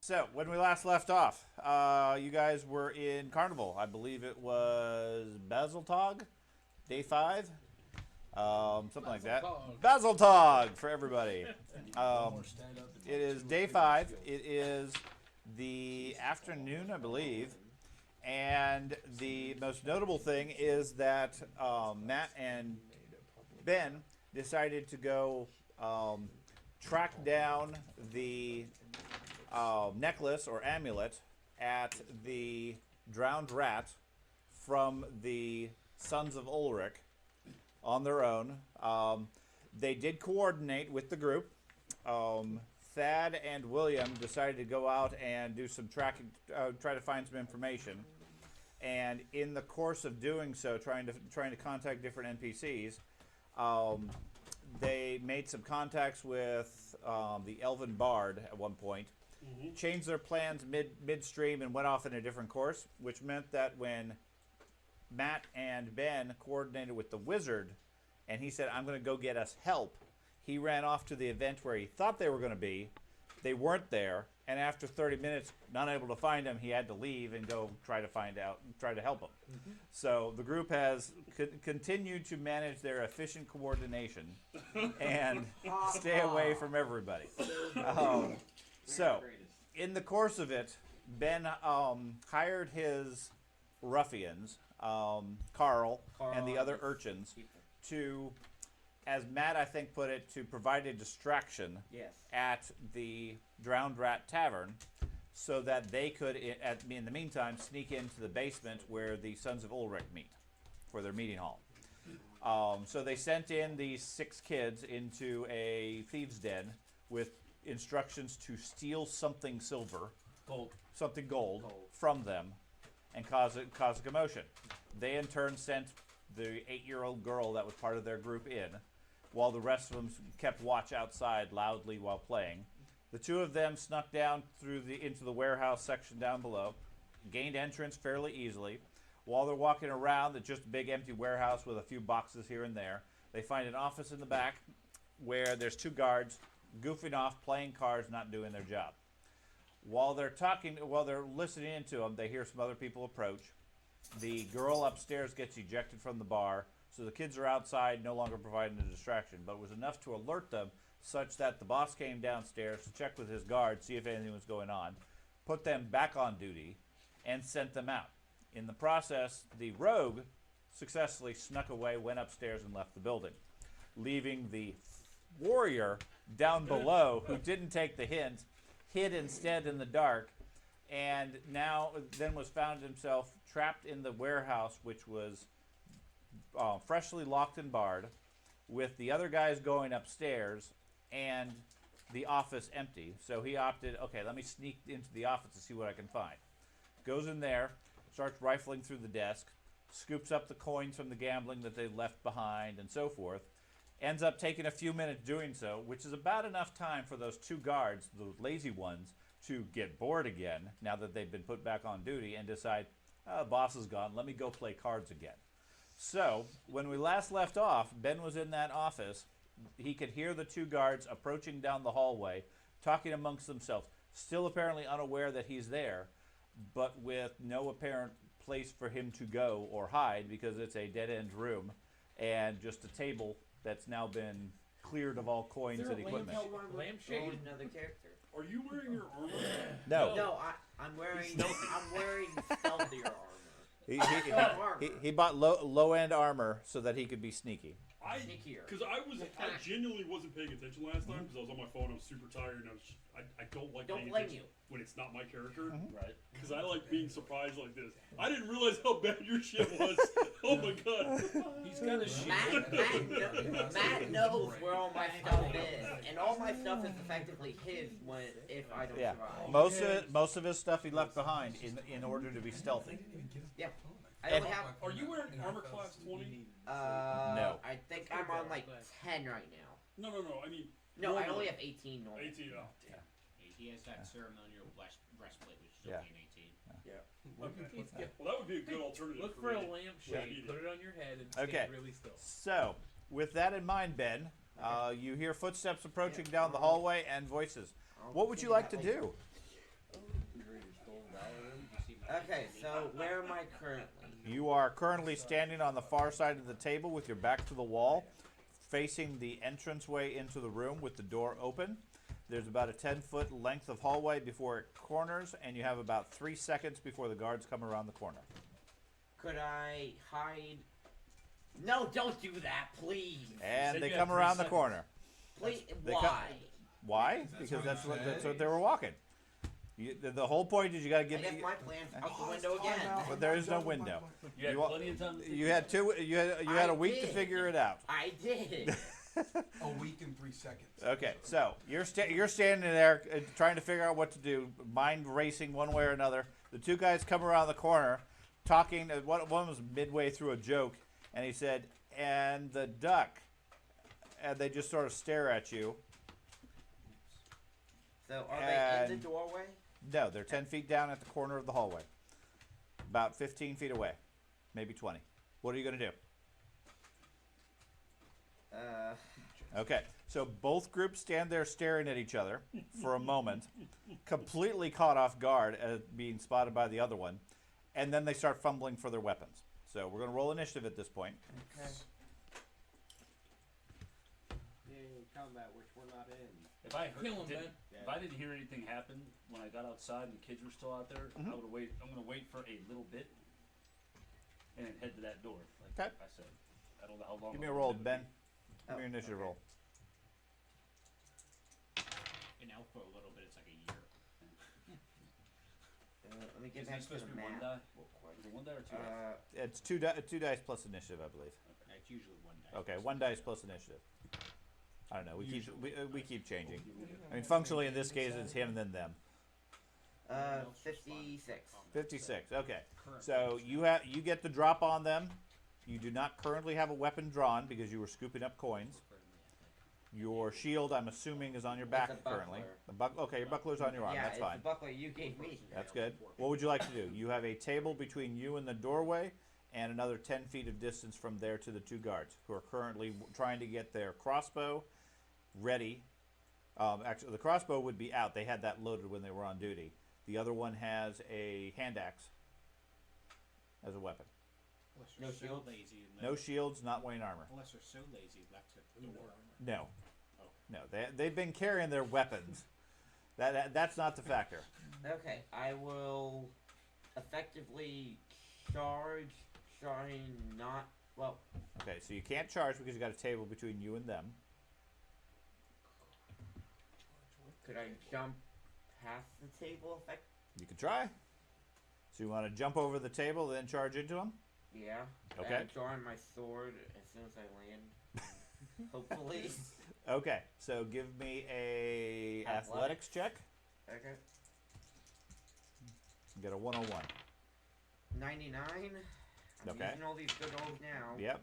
So, when we last left off, you guys were in Carnival. I believe it was Basiltog, day 5. Something like that. Basiltog for everybody. It is day 5. It is the afternoon, I believe. And the most notable thing is that Matt and Ben decided to go track down the necklace or amulet at the drowned rat from the Sons of Ulrich on their own. They did coordinate with the group. Thad and William decided to go out and do some tracking, try to find some information. And in the course of doing so, trying to contact different NPCs, they made some contacts with the Elven Bard at one point. Changed their plans midstream and went off in a different course, which meant that when Matt and Ben coordinated with the wizard, and he said, "I'm going to go get us help," he ran off to the event where he thought they were going to be. They weren't there, and after 30 minutes, not able to find them, he had to leave and go try to help them. So the group has continued to manage their efficient coordination and stay away from everybody. So, in the course of it, Ben hired his ruffians, Carl and the other urchins, to, as Matt I think put it, to provide a distraction at the Drowned Rat Tavern, so that they could, in the meantime, sneak into the basement where the Sons of Ulrich meet for their meeting hall. So they sent in these 6 kids into a thieves' den with instructions to steal something gold from them and cause a commotion. They in turn sent the 8-year-old girl that was part of their group in, while the rest of them kept watch outside loudly while playing. The 2 of them snuck down into the warehouse section down below, gained entrance fairly easily. While they're walking around, it's just a big empty warehouse with a few boxes here and there. They find an office in the back where there's 2 guards goofing off, playing cards, not doing their job. While they're listening into them, they hear some other people approach. The girl upstairs gets ejected from the bar, so the kids are outside, no longer providing a distraction. But it was enough to alert them, such that the boss came downstairs to check with his guards, see if anything was going on, put them back on duty, and sent them out. In the process, the rogue successfully snuck away, went upstairs, and left the building, leaving the warrior down below, who didn't take the hint, hid instead in the dark, and then was found himself trapped in the warehouse, which was freshly locked and barred, with the other guys going upstairs and the office empty. So he opted, okay, let me sneak into the office to see what I can find. Goes in there, starts rifling through the desk, scoops up the coins from the gambling that they left behind, and so forth. Ends up taking a few minutes doing so, which is about enough time for those 2 guards, the lazy ones, to get bored again, now that they've been put back on duty, and decide, boss is gone, let me go play cards again. So, when we last left off, Ben was in that office. He could hear the 2 guards approaching down the hallway, talking amongst themselves, still apparently unaware that he's there, but with no apparent place for him to go or hide, because it's a dead-end room, and just a table that's now been cleared of all coins and equipment. Lampshade? Another character. Are you wearing your armor? No. I'm wearing stealthier armor. He bought low-end armor so that he could be sneaky. Sneakier. Because I genuinely wasn't paying attention last time because I was on my phone. I was super tired, and I don't like paying attention when it's not my character, right? Because I like being surprised like this. I didn't realize how bad your shit was. Oh my god. He's got a shit. Matt knows where all my stuff is, and all my stuff is effectively his if I don't survive. Most of his stuff he left behind in order to be stealthy. Yeah. Are you wearing armor class 20? No. I think I'm on like 10 right now. No. I mean. No, I only have 18 normal. 18. Oh, damn. He has that ceremonial breastplate, which is only an 18. Yeah. Well, that would be a good alternative. Look for a lampshade, put it on your head, and stand really still. So, with that in mind, Ben, you hear footsteps approaching down the hallway and voices. What would you like to do? Okay, so where am I currently? You are currently standing on the far side of the table with your back to the wall, facing the entranceway into the room with the door open. There's about a 10-foot length of hallway before it corners, and you have about 3 seconds before the guards come around the corner. Could I hide? No, don't do that, please. And they come around the corner. Please, They why? Why? Because that's what they were walking. The whole point is you got to I get. guess my plan's out the window again. But there is no window. You had plenty of time. You had two. You had a week to figure it out. I did. A week and 3 seconds. Okay, so you're standing there trying to figure out what to do, mind racing one way or another. The two guys come around the corner, talking. One was midway through a joke, and he said, "And the duck," and they just sort of stare at you. So are they in the doorway? No, they're 10 feet down at the corner of the hallway, about 15 feet away, maybe 20. What are you going to do? Okay, so both groups stand there staring at each other for a moment, completely caught off guard at being spotted by the other one, and then they start fumbling for their weapons. So we're going to roll initiative at this point. Okay. Combat, which we're not in. If I heard, Kill 'em, man. if I didn't hear anything happen when I got outside and the kids were still out there, I would wait. I'm gonna wait for a little bit, and then head to that door. Like Okay. I said, I don't know how long. Give me a I'm roll, gonna do Ben. it. Give me your initiative roll. And now for a little bit, it's like a year. Let me get Isn't back it supposed to to the be one map. die? real quick. Is it one die or two dice? It's two dice plus initiative, I believe. It's usually one die. Okay, one dice plus initiative. I don't know. We keep changing. I mean, functionally in this case, it's him and then them. 56. 56. Okay. So you get the drop on them. You do not currently have a weapon drawn because you were scooping up coins. Your shield, I'm assuming, is on your back It's a currently. buckler. Okay, your buckler's on your arm. Yeah, That's it's fine. the buckler you gave me. That's good. What would you like to do? You have a table between you and the doorway, and another 10 feet of distance from there to the two guards who are currently trying to get their crossbow ready. Actually, the crossbow would be out. They had that loaded when they were on duty. The other one has a hand axe as a weapon. No shield? No shields, not wearing armor. Unless they're so lazy, left to door. No. No, they've been carrying their weapons. That's not the factor. Okay, I will effectively charge, trying not. Well, Okay, so you can't charge because you got a table between you and them. could I jump past the table effect? You could try. So you want to jump over the table, then charge into them? Yeah. Okay. I'm drawing my sword as soon as I land. Hopefully. Okay, so give me a athletics check. Okay. You get a 101. 99. I'm Okay. using all these good rolls now. Yep.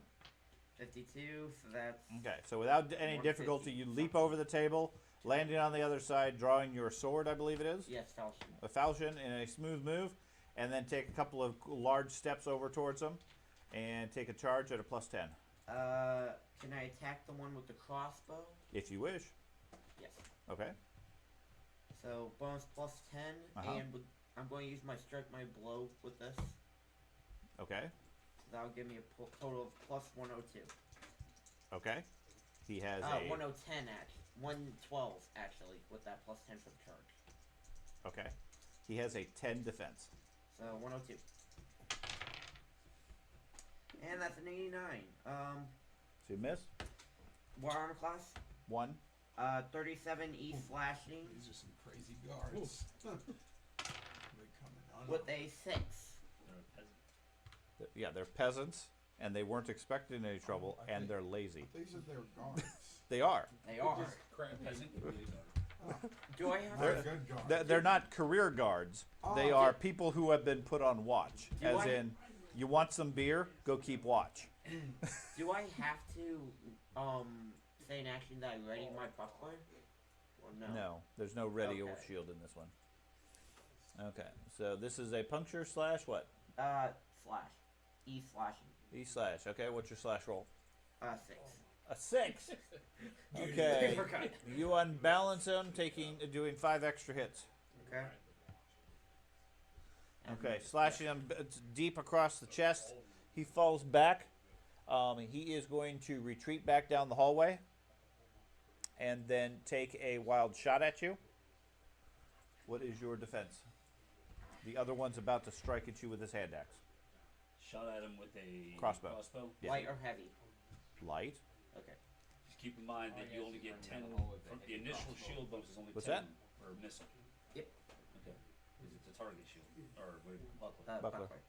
52, so that's. Okay, so without any 150. difficulty, you leap over the table, landing on the other side, drawing your sword, I believe it is. Yes, falchion. A falchion in a smooth move, and then take a couple of large steps over towards them, and take a charge at a +10. Can I attack the one with the crossbow? If you wish. Yes. Okay. So bonus +10, and I'm going to use my strike my blow with this. Okay. So that'll give me a total of +102. Okay. He has a. 1010 actually. 112 actually with that +10 for the charge. Okay. He has a 10 defense. So 102. And that's an 89. So you miss. Warhammer class. 1. 37 E slashing These are some crazy guards. They coming on. with a 6. Yeah, they're peasants, and they weren't expecting any trouble, and they're lazy. These are their guards. They are. They are. Do I have They're to? good guards. They're not career guards. They are people who have been put on watch. Do As I- in, you want some beer? Go keep watch. Do I have to say in action that I'm ready my buckler? Or no? No, there's no ready or Okay. shield in this one. Okay, so this is a puncture slash what? Slash. E slashing. E slash. Okay, what's your slash roll? 6. A 6. Okay. You unbalance him, doing 5 extra hits. Okay. Okay, slashing him deep across the chest. He falls back. He is going to retreat back down the hallway and then take a wild shot at you. What is your defense? The other one's about to strike at you with his hand axe. Shot at him with a Crossbow. Yeah. Light or heavy? Light. Okay. Just keep in mind that you only get 10 from the initial shield bonus is only What's 10 that? per missile. Yep. Okay. Because it's a target shield. Or what do you call it? Buckler. Buckler.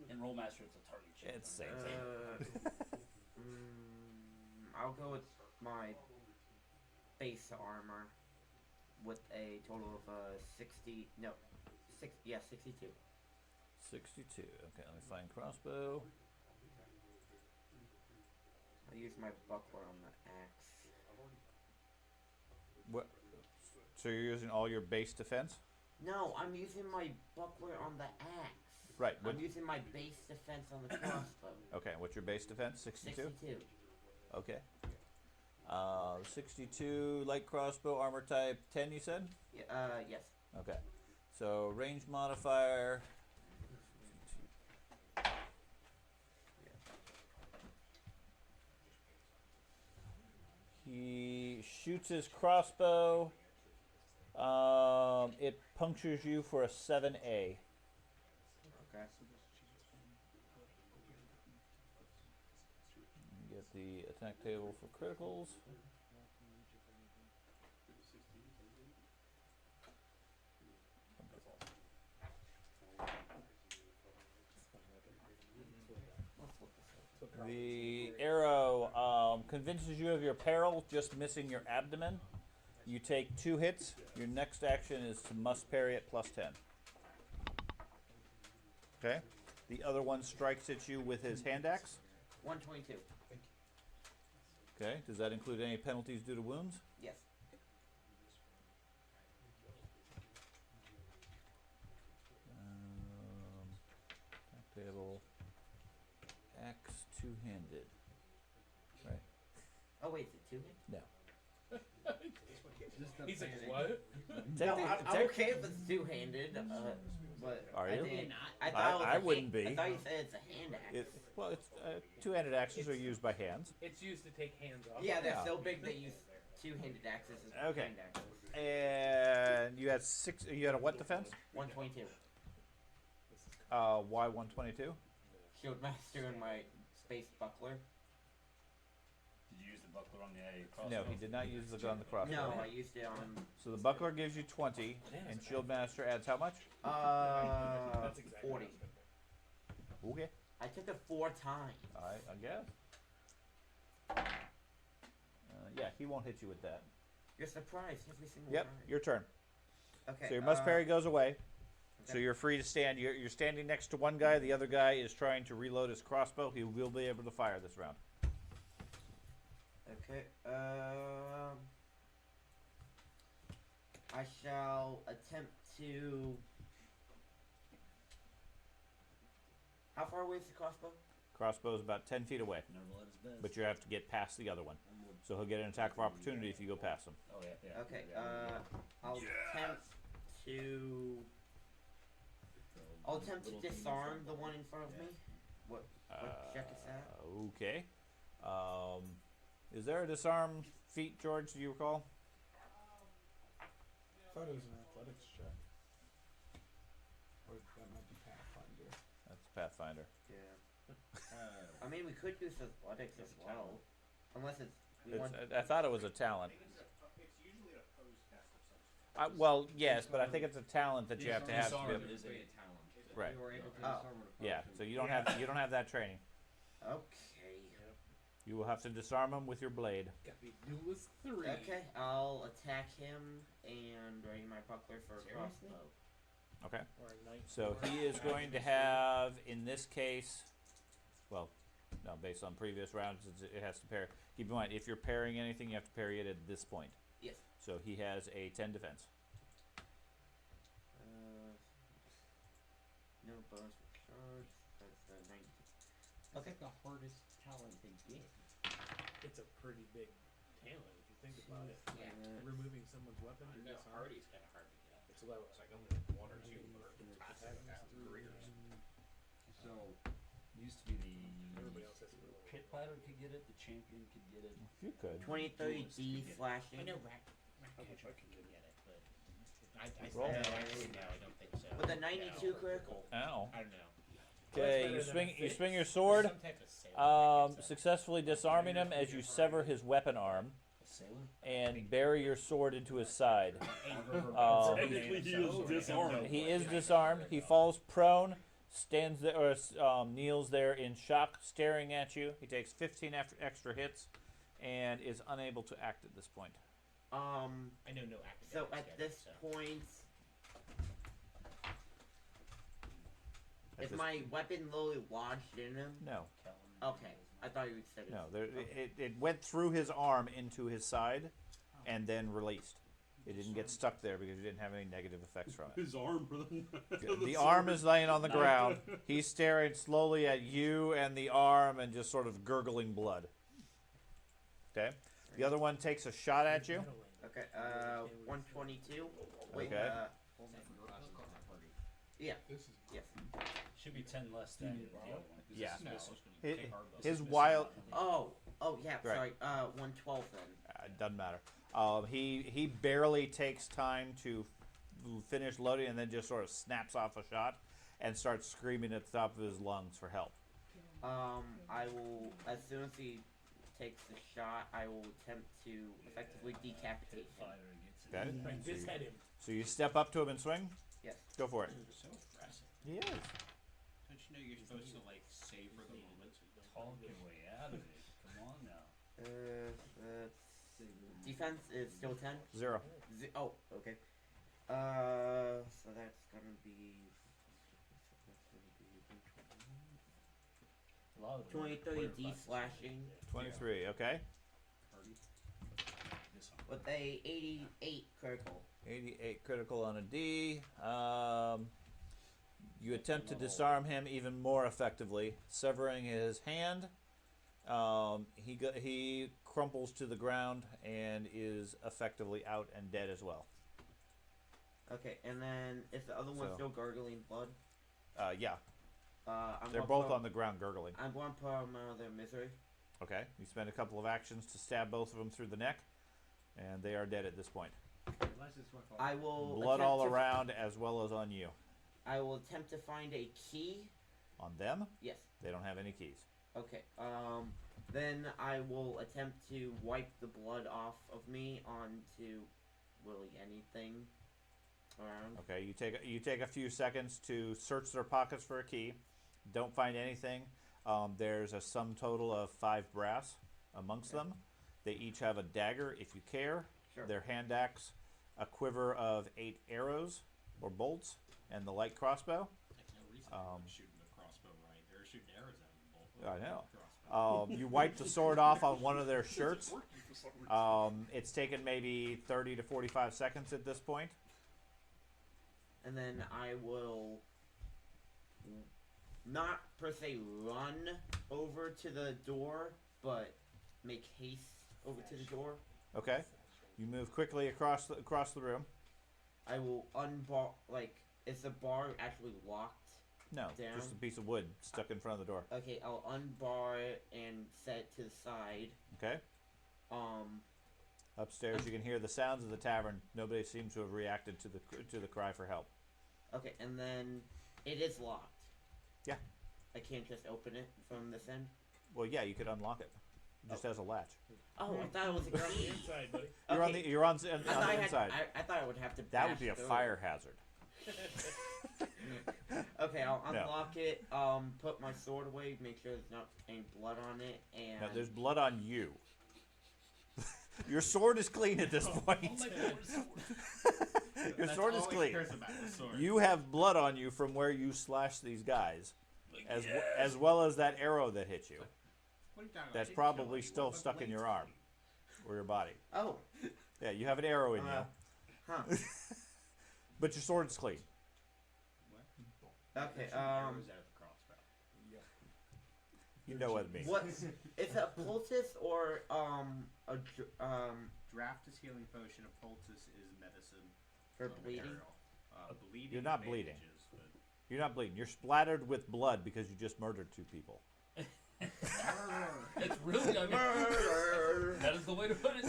In Rolemaster, it's a target shield. It's the same thing. I'll go with my base armor with a total of 62. 62. Okay, let me find crossbow. I'll use my buckler on the axe. What? So you're using all your base defense? No, I'm using my buckler on the axe. Right. I'm using my base defense on the crossbow. Okay, what's your base defense? 62? 62. Okay. 62 light crossbow, armor type 10, you said? Yeah, yes. Okay. So range modifier. He shoots his crossbow. It punctures you for a 7A. Okay. Get the attack table for criticals. The arrow convinces you of your peril, just missing your abdomen. You take 2 hits. Your next action is to must parry at +10. Okay. The other one strikes at you with his hand axe. 122. Okay. Does that include any penalties due to wounds? Yes. Attack table. Axe two-handed. Right. Oh wait, is it 2 hit? No. He's like, what? No, I'm okay if it's 2-handed. But Are I you? didn't- I thought it was I a wouldn't be. I thought you said it's a hand axe. Well, it's two-handed axes are used by hands. It's used to take hands off. Yeah, they're Yeah. so big they use 2-handed axes as Okay. hand axes. And you had 6. You had a what defense? 122. Why 122? Shield master and my space buckler. Did you use the buckler on the crossbow? No, he did not use the gun on the crossbow. No, I used it on. So the buckler gives you 20, and shield master adds how much? 40. Okay. I took it 4 times. I guess. Yeah, he won't hit you with that. You're surprised every single Yep, time. your turn. Okay. So your must parry goes away. So okay. you're free to stand. You're standing next to one guy. The other guy is trying to reload his crossbow. He will be able to fire this round. Okay. I shall attempt to. How far away is the crossbow? Crossbow is about 10 feet away, Never let his best. but you have to get past the other one. So he'll get an attack of opportunity if you go past him. Oh, yeah. Okay. I'll attempt to. I'll attempt to disarm the one in front of me. What check is that? Okay. Is there a disarm feat, George? Do you recall? I thought it was an athletics check. Or that might be Pathfinder. That's Pathfinder. Yeah. I mean, we could do athletics as well, unless it's. I thought it was a talent. Well, yes, but I think it's a talent that you have to have. To be able, Is a talent. right. We were able to Oh. disarm it. Yeah. So you don't have that training. Okay. You will have to disarm him with your blade. Got the newest 3. Okay, I'll attack him and ready my buckler for a crossbow. Okay. Or a knight. So he is going to have, in this case, well, no, based on previous rounds, it has to parry. Keep in mind, if you're parrying anything, you have to parry it at this point. Yes. So he has a 10 defense. No bonus for charge. That's 90. That's like the hardest talent to get. It's a pretty big talent if you think about it. Yeah. Removing someone's weapon to disarm. Hardy's kind of hard to get. It's low. It's like only 1 or 2 per So, used to be Everybody the else has to go. pit fighter could get it, the champion could get it. You could. 2030 slashing. I know Ratcatcher can get it, but I still Roll. no, actually, no, I don't think so. With a 92 No. critical. Ow. I don't know. Okay, you swing your sword, Some type of sailor that gets successfully disarming him as you sever his weapon arm A sailor? and bury your sword into his side. Technically, he is disarmed. He is disarmed. He falls prone, stands there, or kneels there in shock, staring at you. He takes 15 extra hits and is unable to act at this point. I know no active. So damage at yet, this so. point, At is this- my weapon literally lodged in him? No, Okay, I thought you said it. no. It went through his arm into his side and then released. It didn't get stuck there because you didn't have any negative effects from it. His arm. The arm is laying on the ground. He's staring slowly at you and the arm and just sort of gurgling blood. Okay. The other one takes a shot at you. Okay, 122. Wait, Okay. yeah, This is yes. Should be 10 less than the other one. 'cause this Yeah. is missing. His, This his is missing wild. one. Oh, yeah, Right. sorry, 112 then. It doesn't matter. He barely takes time to finish loading and then just sort of snaps off a shot and starts screaming at the top of his lungs for help. I will, as soon as he takes the shot, I will attempt to effectively decapitate him. Fighter gets it. Okay. Right, this had him. So you step up to him and swing. Yes. Go for it. So impressive. He is. Don't you know you're supposed to like savor the moment? Talk your way out of it. Come on now. Defense is still 10. 0. Oh, okay. So that's gonna be. A lot of them 20, are 30 clear D classes. slashing 23. Okay. This one. with a 88 critical. 88 critical on a D. You attempt to disarm him even more effectively, severing his hand. He crumples to the ground and is effectively out and dead as well. Okay, and then is the other one So- still gargling blood? Yeah, I'm they're gonna both put- on the ground gurgling. I'm going to put them out of their misery. Okay, you spend a couple of actions to stab both of them through the neck, and they are dead at this point. I will Blood attempt all to- around as well as on you. I will attempt to find a key. On them, Yes. they don't have any keys. Okay. Then I will attempt to wipe the blood off of me onto really anything around. Okay, you take a few seconds to search their pockets for a key. Don't find anything. There's a sum total of 5 brass amongst them. They each have a dagger, if you care. Sure. Their hand axe, a quiver of 8 arrows or bolts, and the light crossbow. Like no reason they wouldn't shooting a crossbow, right? They're shooting arrows out of the bolt. I know. Crossbow. You wipe the sword off on one of their shirts. Working for some reason. It's taken maybe 30 to 45 seconds at this point. And then I will not per se run over to the door, but make haste over to the door. Okay, you move quickly across the room. I will unbar, like, is the bar actually locked? No, Down. just a piece of wood stuck in front of the door. Okay, I'll unbar it and set it to the side. Okay. Upstairs, you can hear the sounds of the tavern. Nobody seems to have reacted to the cry for help. Okay, and then it is locked. Yeah. I can't just open it from this end. Well, yeah, you could unlock it. It just has a latch. Oh, I thought it was a You're on the key. inside, buddy. You're on the I thought I had. inside. I thought I would have to. That would bash be a through it. fire hazard. Okay, I'll No. unlock it. Put my sword away. Make sure there's not any blood on it. And Now, there's blood on you. Your sword is clean at this point. Your sword is clean. You have blood on you from where you slashed these guys, as well as that arrow that hit you. What are you talking about? That's I didn't probably kill you. still What stuck in blades? your arm or your body. oh, Yeah, you have an arrow in you, huh. but your sword is clean. What? Okay. Shooting arrows out of the crossbow. You know what it means. What is it? A poultice or Draft is healing potion. A poultice is medicine. for or bleeding? material. Bleeding. You're not bleeding. bandages, but You're not bleeding. You're splattered with blood because you just murdered 2 people. It's really a murder. That is the way to put it.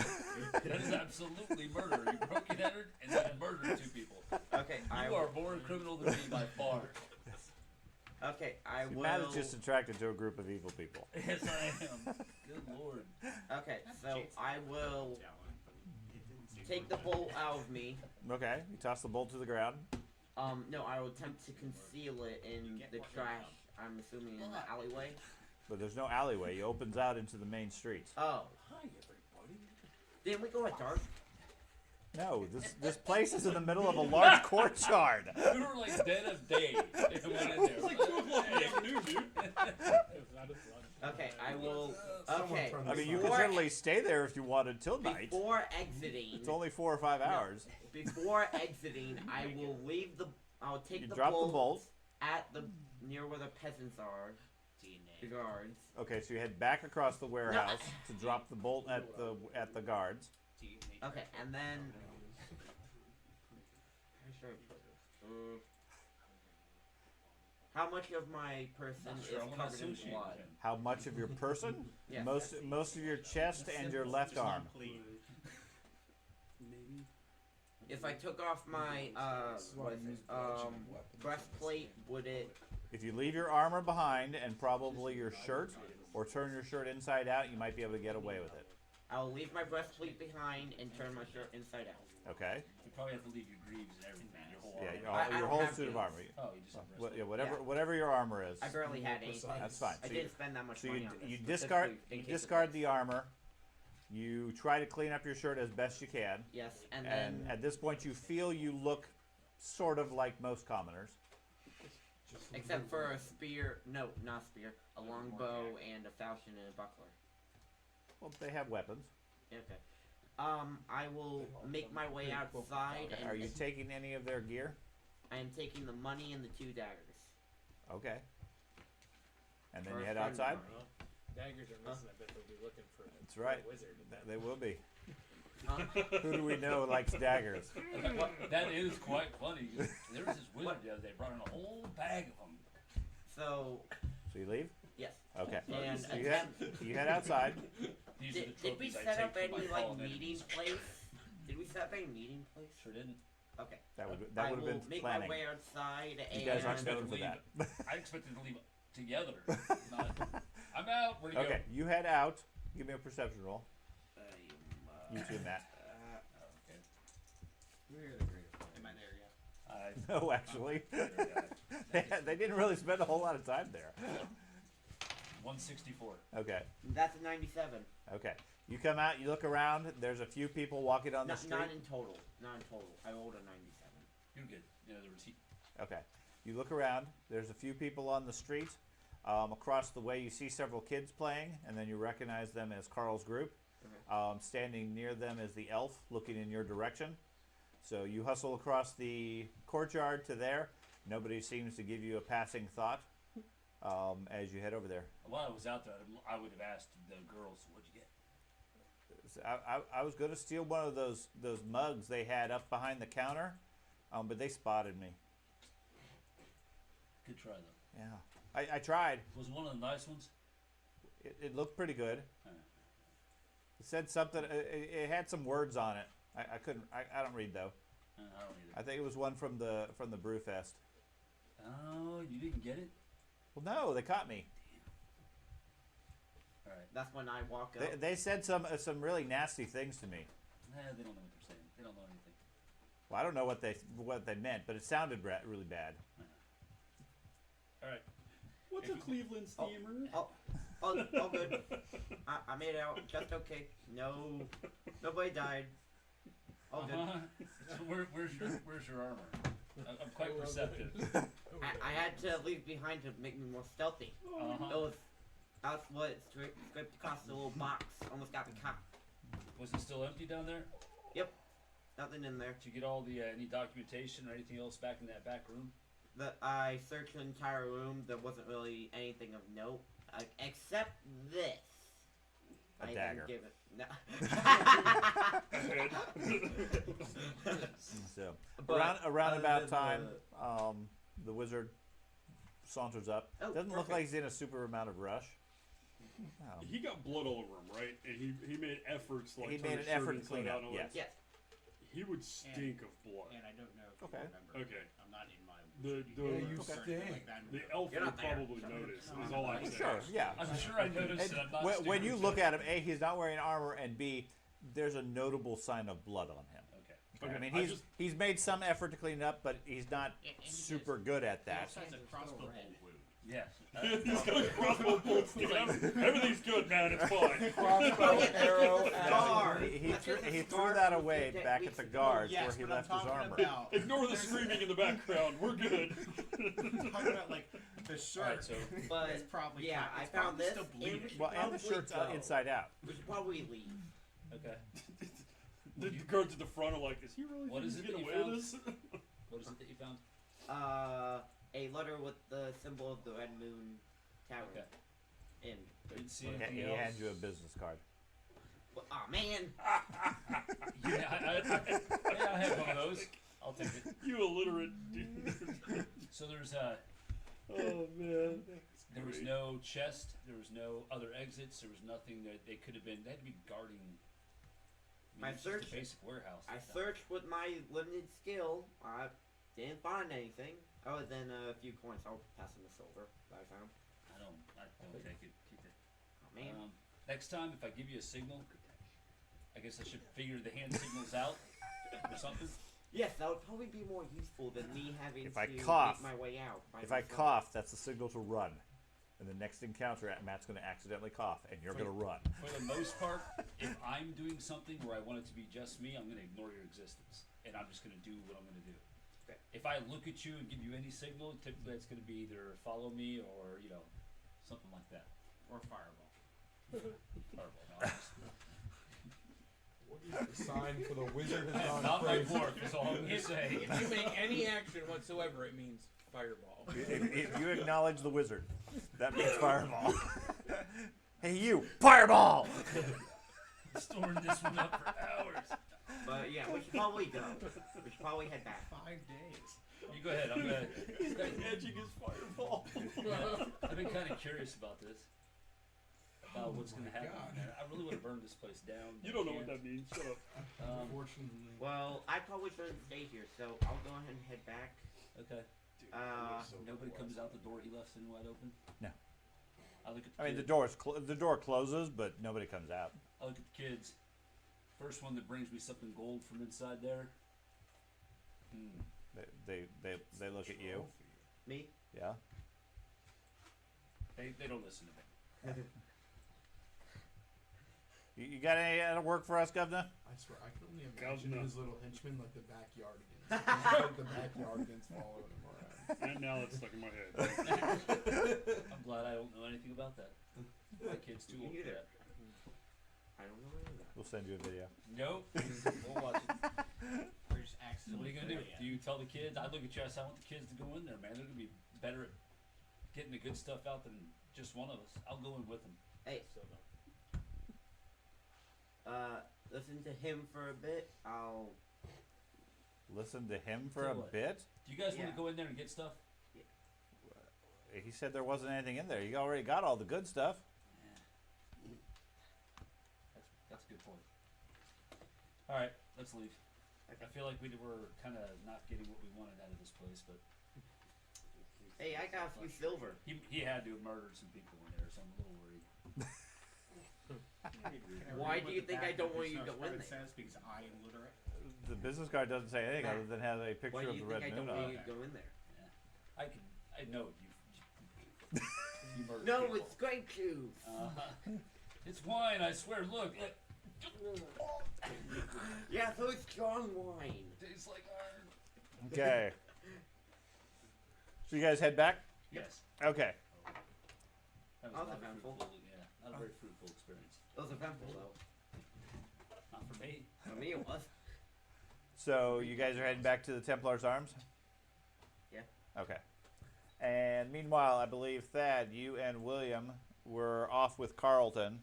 That is absolutely murder. You broke and entered and then murdered 2 people. Okay, You are more criminal than me by far. Okay, I will. Matt is just attracted to a group of evil people. Yes, I am. Good lord. Okay, so I will take the bolt out of me. Okay, you toss the bolt to the ground. No, I will attempt to conceal it in the trash. I'm assuming in the alleyway. But there's no alleyway. He opens out into the main streets. Oh. Hi, everybody. Didn't we go at dark? No, this place is in the middle of a large courtyard. We were like dead of day. And went in there. It's like 2 o'clock in the afternoon, dude. It's not a flood. Okay, I will. Someone Okay. turn I mean, you Before- could certainly stay there if you wanted till night. Before exiting. It's only 4 or 5 hours. Before exiting, I will leave the. I'll take You the drop bolt the bolt. at the near where the peasants are. The guards. Okay, so you head back across the warehouse to drop the bolt at the guards. Okay, and then. How should I put this? How much of my person Not is sure I wanna covered in associate blood? with him. How much of your person? Yes. Most of your chest and your left arm. Maybe. If I took off my what is it? Breastplate, would it? If you leave your armor behind and probably your shirt, or turn your shirt inside out, you might be able to get away with it. I'll leave my breastplate behind and turn my shirt inside out. Okay? You probably have to leave your greaves and everything. Your whole Yeah, armor. I your don't whole have suit of to. armor. Oh, you just have Well, breastplate. yeah, whatever your armor is. I barely had anything. That's fine. I So didn't spend that much So money you, on this. you specifically in case of discard this. the armor. You try to clean up your shirt as best you can, Yes, and and then at this point you feel you look sort of like most commoners. except for a spear. No, not a spear. A longbow and a falchion and a buckler. Well, they have weapons. Okay. I will make my way outside, Okay, and are you taking any of their gear? I am taking the money and the 2 daggers. Okay. And then For you a head friend of outside? mine. Well, daggers are missing. I bet they'll be looking for That's right. a wizard. They will be. Huh? Who do we know likes daggers? That is quite funny. There was this wizard the other day brought in a whole bag of them. So So you leave? yes. Okay. And So you head outside. These are the Did we trophies I set take up from any my like fallen meeting enemies. place? Did we set up any meeting place? Sure didn't. Okay. That would I have will been make planning. my way outside and You guys aren't expect known to for leave. that. I expected to leave together. Not, I'm out. Where'd you Okay, you head out. Give me a perception roll. You too, Matt. Okay. Am I there yet? No, actually. They didn't really spend a whole lot of time there. 164. Okay. that's a 97. Okay. You come out, you look around, there's a few people walking on the Not, street. not in total. Not in total. I rolled a 97. You're good. Yeah, there was Okay. You look around, there's a few people on the street. Across the way, you see several kids playing, and then you recognize them as Carl's group. Standing near them is the elf looking in your direction. So you hustle across the courtyard to there. Nobody seems to give you a passing thought as you head over there. While I was out there, I would have asked the girls, "What'd you get?" So I was going to steal one of those mugs they had up behind the counter, but they spotted me. Good try though. Yeah, I tried. Was it one of the nice ones? It looked pretty good. Uh, It said something. It had some words on it. I couldn't. I don't read though. I don't either. I think it was one from the Brewfest. Oh, you didn't get it? Well, no, they caught me. All right. That's when I walk up. They said some really nasty things to me. Nah, they don't know what they're saying. They don't know anything. Well, I don't know what they meant, but it sounded really bad. All right. What's a Cleveland steamer? Oh, good. I made it out just okay. Nobody died. All good. So where's your armor? I'm quite perceptive. I had to leave behind to make me more stealthy. Uh-huh. That's what it scraped across the little box. Almost got me caught. Was it still empty down there? Yep. Nothing in there. Did you get all the any documentation or anything else back in that back room? I searched the entire room. There wasn't really anything of note, except this. A I dagger. Didn't give it. No. So But around other about than time, the wizard saunters up. Oh, Doesn't look perfect. like he's in a super amount of rush. He got blood all over him, right? And he made efforts to, like, He turn made his an shirt effort to inside clean out up, and all yes. that. Yes. He would stink of blood. And I don't know if Okay. you remember. Okay. I'm not in my. The you certain, stink. like that. the elf You're would not there. probably notice. Is all I'm saying. Sure, yeah. I'm sure I noticed And it. I'm not when you stupid. look at him, A, he's not wearing armor, and B, there's a notable sign of blood on him. Okay. I mean, I he's just- he's made some effort to clean it up, but he's not And he super good at He that. also has a crossbow bolt wound. Yes. He's got a crossbow bolt sticking out. Everything's good, man. It's fine. Crossbow, arrow, Guard. He That's threw, what the he threw guard that was away that back weeks at the ago. guards Yes, where he but left I'm his talking armor. about. Ignore the screaming in the background. We're good. I'm talking about like the shirt. Alright, so But It's probably yeah, kind- I it's found probably this. still and bleeding. we should Well, and the probably shirt's go. inside out. We should probably leave. okay. The guards at the front are like, is he really What think is he's it that getting you away found? with this? What is it that you found? A letter with the symbol of the Red Moon Tower. Okay. In. Didn't see He anything he else. hands you a business card. Oh man. Yeah, I have one of those. I'll take it. You illiterate dude. So there's Oh man. there was no chest, there was no other exits, there was nothing that they could have been. They had to be guarding. My it's just search- a basic warehouse. I It's not- searched with my limited skill. I didn't find anything other than a few coins. I'll pass them the silver that I found. I don't take it. Keep it. Oh man. Next time, if I give you a signal, I guess I should figure the hand signals out or something. Yes, that would probably be more useful than me having If to I cough- make my way out. By If I myself. cough, that's the signal to run. And the next encounter, Matt's going to accidentally cough, and you're going to run. For the most part, if I'm doing something where I want it to be just me, I'm going to ignore your existence, and I'm just going to do what I'm going to do. Okay. If I look at you and give you any signal, typically it's going to be either follow me or something like that. Or fireball. Fireball. No, I'm just- What is the sign for the wizard is on not my crazy? dwarf. That's all I'm going to If say. you make any action whatsoever, it means fireball. If you acknowledge the wizard, that means fireball. Hey, you! Fireball! Storing this one up for hours. But yeah, we should probably go. We should probably head back. 5 days. You go ahead. I'm gonna. He's got edging his fireball. I've been kind of curious about this. About what's going to happen. God. Man. I really want to burn this place down. You don't know what that means. Shut up. Unfortunately. Well, I probably shouldn't stay here, so I'll go ahead and head back. Okay. Nobody comes out the door he left sitting wide open. No. I look at the I mean, the kids. the door closes, but nobody comes out. I look at the kids. First one that brings me something gold from inside there. They look at you. Me? Yeah. They don't listen to me. You got any work for us, Governor? I swear, I can only imagine Governor. his little henchmen like the backyardigans. Like the backyardigans following him around. And now it's stuck in my head. I'm glad I don't know anything about that. My kid's too Me old for neither. that. I don't know any of that. We'll send you a video. Nope. We'll watch it. We're just So what are accidentally. you gonna do? Do you tell the kids? I look at you. I say, I want the kids to go in there, man. They're gonna be better at getting the good stuff out than just one of us. I'll go in with them. Hey, listen to him for a bit. I'll. Listen to him for Tell a what? bit? Do you guys want Yeah. to go in there and get stuff? He said there wasn't anything in there. You already got all the good stuff. Yeah. That's a good point. All right, let's leave. I feel like we were kind of not getting what we wanted out of this place, but Hey, I got a few silver. he had to have murdered some people in there, so I'm a little worried. Why do you think I don't want you to go in there? Says because I am literate. The business card doesn't say anything Matt, other than has a Why picture do of you the think red I don't moon want on you it. to go in there? I know you murdered No, people. it's grape juice. It's wine, I swear. Look, Yeah, so it's strong wine. tastes like iron. Okay. So you guys head back? Yes. Okay. That That was not a eventful. fruitful, yeah, not a very fruitful experience. It was eventful though. Not for me. For me, it was. So you guys are heading back to the Templar's Arms? Yeah. Okay. And meanwhile, I believe Thad, you and William were off with Carlton,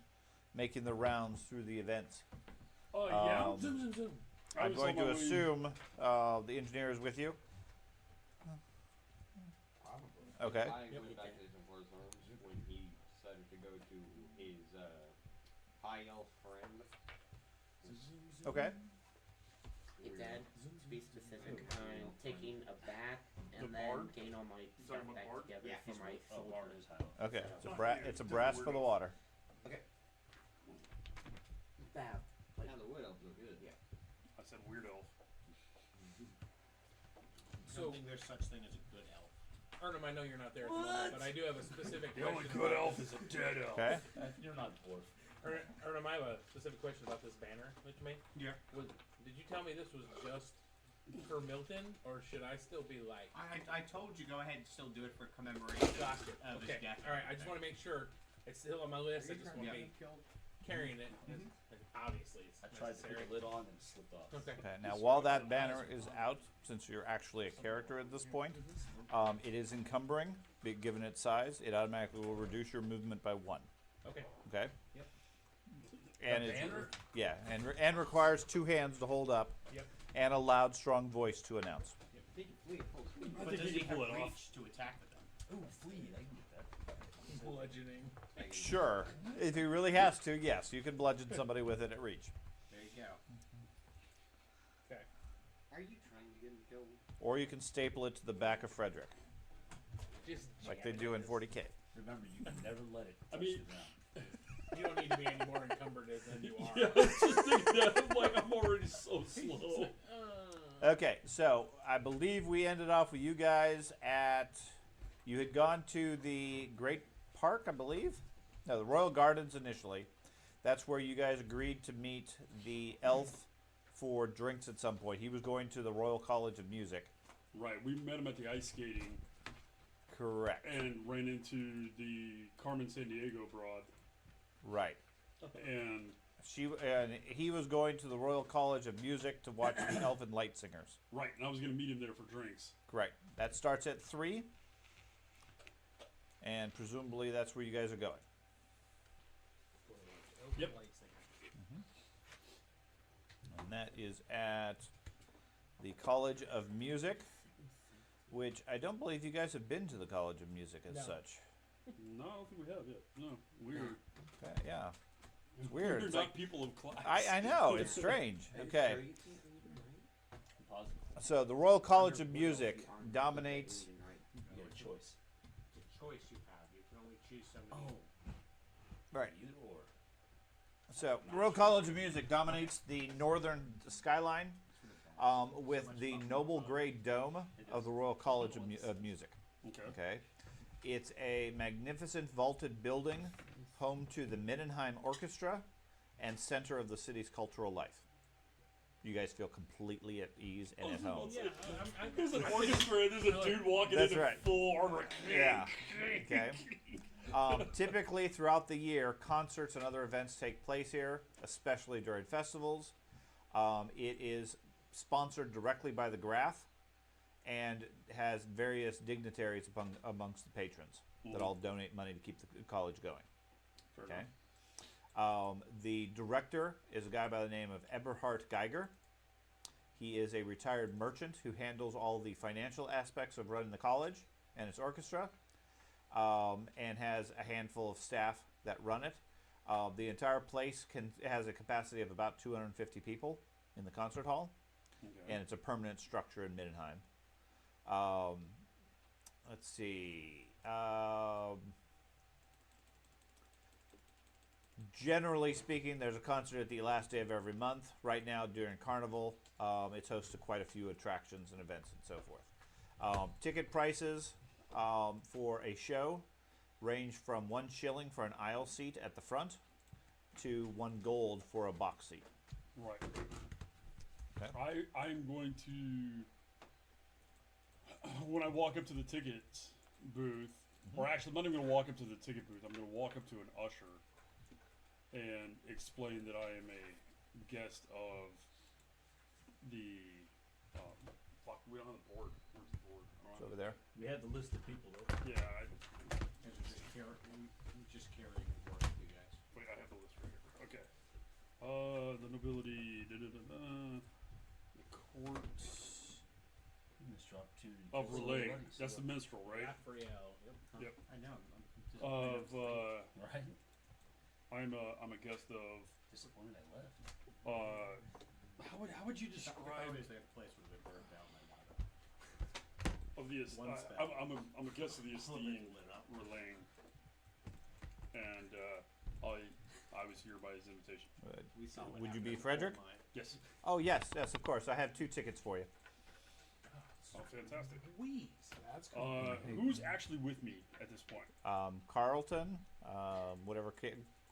making the rounds through the events. Oh, yeah? Um, Zoom, zoom, zoom. I I'm was going on to my way- assume the engineer is with you. Probably. Okay. I went back to his Emperor's Arms when he decided to go to his high elf friend. Okay. Hey, Dad, to be specific, I'm taking a bath and The then bard? getting all my You stuff talking about back bard? together Yeah, for he's my Bard soldier. is high. Okay. It's a Different brass for weirdo. the water. Bath. Like, Now the wood elves look good. Yeah. I said weird elf. I don't think there's such thing as a good elf. Arnhem, I know you're not there at the moment, but I do have a specific The only question. good about elf is a dead elf. Okay. You're not dwarf. Arnhem, I have a specific question about this banner that you made. Yeah. Did you tell me this was just for Milton, or should I still be like? I told you go ahead and still do it for commemoration Gotcha. of Okay. his death. All right. I just want to make sure it's still on my list. I just want to be carrying it. Obviously, it's I tried to put necessary. the lid on and it slipped off. Okay. Okay. Now, while that banner is out, since you're actually a character at this point, it is encumbering. Given its size, it automatically will reduce your movement by 1. Okay. Okay. Yep. And The it's, banner? yeah, and requires 2 hands to hold up, Yep. and a loud, strong voice to announce. But think does he he can have pull it off. reach to attack with them? Ooh, flee! I can get that. Bludgeoning. Sure, if he really has to, yes, you can bludgeon somebody with it at reach, There you go. Okay. Are you trying to get him killed? or you can staple it to the back of Frederick, Just like they jam it do in this. 40K. Remember, you can never let it touch mean- the ground. You don't need to be any more encumbered than you are. Yeah, I was just thinking that. I'm like, I'm already so slow. Okay, so I believe we ended off with you guys at. You had gone to the Great Park, I believe. No, the Royal Gardens initially. That's where you guys agreed to meet the elf for drinks at some point. He was going to the Royal College of Music. Right, we met him at the ice skating Correct. and ran into the Carmen San Diego broad. Right. And He was going to the Royal College of Music to watch the Elfin Light Singers. right, and I was gonna meet him there for drinks. Correct. That starts at 3. And presumably that's where you guys are going. Yep. And that is at the College of Music, which I don't believe you guys have been to the College of Music as No. such. No, I don't think we have yet. No, weird. Okay, yeah. It's weird. We're It's not like, people of class. I know, it's strange. Okay. Positive. So the Royal College of Music dominates. You have a choice. The choice you have. You can only choose somebody. Right. Either or. So the Royal College of Music dominates the northern skyline with the noble gray dome of the Royal College of Music. Okay. Okay. It's a magnificent vaulted building, home to the Mindenheim Orchestra and center of the city's cultural life. You guys feel completely at ease and at home. Yeah, There's an orchestra and there's a dude walking That's in right. full armor. Yeah. Okay. Typically, throughout the year, concerts and other events take place here, especially during festivals. It is sponsored directly by the Graph and has various dignitaries amongst the patrons that all donate money to keep the college going. Fair Okay. enough. The director is a guy by the name of Eberhard Geiger. He is a retired merchant who handles all the financial aspects of running the college and its orchestra, and has a handful of staff that run it. The entire place has a capacity of about 250 people in the concert hall, Okay. and it's a permanent structure in Mindenheim. Let's see. Generally speaking, there's a concert at the last day of every month. Right now, during Carnival, it's host to quite a few attractions and events and so forth. Ticket prices for a show range from 1 shilling for an aisle seat at the front to 1 gold for a box seat. Right. Okay. I'm going to, when I walk up to the tickets booth, or actually, I'm not even going to walk up to the ticket booth. I'm going to walk up to an usher and explain that I am a guest of the. Fuck, we don't have the board. Where's the board? I It's don't over have there. We had the list of people though. it. Yeah, Just carrying the work with you guys. wait, I have the list right here. Okay. The nobility. The court. Mr. special opportunity to Of kill some relaying. buddies. That's the minstrel, right? Raphael. Yep. Yep. I know. I'm just right? I'm a guest of. Disappointed I left. How would you describe Obviously, a place would have been burned down by now. of the One spell. I'm a guest of the esteemed lit up. relaying, and I was here by his invitation. We saw what Would you happened be in the Frederick? coal mine. Yes. Oh yes, of course. I have 2 tickets for you. Oh, fantastic. Wheeze. That's cool. Who's actually with me at this point? Carlton, whatever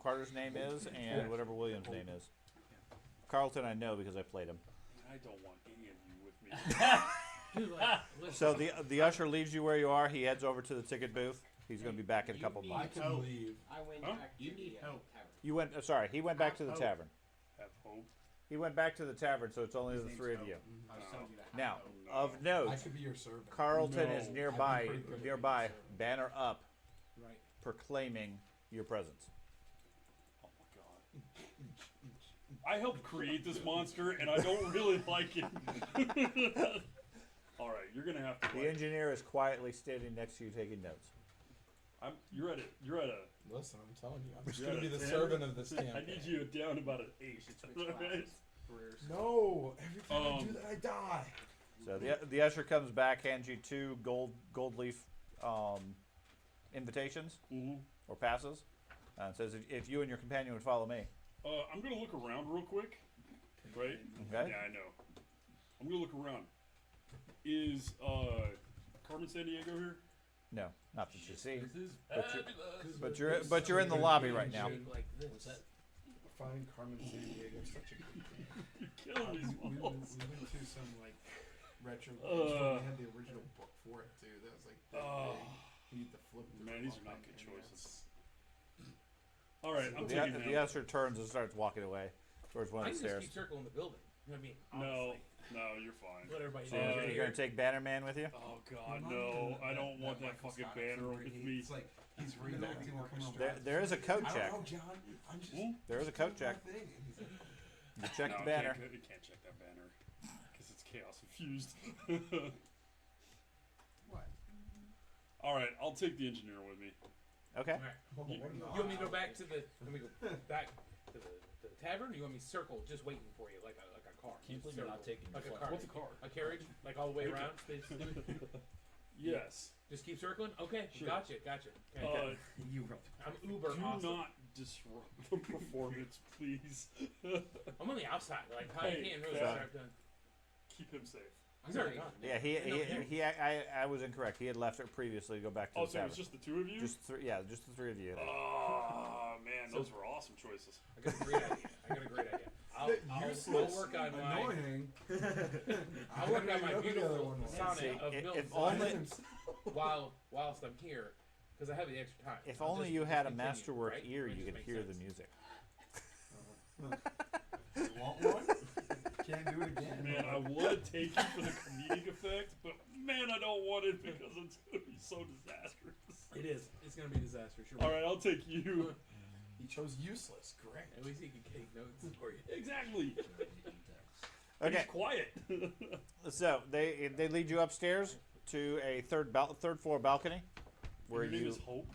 Carter's name is, and whatever William's name is. Carlton, I know because I played him. I don't want any of you with me. Dude, like, listen, So the usher leaves you where you are. He heads over to the ticket booth. He's going to be back in a couple I months. can leave. I went Huh? back to You need the help. tavern. You went. Sorry, he went back to the Hope. tavern. Have hope. He went back to the tavern, so it's only His the name's 3 of Hope. you. I was telling you that. Now, No. of note, I could be your servant. Carlton No. is I'd nearby. be pretty good at Nearby, being a banner up, right. proclaiming your presence. Oh my god. I helped create this monster, and I don't really like it. All right, you're gonna have to. The engineer is quietly standing next to you, taking notes. You're at a. Listen, I'm telling you, I'm just You're gonna be at a the 10. servant of this I campaign. need you down about an 8. Right? No, every time I do Um, that, I die. So the usher comes back, hands you 2 gold leaf invitations Mhm. or passes, and says if you and your companion would follow me. I'm gonna look around real quick. Right? Okay. Yeah, I know. I'm gonna look around. Is Carmen San Diego here? No, not that you see. This is But you- fabulous. But you're in the lobby right now. Like this. What's that? Find Carmen San Diego is such a good thing. You're killing these we balls. went to some like retro games where we had the original book for it too. That was like Oh. you need to flip through Man, the these book are not and good that's- choices. All right, I'm The, taking the him. usher turns and starts walking away towards one I of the can just stairs. keep circling the building. You know what I mean? No, Honestly. no, you're fine. Let everybody So know. you're you're going here. to take Banner Man with you? Oh My god, mom no! did I don't want that Michael fucking Scott banner thing where with me. It's like he's reenacting orchestra. There is a coat I check. don't know, John. I'm just. Hmm? There is a coat check. my thing. And he's like, You check No, the banner. You can't check that banner because it's chaos infused. what? All right, I'll take the engineer with me. Okay. All right. Oh, You- what an You want me to go odd- back to the? Let me go back to the tavern. Or you want me to circle, just waiting for you, like a car? Can't believe you're not taking like the a flight. car. What's a car? A carriage, like all the way Okay. around. Basically. Yes. Just keep circling. Okay, Sure. gotcha. Okay. You I'm uber do awesome. not disrupt the performance, please. I'm on the outside. Like I Hey, can't really yeah. start done. Keep him safe. He's already gone. Yeah, I was incorrect. He had left it previously to go back to Oh, the so it tavern. was just the 2 of you? Just the 3 of you. Oh man, those were awesome choices. I got a great idea. I'll Useless, work on my. annoying. I'll work on my I don't even know who the other beautiful one was. sonnet See, of if Milton's only- whilst I'm here, because I have the extra time. If I'll only just- you just had a continue, masterwork right? ear, It you just could makes hear the sense. music. You want one? Can't do it again. Man, I would take it for the comedic effect, but man, I don't want it because it's gonna be so disastrous. It is. It's gonna be a disaster. Sure. All right, I'll take you. He chose useless. Great. At least he can take notes for you. Exactly. Okay, He's quiet. so they lead you upstairs to a third floor balcony, where Your name you is Hope,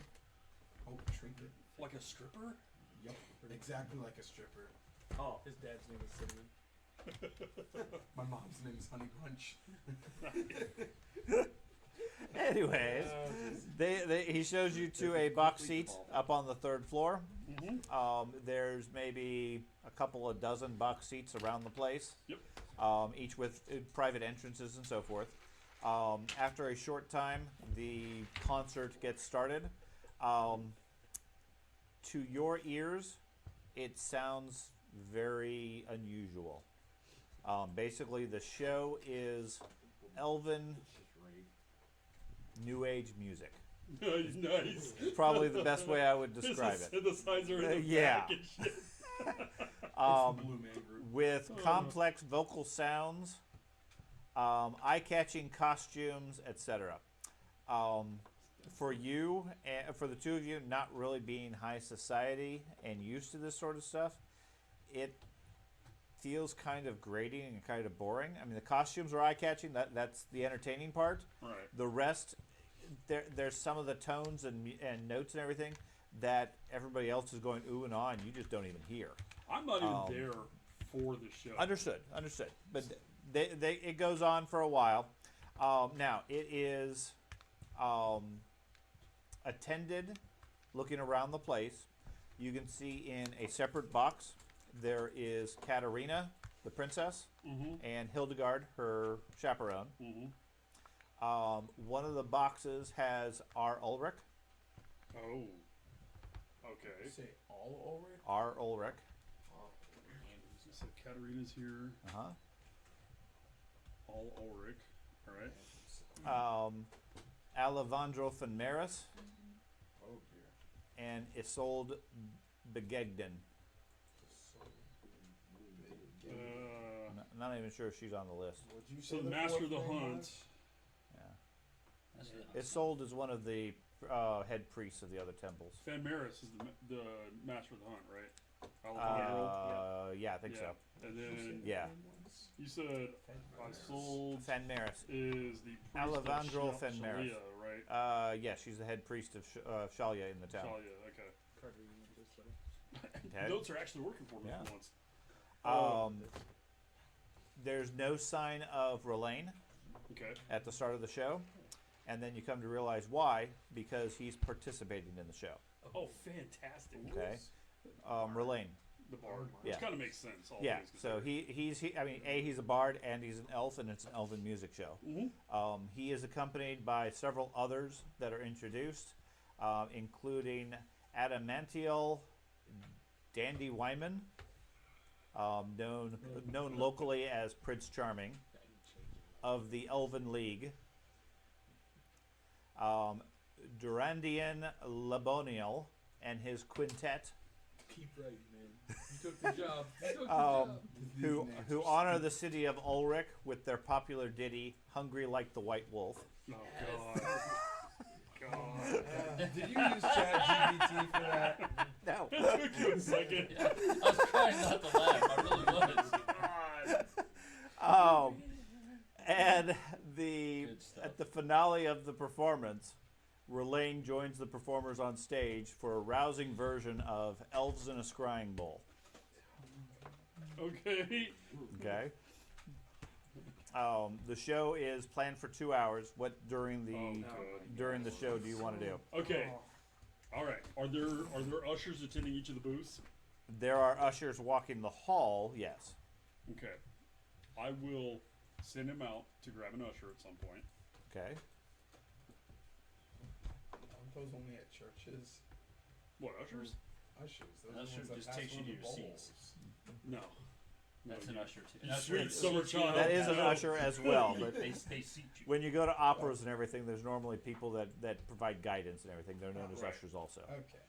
Hope Trinket. like a stripper. Yep. Exactly like a stripper. Oh, his dad's name is Cinnamon. My mom's name is Honey Bunch. Anyways, he shows you to a box seat up on the 3rd floor. Mm-hmm. There's maybe a couple of dozen box seats around the place. Yep. Each with private entrances and so forth. After a short time, the concert gets started. To your ears, it sounds very unusual. Basically, the show is Elven New Age music. Nice. Probably the best way I would describe it. Synthesizer in the Yeah. back and shit. Blue Man Group. With complex vocal sounds, eye-catching costumes, etc. For you, for the 2 of you, not really being high society and used to this sort of stuff, it feels kind of grating and kind of boring. I mean, the costumes are eye-catching. That's the entertaining part. Right. The rest, there's some of the tones and notes and everything that everybody else is going ooh and ah, and you just don't even hear. I'm not even there for the show. Understood. But it goes on for a while. Now, it is attended, looking around the place. You can see in a separate box, there is Katarina, the princess, and Hildegard, her chaperone. One of the boxes has R. Ulrich. Oh. Okay. Say all over it? R. Ulrich. So Katarina's here. All Ulrich. All right. Alejandro Fenmaris Oh dear. and Isolde Begegden. Not even sure if she's on the list. What'd you So say the the Master of fourth the name Hunt. was? Isolde is one of the head priests of the other temples. Fanmaris is the Master of the Hunt, right? Alejandro. Yeah, I think so. And then Yeah. you said Isolde Fenmaris. is the priest Alejandro of Fenmaris. Shalia, right? Yeah, she's the head priest of Shalia in the town. Shalia, okay. Okay. Notes are actually working for me Yeah. for once. There's no sign of Relaine Okay. at the start of the show, and then you come to realize why, because he's participating in the show. Oh, fantastic. Okay. Relaine. The bard. Which Yeah. kind of makes sense. All Yeah, things so considered. he's a bard and he's an elf, and it's an elven music show. He is accompanied by several others that are introduced, including Adamantiel Dandy Wyman, known locally as Prince Charming, of the Elven League. Durandian Laboniel and his quintet, Keep writing, man. You took the job. You took the job. who honor the city of Ulrich with their popular ditty "Hungry Like the White Wolf." Oh, God. Did you use ChatGPT for that? No. It took you a second. I was trying not to laugh. I really was. And Good stuff. at the finale of the performance, Relaine joins the performers on stage for a rousing version of Elves in a Scrying Bowl. Okay. Okay. The show is planned for 2 hours. What during the show do you want to do? Okay. All right. Are there ushers attending each of the booths? There are ushers walking the hall. Yes. Okay. I will send him out to grab an usher at some point. Okay. Aren't those only at churches? What, ushers? Ushers. Those Usher are the ones that just pass takes you around to the your bowls. seats. No. That's No, an you- usher too. you That's sweet where summer seats you child. That is an No. usher as well, but They seat you. when you go to operas and everything, there's normally people that provide guidance and everything. They're known as Right. ushers also. Okay.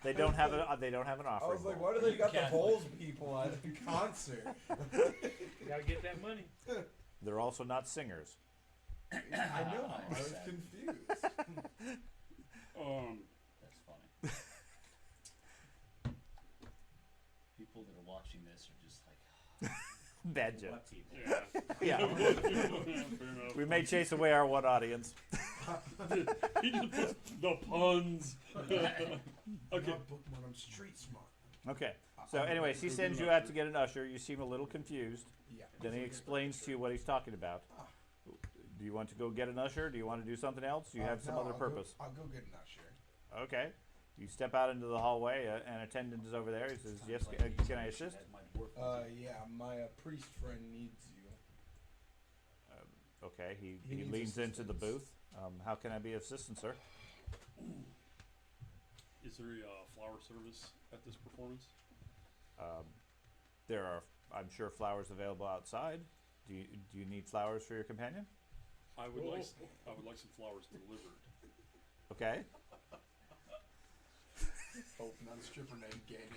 They don't have an I offering. was like, bowl. why do they got the Catholic. bowls people at a concert? You gotta get that money. They're also not singers. I know. I was Sad. confused. That's funny. People that are watching this are just like, Bad joke. what people? Yeah. Yeah. Fair enough. We may chase away our one audience. He just puts the puns. Okay. Not bookmark, I'm street smart. Okay. So, anyways, he sends you out to get an usher. You seem a little confused. Yeah. Then he explains to you what he's talking about. Do you want to go get an usher? Do you want to do something else? Do you have some No, other purpose? I'll go get an usher. Okay. You step out into the hallway. An attendant is over there. He says, "Yes, can I assist?" Yeah, my priest friend needs you. Okay. He He needs leans into the assistance. booth. How can I be of assistance, sir? Is there a flower service at this performance? There are, I'm sure, flowers available outside. Do you need flowers for your companion? I would like some flowers delivered. Okay. Hope not a stripper named Gay.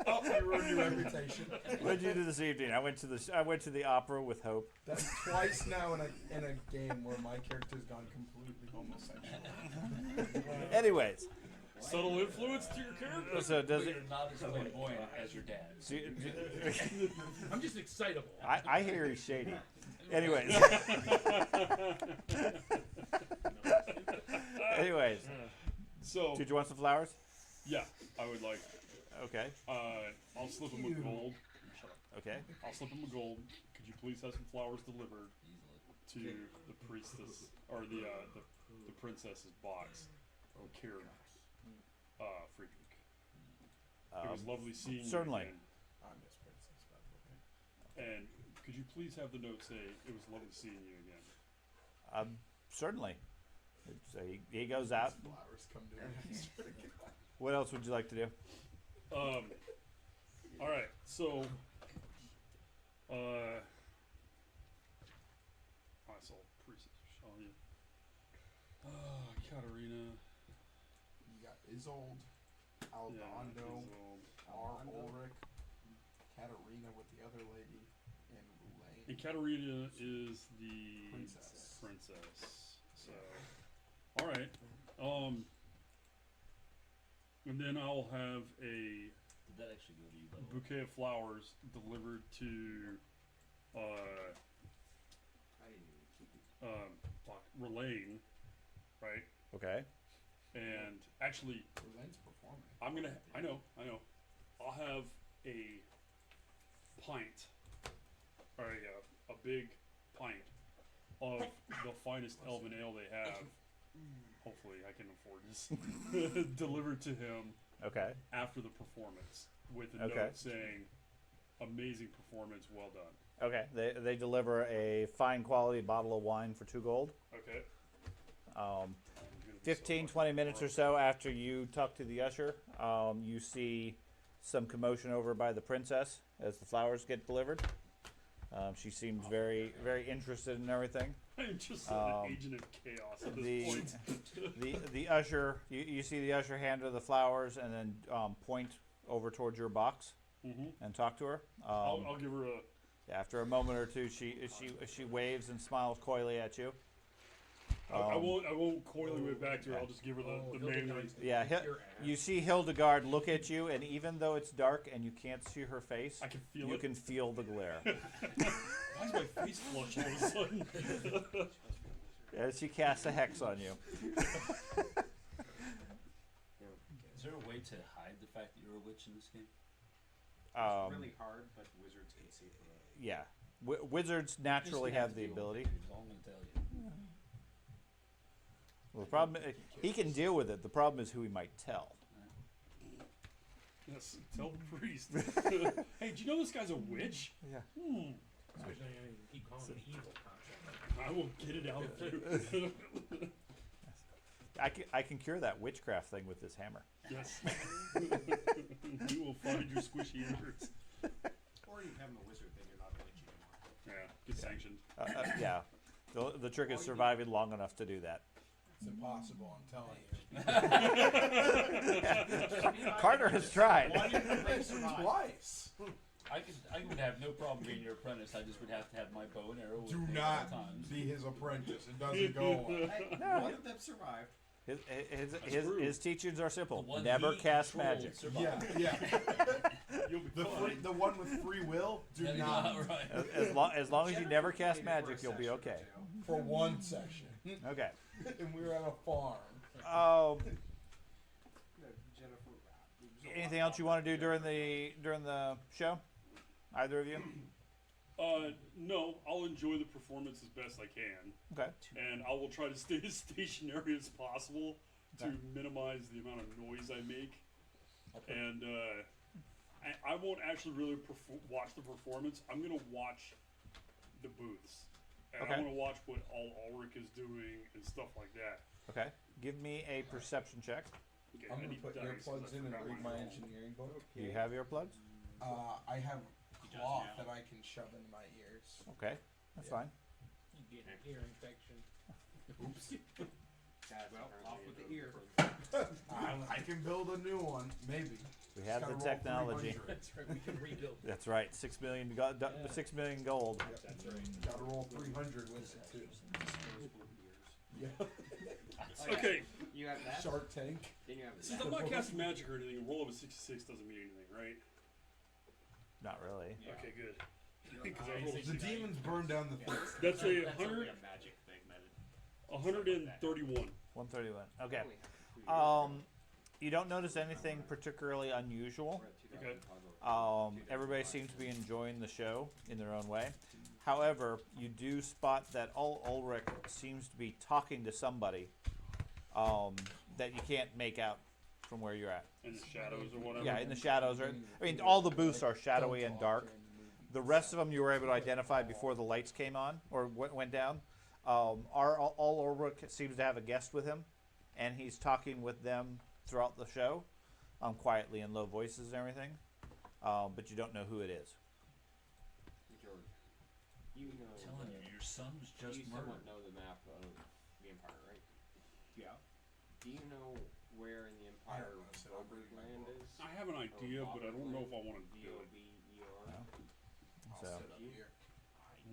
Oh, you ruined your reputation. What did you do this evening? I went to the opera with Hope. That's twice now in a game where my character's gone completely homosexual. Anyways, Subtle influence to your character. So does it? You're not as flamboyant as your dad. I'm just excitable. I hear he's shady. Anyways. Anyways. So, Did you want some flowers? yeah, I would like. Okay. I'll slip him a gold. Okay. I'll slip him a gold. Could you please have some flowers delivered to the priestess or the princess's box? Kieran. Friedrich. It was lovely seeing certainly. you again. I miss Princess, by the way. And could you please have the note say it was lovely seeing you again? Certainly. So he goes out. Flowers come to me. What else would you like to do? All right, so I saw priestess showing you. Katarina. You got Isolde, Aldondo, Yeah, R. Ulrich, Katarina with the other lady, and Rulaine. and Katarina is the Princess. So, all right. And then I'll have a Did that actually go to you, by the way? bouquet of flowers delivered to Rolane, right? Okay. And actually, Rulaine's performing. I know. I'll have a pint, or a big pint of the finest elven ale they have. Hopefully, I can afford this. Delivered to him Okay. after the performance with a Okay. note saying, "Amazing performance, well done." Okay. They deliver a fine quality bottle of wine for 2 gold. Okay. 15, 20 minutes or so after you talk to the usher, you see some commotion over by the princess as the flowers get delivered. She seems very, very interested in everything. I'm just an agent of chaos at this point. The usher, you see the usher hand her the flowers and then point over towards your box and talk to her. I'll give her a. After a moment or two, she waves and smiles coyly at you. I won't coyly wave back to her. I'll just give her the main. Yeah, you see Hildegard look at you, and even though it's dark and you can't see her face, I can feel you it. can feel the glare. Why is my face flushed all of a sudden? As she casts a hex on you. Is there a way to hide the fact that you're a witch in this game? It's really hard, but wizards can see through it. Yeah, wizards naturally Just gonna have the deal with it, ability. dude, is all I'm gonna tell you. Well, the problem he can deal with it. The problem is who he might tell. Yes, tell the priest. Hey, do you know this guy's a witch? Yeah. Especially I mean, keep calling it evil concept. I will get it out of you. I can cure that witchcraft thing with this hammer. Yes. You will find your squishy innards. Or you have a wizard, then you're not a witch anymore. Yeah, get sanctioned. Yeah. The trick is surviving long enough to do that. It's impossible, I'm telling you. Carter has tried. Twice. I would have no problem being your apprentice. I just would have to have my bow and arrow with Do me not at all times. be his apprentice. It doesn't go on. Hey, one of them survived. His teachings are simple. The one Never he cast controlled magic. survived. Yeah. You'll be fine. The one with free will, do Yeah, not. right. As long as you never cast magic, you'll be okay. For one session. Okay. And we were at a farm. Anything else you want to do during the show? Either of you? No, I'll enjoy the performance as best I can. Okay. And I will try to stay as stationary as possible to Okay. minimize the amount of noise I make. And I won't actually really watch the performance. I'm going to watch the booths. And Okay. I'm going to watch what all Ulrich is doing and stuff like that. Okay. Give me a perception check. Okay, I'm I gonna need put dice 'cause earplugs I in and forgot read my my roll. engineering book. Do you have earplugs? I have He does cloth now. that I can shove in my ears. Okay. That's Yeah. fine. You get an ear infection. Oops. Well, off with the ear. I can build a new one, maybe. We have Just the gotta roll technology. 300. That's right. We can rebuild. That's right. 6 million. 6 million gold. That's right. Gotta roll 300 with it too. Yeah. Okay. You have that? Shark Tank. Then you have Since that. I'm not casting magic or anything, a roll of a 66 doesn't mean anything, right? Not really. Yeah. Okay, good. You're Because right. I rolled a The 60. demons burn down the Yeah. place. That's a That's 100, a magic thing that it, 131. 131. Okay. We have 2 years. You don't notice anything particularly unusual. Okay. Everybody seems to be enjoying the show in their own way. However, you do spot that Ulrich seems to be talking to somebody that you can't make out from where you're at. In the shadows or whatever. Yeah, in the shadows. I mean, all the booths are shadowy and dark. The rest of them you were able to identify before the lights came on or went down. All Ulrich seems to have a guest with him, and he's talking with them throughout the show, quietly in low voices and everything. But you don't know who it is. George, you know. I'm telling you, your son's just you murdered. somewhat know the map of the Empire, right? yeah. Do you know where in the Empire Borgar land is? I have an idea, but I don't know if I want to do it. V-O-B-E-R? I'll So. sit up here.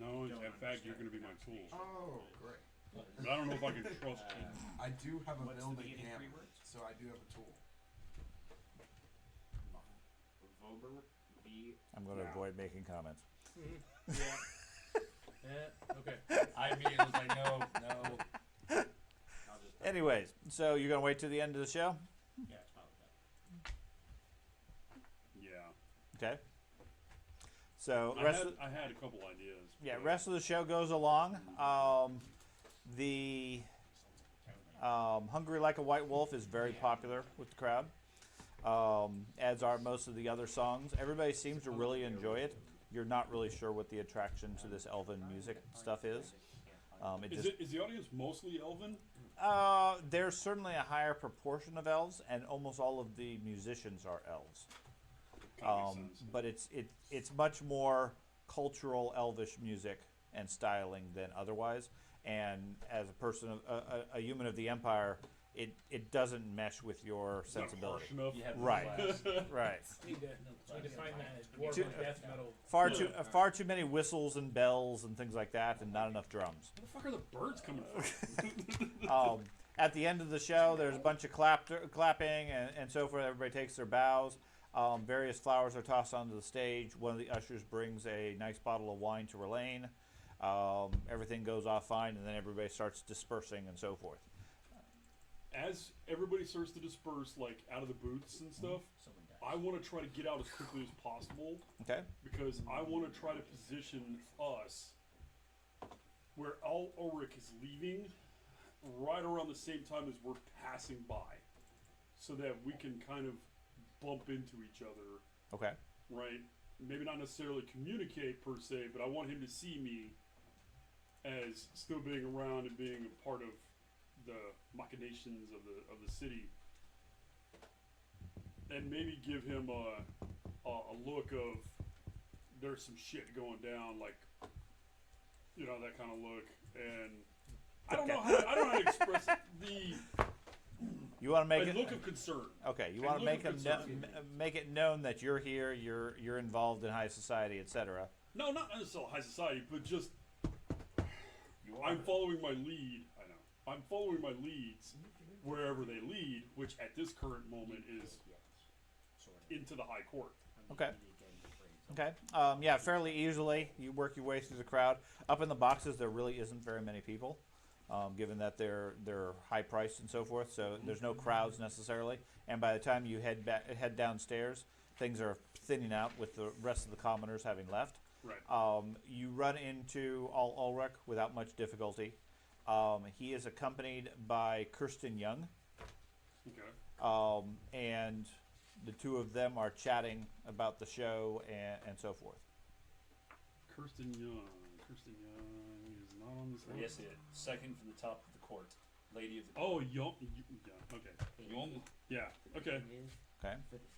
No, in fact, you're going to be my tool. Oh, great. But I don't know if I can trust you. I do have a What's the building beginning hammer, 3 words? so I do have a tool. Vober? V. I'm going to avoid making comments. Okay. I immediately was like, no. I'll just Anyways, so you're going to wait till the end of the show? Yeah, it's fine with that. Yeah. Okay. So rest of, I had a couple ideas. yeah, but- rest of the show goes along. The Hungry Like a White Wolf is very popular with the crowd, as are most of the other songs. Everybody seems to really enjoy it. You're not really sure what the attraction to this elven music stuff is. Is the audience mostly elven? There's certainly a higher proportion of elves, and almost all of the musicians are elves. Kinda makes sense. But it's much more cultural elvish music and styling than otherwise. And as a person of a human of the Empire, it doesn't mesh with your It's not sensibility. harsh enough. You have Right. class. Right. Need to find that dwarven Too- death metal. Far too many whistles and bells and things like that, and not enough drums. Where the fuck are the birds coming from? At the end of the show, there's a bunch of clapping and so forth. Everybody takes their bows. Various flowers are tossed onto the stage. One of the ushers brings a nice bottle of wine to Relaine. Everything goes off fine, and then everybody starts dispersing and so forth. As everybody starts to disperse, like out of the booths and stuff, Someone died. I want to try to get out as quickly as possible Okay? because I want to try to position us where Ulrich is leaving right around the same time as we're passing by, so that we can kind of bump into each other, Okay. right? Maybe not necessarily communicate per se, but I want him to see me as still being around and being a part of the machinations of the city, and maybe give him a look of there's some shit going down, like, you know, that kind of look. And I don't know how to express the You want to make a it look of concern. okay. You a want to look make of concern. make it known that you're here. You're involved in high society, etc. No, not necessarily high society, but just You are. I'm following my lead. I know. I'm following my leads wherever they lead, which at this current moment is into the high court. Okay. Okay. Yeah, fairly easily you work your way through the crowd. Up in the boxes, there really isn't very many people, given that they're high priced and so forth. So there's no crowds necessarily. And by the time you head downstairs, things are thinning out with the rest of the commoners having left. Right. You run into Ulrich without much difficulty. He is accompanied by Kirsten Young, Okay. and the two of them are chatting about the show and so forth. Kirsten Young. Kirsten Young is not on this list. Yes, it is. Second from the top of the court. Lady of the Oh, Young. Yeah. Okay. Young. Yeah. Okay. Okay. For this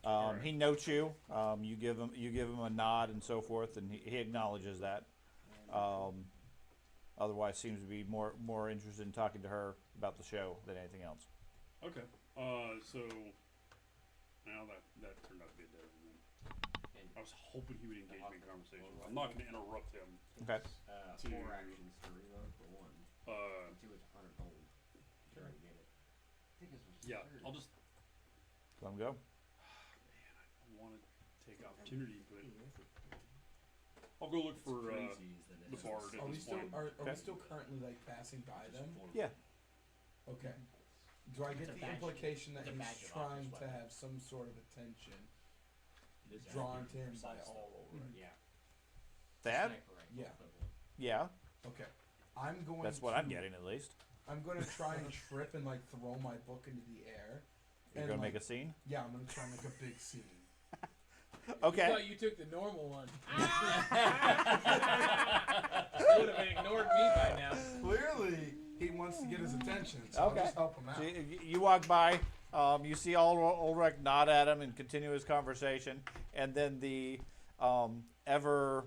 class, He notes you. You give him a nod and so forth, and he acknowledges that. Otherwise, seems to be more interested in talking to her about the show than anything else. Okay. So now that turned out to be a dead end. And I was hoping he would engage me in conversation. I'm not going to interrupt him. Okay. 4 actions to reload for 1. And 2 is 100 gold. Sure, I get it. I think this was Yeah, third. I'll just. Let him go. I want to take opportunity, but I'll go look for the bard at Are we this still point. are we still currently like passing by them? Yeah. Okay. Do I get It's a the badge- implication that it's a he's badge of trying office to weapon. have some sort of attention It is drawn accurate, to him by precise all over? Yeah. That? Sniper rifle Yeah. equivalent. Yeah. Okay. I'm going That's what I'm getting at least. I'm going to try and trip and like throw my book into the air. You're and, gonna like, make a scene. Yeah, I'm going to try and make a big scene. Okay. I thought you took the normal one. You would have ignored me by now. Clearly, he wants to get his attention, so I'll Okay. just help him out. So you walk by, you see Ulrich nod at him and continue his conversation, and then the ever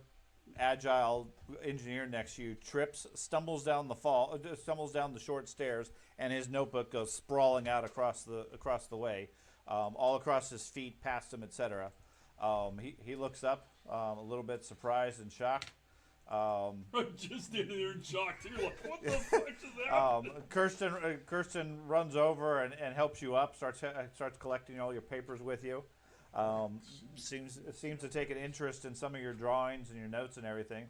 agile engineer next to you trips, stumbles down the short stairs, and his notebook goes sprawling out across the way, all across his feet, past him, etc. He looks up, a little bit surprised and shocked. I'm just standing there in shock too. Like, what the fuck is that? Kirsten runs over and helps you up. Starts collecting all your papers with you. Seems to take an interest in some of your drawings and your notes and everything.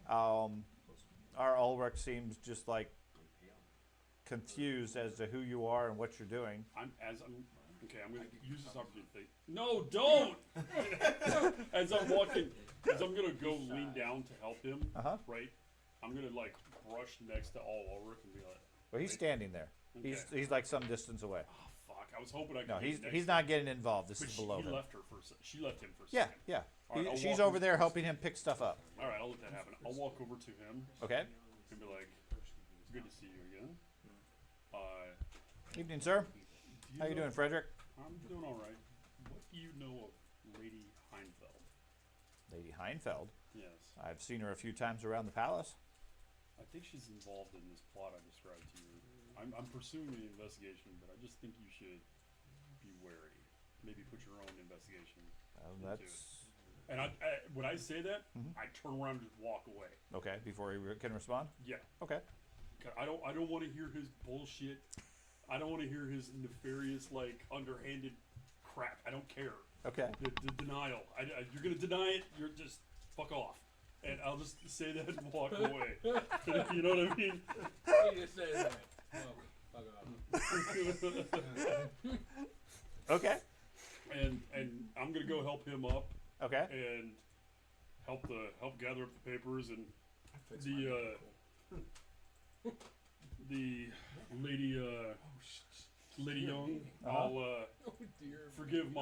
Our Ulrich seems just like confused as to who you are and what you're doing. I'm going to use this opportunity. No, don't! As I'm walking, as I'm going to go lean down to help him, right? I'm going to like brush next to Ulrich and be like, Well, he's standing there. Okay. He's like some distance away. oh fuck, I was hoping I could No, get next he's to not him. getting involved. This But is she below him. left her for she left him for a Yeah, second. yeah. All right, I'll She's walk over there helping him pick stuff up. All right, I'll let that happen. I'll walk over to him Okay. and be like, "It's good to see you again." Evening, sir. Do How you know- doing, Frederick? I'm doing all right. What do you know of Lady Heinfeld? Lady Heinfeld. Yes, I've seen her a few times around the palace. I think she's involved in this plot I described to you. I'm pursuing the investigation, but I just think you should be wary. Maybe put your own investigation. That's And when I say that, Mhm. I turn around and just walk away. okay. Before he can respond. Yeah, Okay. 'Cause I don't want to hear his bullshit. I don't want to hear his nefarious, like, underhanded crap. I don't care. Okay. The denial. You're gonna deny it. You're just fuck off. And I'll just say that and walk away. You know what I mean? You just say that. Well, fuck off. Okay. And I'm gonna go help him up Okay. and help gather up the papers and I fixed the, my the lady Lady Young. I'll Oh dear. forgive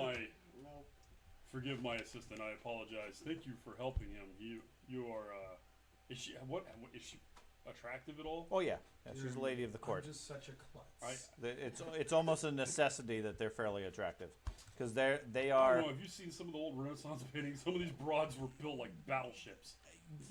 my assistant. I apologize. Thank you for helping him. You are is she attractive at all? Oh yeah. She's a lady of the I'm court. just such a klutz. It's almost a necessity that they're fairly attractive, because they I don't are. know. Have you seen some of the old Renaissance paintings? Some of these broads were built like battleships.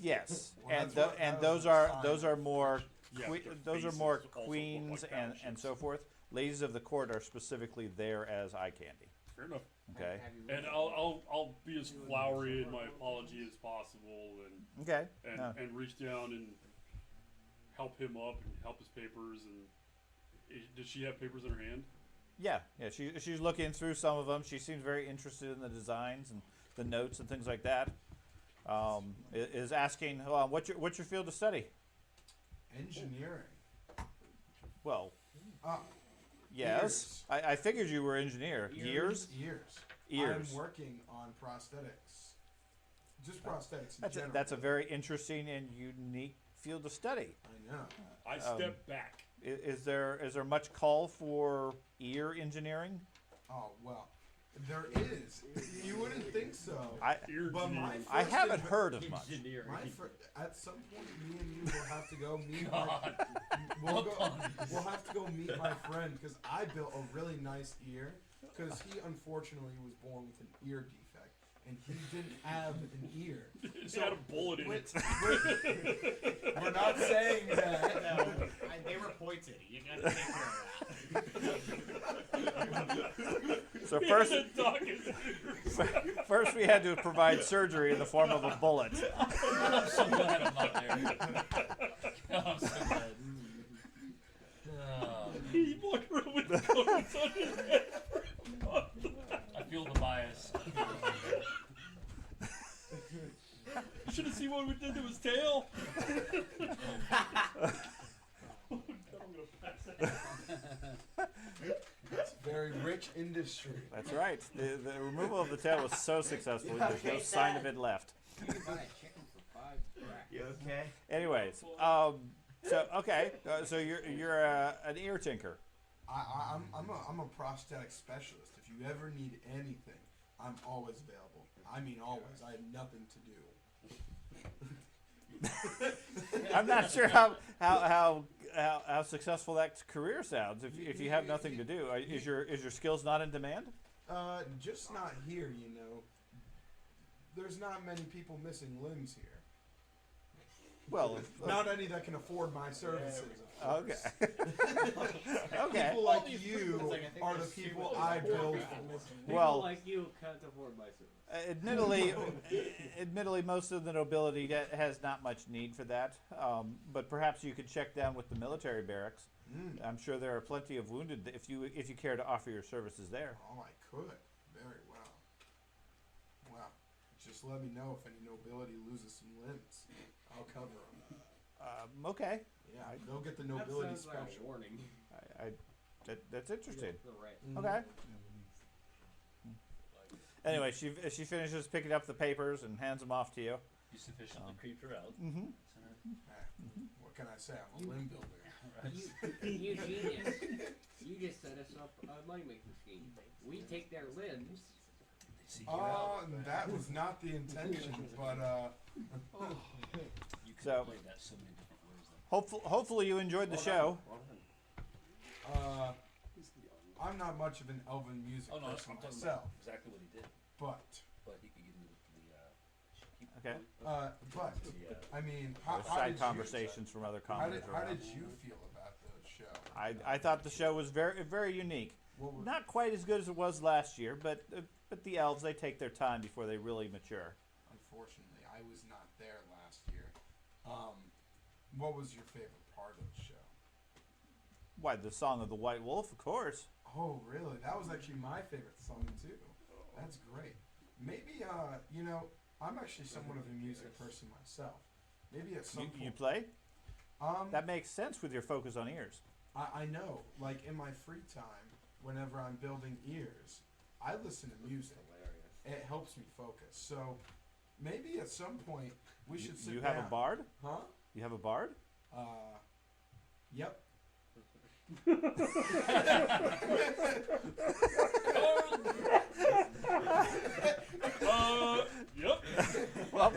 Yes, Well, and that's what- that those was are the those sign. are more Yeah, their those are faces more also look queens like and battleships. so forth. Ladies of the court are specifically there as eye candy. Fair enough. Okay. And I'll be as flowery in my apology as possible, and Okay. No. and reach down and help him up and help his papers. And does she have papers in her hand? Yeah. She's looking through some of them. She seems very interested in the designs and the notes and things like that. Is asking, what's your field of study? Engineering. Well, Ah, yes. I figured you were engineer. Years. Ears. Ears. I'm working on prosthetics. Just prosthetics in That's general. a very interesting and unique field of study. I know. I step back. Is there much call for ear engineering? Oh well, there is. You wouldn't think so. Ear But my engineering. I first haven't inve- heard of much. At some point, me and you will have to go meet. We'll have to go meet my friend because I built a really nice ear. Because he unfortunately was born with an ear defect, and he didn't have an ear. It had a bullet in it. We're not saying that. No, they were pointed. You gotta take care of that. So He first, had a dog in it. First, we had to provide surgery in the form of a bullet. I'm so glad I'm not there. I'm so glad. He walked around with the cones on his head for a month. I feel the bias. You should have seen what we did to his tail. Oh, God, I'm gonna pass out. It's a very rich industry. That's right. The removal of the tail was so successful, there's no sign of it left. You can buy a chicken for $5. You okay? Anyways, so you're an ear tinker. I'm a prosthetic specialist. If you ever need anything, I'm always available. I mean, always. I have nothing to do. I'm not sure how successful that career sounds. If you have nothing to do, is your skills not in demand? Just not here, you know. There's not many people missing limbs here. Well, Not any that can afford my services. Of course. okay. Okay. People like you are the people I build for. People Well, like you can't afford my service. admittedly, most of the nobility has not much need for that. But perhaps you could check down with the military barracks. I'm sure there are plenty of wounded if you care to offer your services there. Oh, I could. Very well. Wow. Just let me know if any nobility loses some limbs. I'll cover them. Okay. Yeah, they'll get the nobility That sounds like a special. warning. That's interesting. Right. Okay. Anyway, she finishes picking up the papers and hands them off to you. You sufficiently creeped her out. Mm-hmm. What can I say? I'm a limb builder. You genius. You just set us up a money-making scheme. We take their limbs. They seek you out. That was not the intention, but You could So- have played that so many different ways. Though. Hopefully you enjoyed the show. I'm not much of an elven music Oh no, I'm person talking myself, about exactly what he did. but But he could get into the Okay. I mean, how Side did conversations from other how commoners did around. you feel about the show? I thought the show was very unique. What were- Not quite as good as it was last year, but the elves, they take their time before they really mature. Unfortunately, I was not there last year. What was your favorite part of the show? Why, the Song of the White Wolf, of course. Oh, really? That was actually my favorite song too. That's great. Maybe I'm actually somewhat of a music person myself. Maybe at some You point. play? Um, That makes sense with your focus on ears. I know. Like in my free time, whenever I'm building ears, I listen to music. It helps me focus. So maybe at some point we should sit You down. have a bard? Huh? You have a bard? Yep. Yep. Well,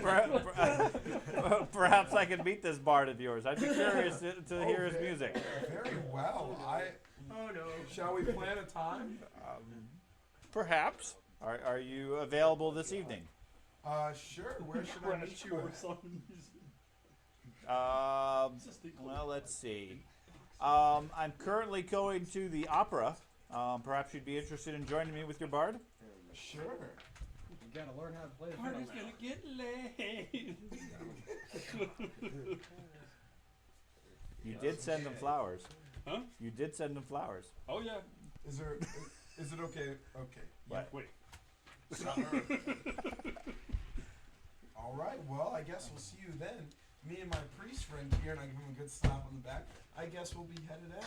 perhaps I could meet this bard of yours. I'd be curious to hear his music. Very well. Oh no. Shall we plan a time? Perhaps. Are you available this evening? Sure. Where should I meet you Course at? on music. Well, let's see. I'm currently going to the opera. Perhaps you'd be interested in joining me with your bard? Sure. You gotta learn how to play the Party's fiddle gonna now. get laid. You did send them flowers. Huh? You did send them flowers. Oh yeah. Is it okay? Okay. What? Wait. All right. Well, I guess we'll see you then. Me and my priest friend here, and I give him a good slap on the back. I guess we'll be headed out.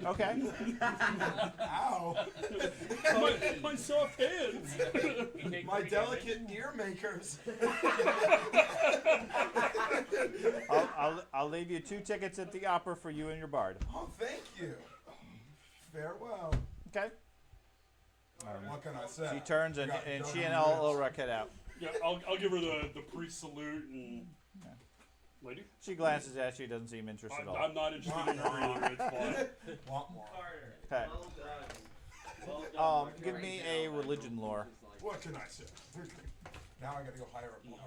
Okay. Ow! my soft hands. My delicate ear makers. I'll leave you 2 tickets at the opera for you and your bard. Oh, thank you. Farewell. Okay. What can I say? She turns and Got she and double Ulrich head out. Yeah, I'll give her the priest salute and. Lady? She glances at you, doesn't seem interested at all. I'm not interested in her either. It's fine. Want more? Okay. Well done. Give me a religion lore. What can I say? Now I gotta go hire a bar.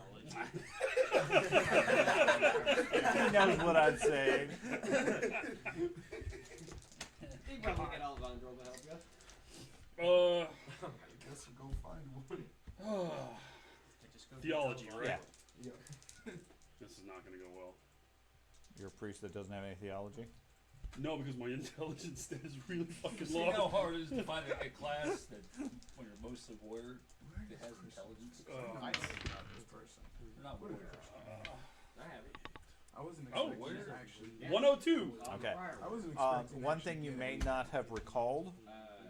He knows what I'm saying. You probably get Alejandro to help you. I guess we'll go find Theology, right? Yeah. Yeah. This is not going to go well. You're a priest that doesn't have any theology? No, because my intelligence stat is really fucking See low. how hard it is to find a class that, when you're mostly warrior, that has intelligence? I not this person. They're not warriors. I have it. I wasn't Oh, expecting where? it actually. 102. Okay. I wasn't expecting One actually thing you get may it. not have recalled,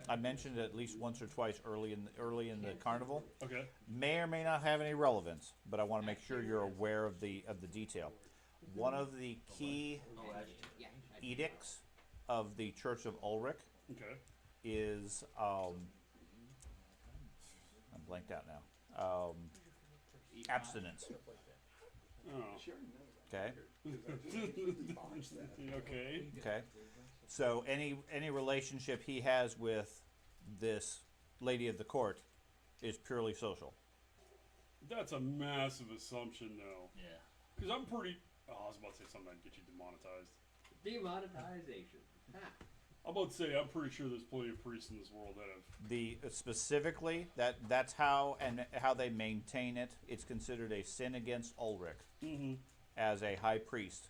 I mentioned it at least once or twice early in the carnival. Okay. May or may not have any relevance, but I want to make sure you're aware of the detail. One of the key edicts of the Church of Ulrich Okay. is I'm blanked out now. Abstinence. Oh. Okay. Okay. Okay. So any relationship he has with this lady of the court is purely social. That's a massive assumption, though. Yeah. Because I'm pretty. Oh, I was about to say something that'd get you demonetized. Demonetization. I'm about to say I'm pretty sure there's plenty of priests in this world that have. The specifically that's how they maintain it. It's considered a sin against Ulrich Mm-hmm. as a high priest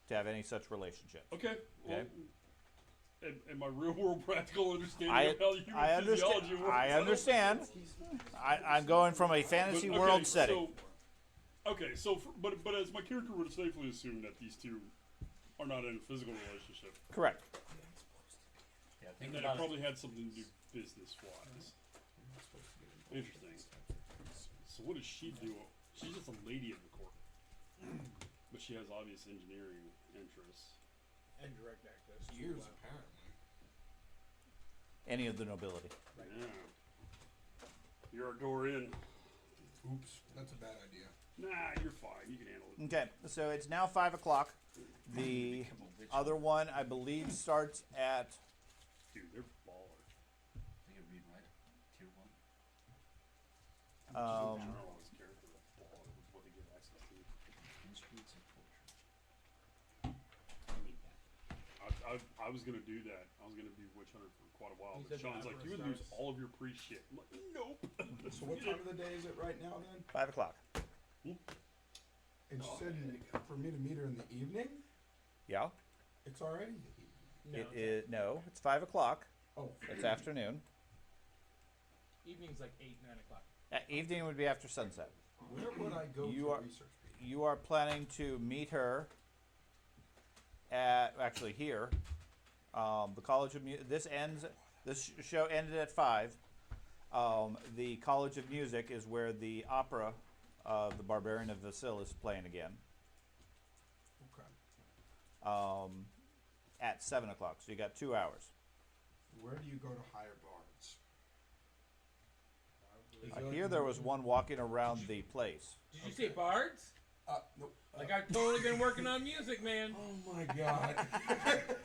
to have any such relationship. Okay. Well, Okay. and my real world practical understanding I of how human understand. physiology works. I understand. I'm going from a fantasy But, world setting. But as my character would safely assume that these two are not in a physical relationship, Correct. Yeah, and think that it about probably had something to do business wise. Interesting. So what does she do? She's just a lady of the court, but she has obvious engineering interests. And direct access. to, Years apparently. Any of the nobility. Yeah. You're a door in. Oops, that's a bad idea. Nah, you're fine. You can handle it. Okay, so it's now 5 o'clock. The become a witch. other one, I believe, starts at. Dude, they're baller. They can read, right? Tier 1. General, his character is baller with what they get access to. Instruments of torture. I was gonna do that. I was gonna be witch hunter for quite a while, He but said Sean's that like, for you a would lose start. all of your priest shit. I'm like, nope. So what time of the day is it right now then? 5 o'clock. And she said for me to meet her in the evening? Yeah? It's already the evening. No, No, it's 5 o'clock. Oh, It's afternoon. evening's like 8, 9 o'clock. Evening would be after sunset. where would I go You to are- research people? You are planning to meet her at actually here. The College of this show ended at 5. The College of Music is where the opera of the Barbarian of Vasil is playing again. Okay. At 7 o'clock. So you got 2 hours. Where do you go to hire bards? Is I there hear like there a- was one walking around the place. Did you say bards? Nope. Like I've totally been working on music, man. Oh my god.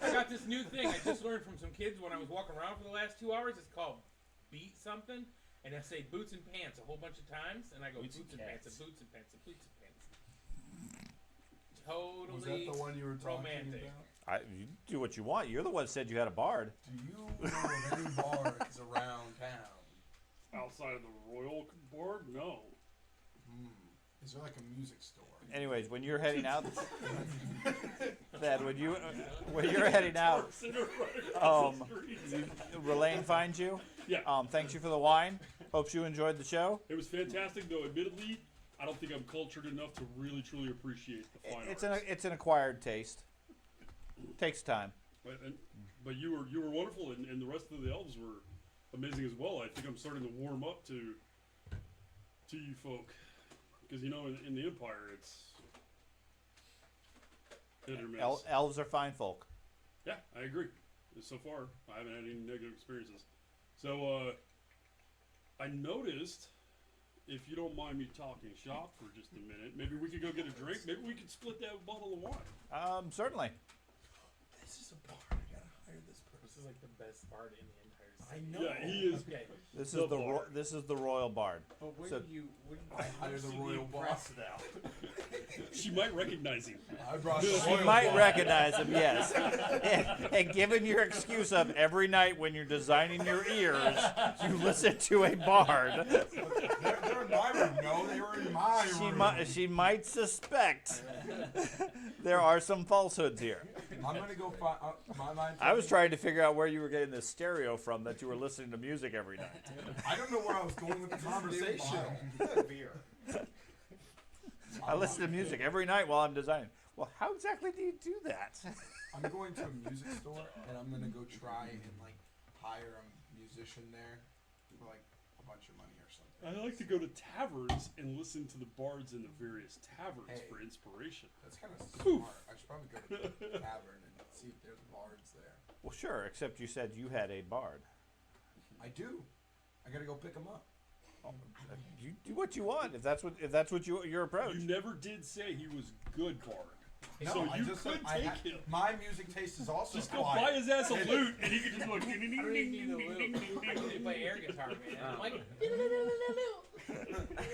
I got this new thing I just learned from some kids when I was walking around for the last 2 hours. It's called beat something, and I say boots and pants a whole bunch of times, and I go Boots boots and and pants cats. and boots and pants and boots and pants. Totally. Was that the one you were talking romantic. about? You do what you want. You're the one that said you had a bard. Do you know of any bards around town? Outside of the royal board, no. Is there like a music store? Anyways, when you're heading out, Thad, when you're heading out, Relaine finds you. Yeah. Thanks you for the wine. Hopes you enjoyed the show. It was fantastic, though. Admittedly, I don't think I'm cultured enough to really truly appreciate the fine It's arts. it's an acquired taste. Takes time. But you were wonderful, and the rest of the elves were amazing as well. I think I'm starting to warm up to you folk, because in the Empire it's hit or miss. Elves are fine folk. Yeah, I agree. So far, I haven't had any negative experiences. So I noticed, if you don't mind me talking shop for just a minute, maybe we could go get a drink. Maybe we could split that bottle of wine. Certainly. This is a bar. I gotta hire this person. This is like the best bard in the entire I city. know. Yeah, he is. Okay. This The is the bard. this is the royal bard. But So- when you I hire the royal boss now. She might recognize him. I brought She might recognize him, yes. And given your excuse of every night when you're designing your ears, you listen to a bard, They're in my room. No, they were in my room. she might suspect there are some falsehoods here. I'm gonna go find. My I was trying to figure out where you were getting the stereo from that you were listening to music every night. I don't know where I was going with the conversation. Beer. I listen to music every night while I'm designing. Well, how exactly do you do that? I'm going to a music store and I'm gonna go try and like hire a musician there for like a bunch of money or something. I like to go to taverns and listen to the bards in the various taverns Hey. for inspiration. That's kind of smart. I should probably go to the tavern and see if there's bards there. Well, sure, except you said you had a bard. I do. I gotta go pick them up. You do what you want if that's what your approach. You never did say he was good bard. No, So I you just could said I take him. My music taste is also Just go quiet. buy his ass a lute and he could just like I don't even need the loop. I usually play air guitar, man. I'm like,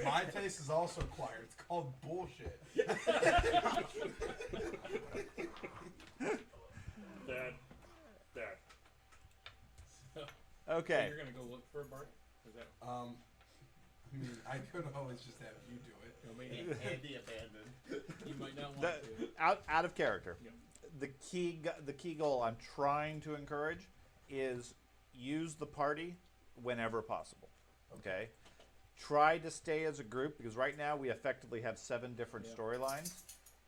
My taste is also quiet. It's called bullshit. That. Okay. You're gonna go look for a bard? Is that I mean, I could always just have you do it. Andy abandoned. you might not want to. Out of character. Yep. The key goal I'm trying to encourage is use the party whenever possible. Okay? Try to stay as a group because right now we effectively have 7 different storylines.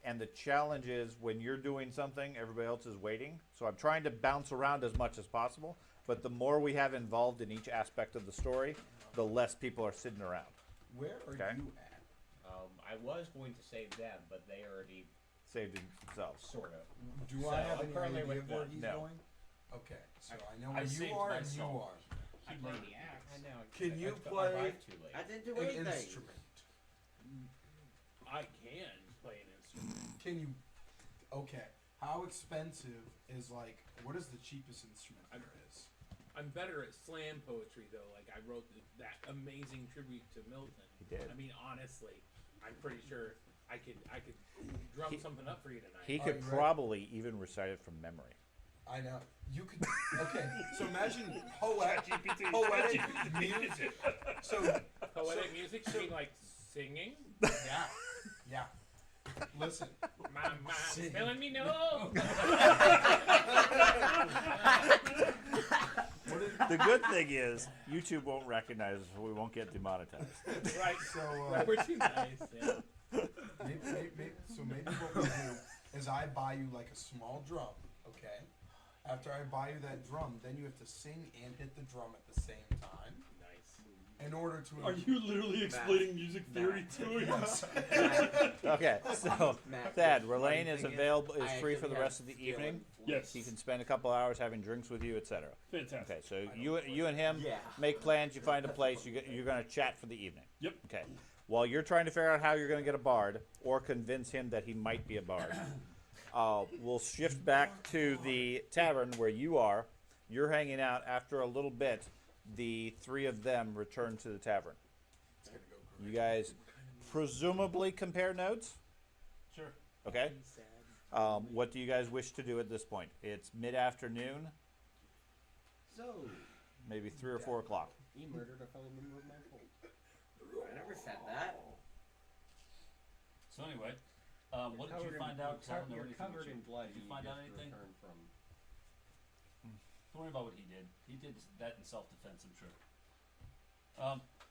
And the challenge is when you're doing something, everybody else is waiting. So I'm trying to bounce around as much as possible. But the more we have involved in each aspect of the story, the less people are sitting around. Where are Okay. you at? I was going to save them, but they already Saved themselves. sort of. Do So, I have I'm any currently idea with where them. he's No. going? Okay, so I know I where you saved are and you myself. are. I He played played the axe. I know. Can you I play arrived too late. I didn't do An anything. instrument. I can play an instrument. Can you? Okay. How expensive is like? What is the cheapest instrument there is? I'm better at slam poetry though. Like I wrote that amazing tribute to Milton. He did. I mean, honestly, I'm pretty sure I could drum He- something up for you tonight. He Are could you ready? probably even recite it from memory. I know. You could. Okay. So imagine poetic music. So Poetic music, you mean like singing? yeah. Listen. My mind's Singing. telling me no. What is, The good thing is YouTube won't recognize us, so we won't get demonetized. Right. so We're too nice. Yeah. maybe what we do is I buy you like a small drum. Okay. After I buy you that drum, then you have to sing and hit the drum at the same time Nice. in order to. Are you literally explaining music theory to him? Yes. Okay, so Matt, Thad, the Relaine funny is thing available, is I free for the actually rest of have the skill evening. in Yes. He can spend a couple hours having drinks with you, etc. Fantastic. Okay, so you and him Yeah. make plans. You find a place. You're going to chat for the evening. Yep. Okay. While you're trying to figure out how you're going to get a bard or convince him that he might be a bard, we'll shift back to the tavern where you are. You're hanging out. After a little bit, the 3 of them return to the tavern. It's gonna go great. You guys presumably compare notes. Sure. Okay. What do you guys wish to do at this point? It's mid-afternoon, So, maybe 3 or 4 o'clock. he murdered a fellow member of my cult. I never said that. So anyway, what did you find out? 'Cause I don't know anything. Covered Did in blood. you find out just anything? returned from. Don't worry about what he did. He did that in self-defense, I'm sure.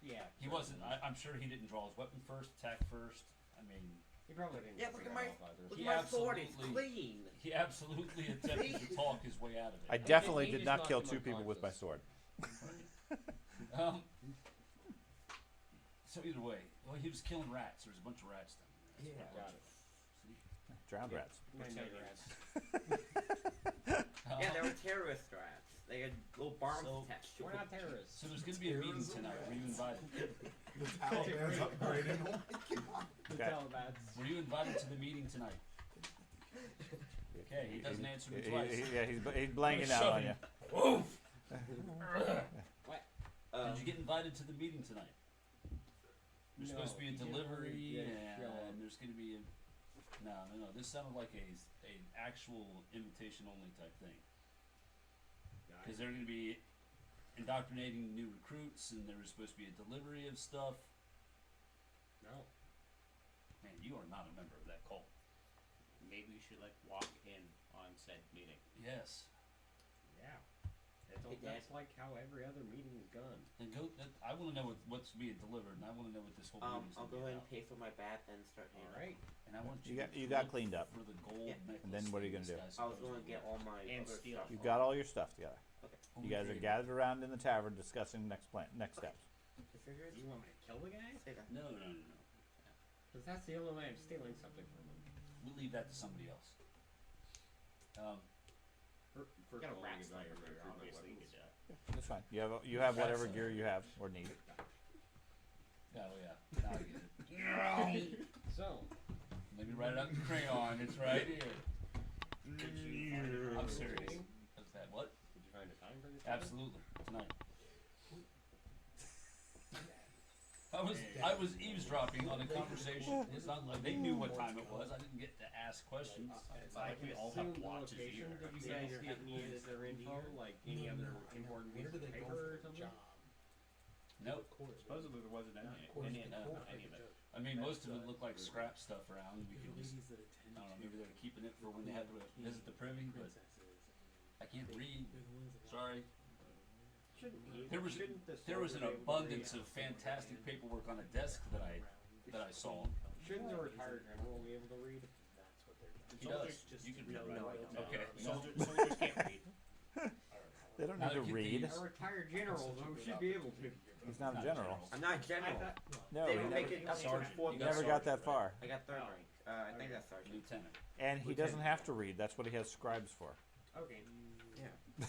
Yeah. He wasn't. I'm sure he didn't draw his weapon first, attack first. I mean, He probably didn't. Yeah, look bring at it my- off either. Look He at my sword. It's absolutely- clean. he absolutely attempted to talk his way out of I it. definitely he did just not knocked kill him 2 people with my unconscious. sword. So either way, well, he was killing rats. There was a bunch of rats down there. Yeah. Got it. Drowned rats. My night rats. Yeah, they were terrorist rats. They had little bombs So- attached to We're them. not terrorists. So there's going to be a meeting tonight. Were you invited? The Taliban's upgrading. Oh my god. The Okay. Talibats. Were you invited to the meeting tonight? Okay, he doesn't answer me twice. Yeah, he's blanking out on you. Did you get invited to the meeting tonight? There's supposed to be a he didn't delivery, really- yeah, and there's going to be a No. This sounded like an actual invitation only type thing. Because they're going to be indoctrinating new recruits, and there was supposed to be a delivery of stuff. No. Man, you are not a member of that cult. Maybe we should like walk in on said meeting. Yes. Yeah. Hey, Dad. That's like how every other meeting is gone. Then go. I want to know what's being delivered, and I want to know what this whole meeting's I'll go gonna ahead and be pay for my bath and start handing out. Alright. about. And I want You you. got- to you got look cleaned up. for the gold Yeah. necklace. And then what are you thing gonna do? this guy's I was supposed going to be get all my And other steal. stuff. You got all your stuff together. Only You guys are three. gathered around in the tavern discussing next steps. I figured. Do you want me to kill the guy? Say that. No. Because that's the only way I'm stealing something from him. We'll leave that to somebody else. You got a rat sniper here, obviously. You could, That's fine. You have whatever gear you have or need. Oh yeah. Now I get it. So, Let me write it out in crayon. It's right here. did you find a time I'm for this serious. meeting? What's that? What? Did you find a time for this meeting? Absolutely. Tonight. I was eavesdropping on a conversation. It's not like they knew what time it was. I didn't get to ask questions. It's like we all have watches here. Did you guys get any of their info? Like any other important piece of paper or something? Nope. Supposedly there wasn't any of it. I mean, most of it looked like scrap stuff around. We could just, I don't know, maybe they're keeping it for when they had to visit the privy, but I can't read. Sorry. There was an abundance of fantastic paperwork on a desk that I saw. Shouldn't the retired general be able to read? He does. You can read right. Okay. Soldiers can't read. They don't Now need to keep read. these. A retired general though should be able to. He's not a general. I'm not general. No, They he don't never, make it up to Sergeant. fourth. You never sergeant, got that right? far. I got third rank. I think that's sergeant. Lieutenant. And he doesn't have to read. That's what he has scribes for. Okay. Yeah.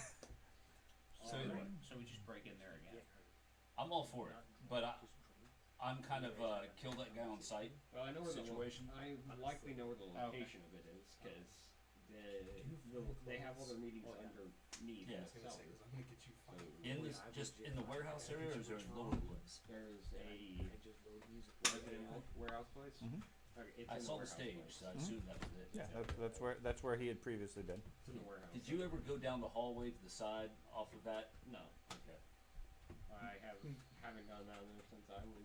So So we just break in there again. I'm all for it, but I'm kind of kill that guy on sight. Well, I know where Situation. I likely know where the location of it is because they have all their meetings underneath Yeah. themselves. I'm gonna get you fired. In this, just in the warehouse area, or is there a lower place? There's a resident warehouse place. Mhm. Okay, it's I in saw the warehouse stage, place. so I assumed that was it. Yeah, that's where he had previously been. It's in the warehouse. Did you ever go down the hallway to the side off of that? No, Okay. I haven't gone down there since I was.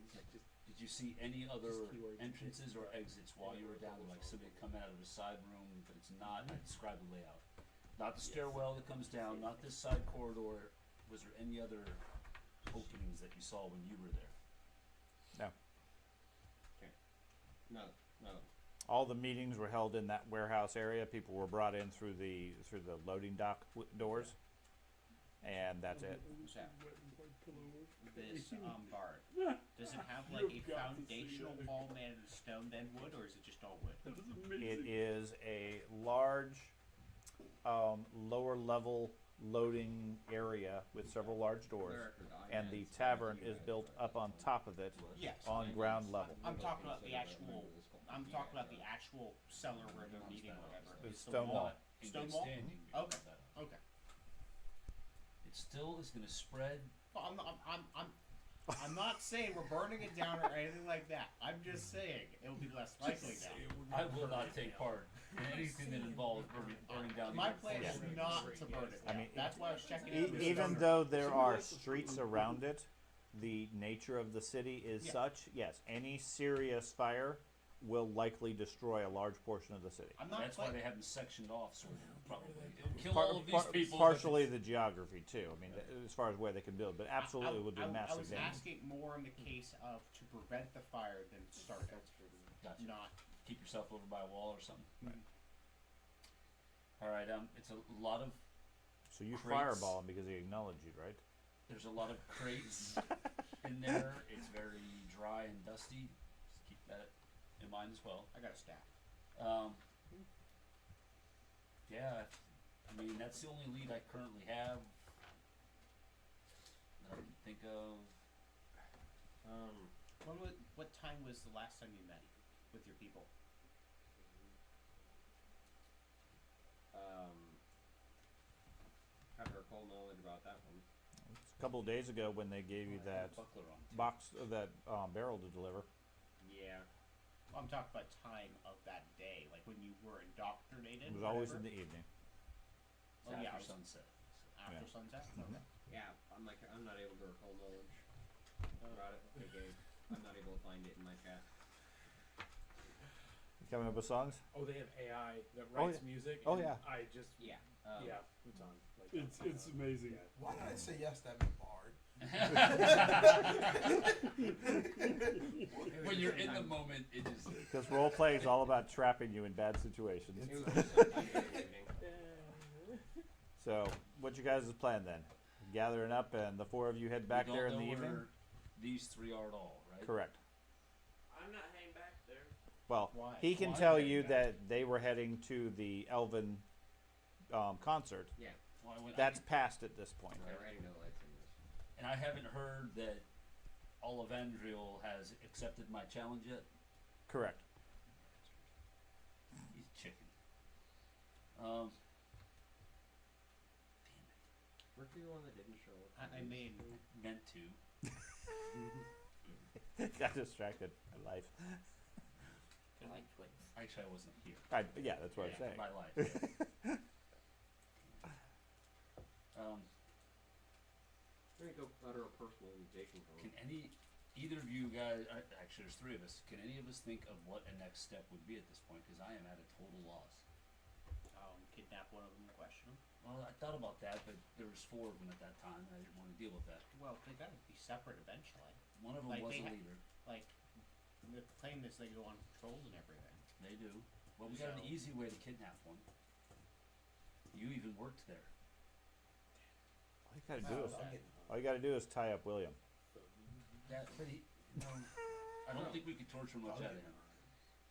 Did you see any other entrances or exits while you were down there? Like somebody come out of a side room, but it's not. I describe the layout. Not the stairwell that comes down. Not this side corridor. Was there any other openings that you saw when you were there? No. All the meetings were held in that warehouse area. People were brought in through the loading dock doors, and that's it. This bard, does it have like a foundational wall made of stone then wood, or is it just all wood? That is amazing. It is a large lower level loading area with several large doors, and the tavern is built up on top of it Yes. on ground level. I'm talking about the actual. I'm talking about the actual cellar where they're meeting or whatever. It's Is the stone wall. wall. In Stone good wall? standing. Okay. Okay. It still is going to spread. Well, I'm not saying we're burning it down or anything like that. I'm just saying it will be less likely now. I will not take part in anything that involves burning down. My the plan is infrastructure. not to burn it down. I mean, that's why I was checking it. Even though there are streets around it, the nature of the city is Yeah. such. Yes, any serious fire will likely destroy a large portion of the city. I'm not. That's why pla- they have them sectioned off, so probably it'll kill all of these people. Partially the geography too. I mean, as far as where they can build, but absolutely would do I massive was damage. asking more in the case of to prevent the fire than start it. Gotcha. Not. Keep yourself over by a wall or something. Right. All right. It's a lot of. So you Crates. fireball him because he acknowledged you, right? There's a lot of crates in there. It's very dry and dusty. Just keep that in mind as well. I got a staff. Yeah, I mean that's the only lead I currently have that I can think of. What time was the last time you met with your people? Have her full knowledge about that one. It's a couple of days ago when they gave you that buckler on. box, that barrel to deliver. Yeah. I'm talking about time of that day. faded. It was always whatever. in the evening. It's Oh, yeah, after it was- sunset. After Yeah. sunset. Mhm. Yeah, I'm not able to recall knowledge about it. Okay, I'm not able to find it in my chat. You coming up with songs? Oh, they have AI that Oh, writes yeah. music. Oh, and yeah. I just Yeah. yeah, it's on. Like, It's amazing. Why did I say yes to having Bard? When you're in the moment, it just. Because role play is all about trapping you in bad situations. It was just like evening. So, what's your guys' plan then? Gathering up, and the four of you head back We don't there in know the evening. where these three are at all, right? Correct. I'm not hanging back there. Well, Why? he can Why tell heading you back? that they were heading to the Elven concert. Yeah, Well, That's past at this point. I already know lights in this. and I haven't heard that Olivandriel has accepted my challenge yet. Correct. He's chicken. Weren't you the one that didn't show up? I mean, Meant to. Got distracted by life. I like twins. Actually, I wasn't here. Yeah, that's what I'm saying. My life. We're gonna go utter a personal invitation for Can him. either of you guys? Actually, there's three of us. Can any of us think of what a next step would be at this point? Because I am at a total loss. kidnap one of them and question them. Well, I thought about that, but there was four of them at that time. I didn't want to deal with that. Well, they gotta be separate eventually. One of them Like, was they a ha- leader. Like, the claim is they go on patrols and everything. They do. Well, we got an So- easy way to kidnap one. You even worked there. All you gotta do is tie up William. That, but he, no, I don't think we could torture much out of him.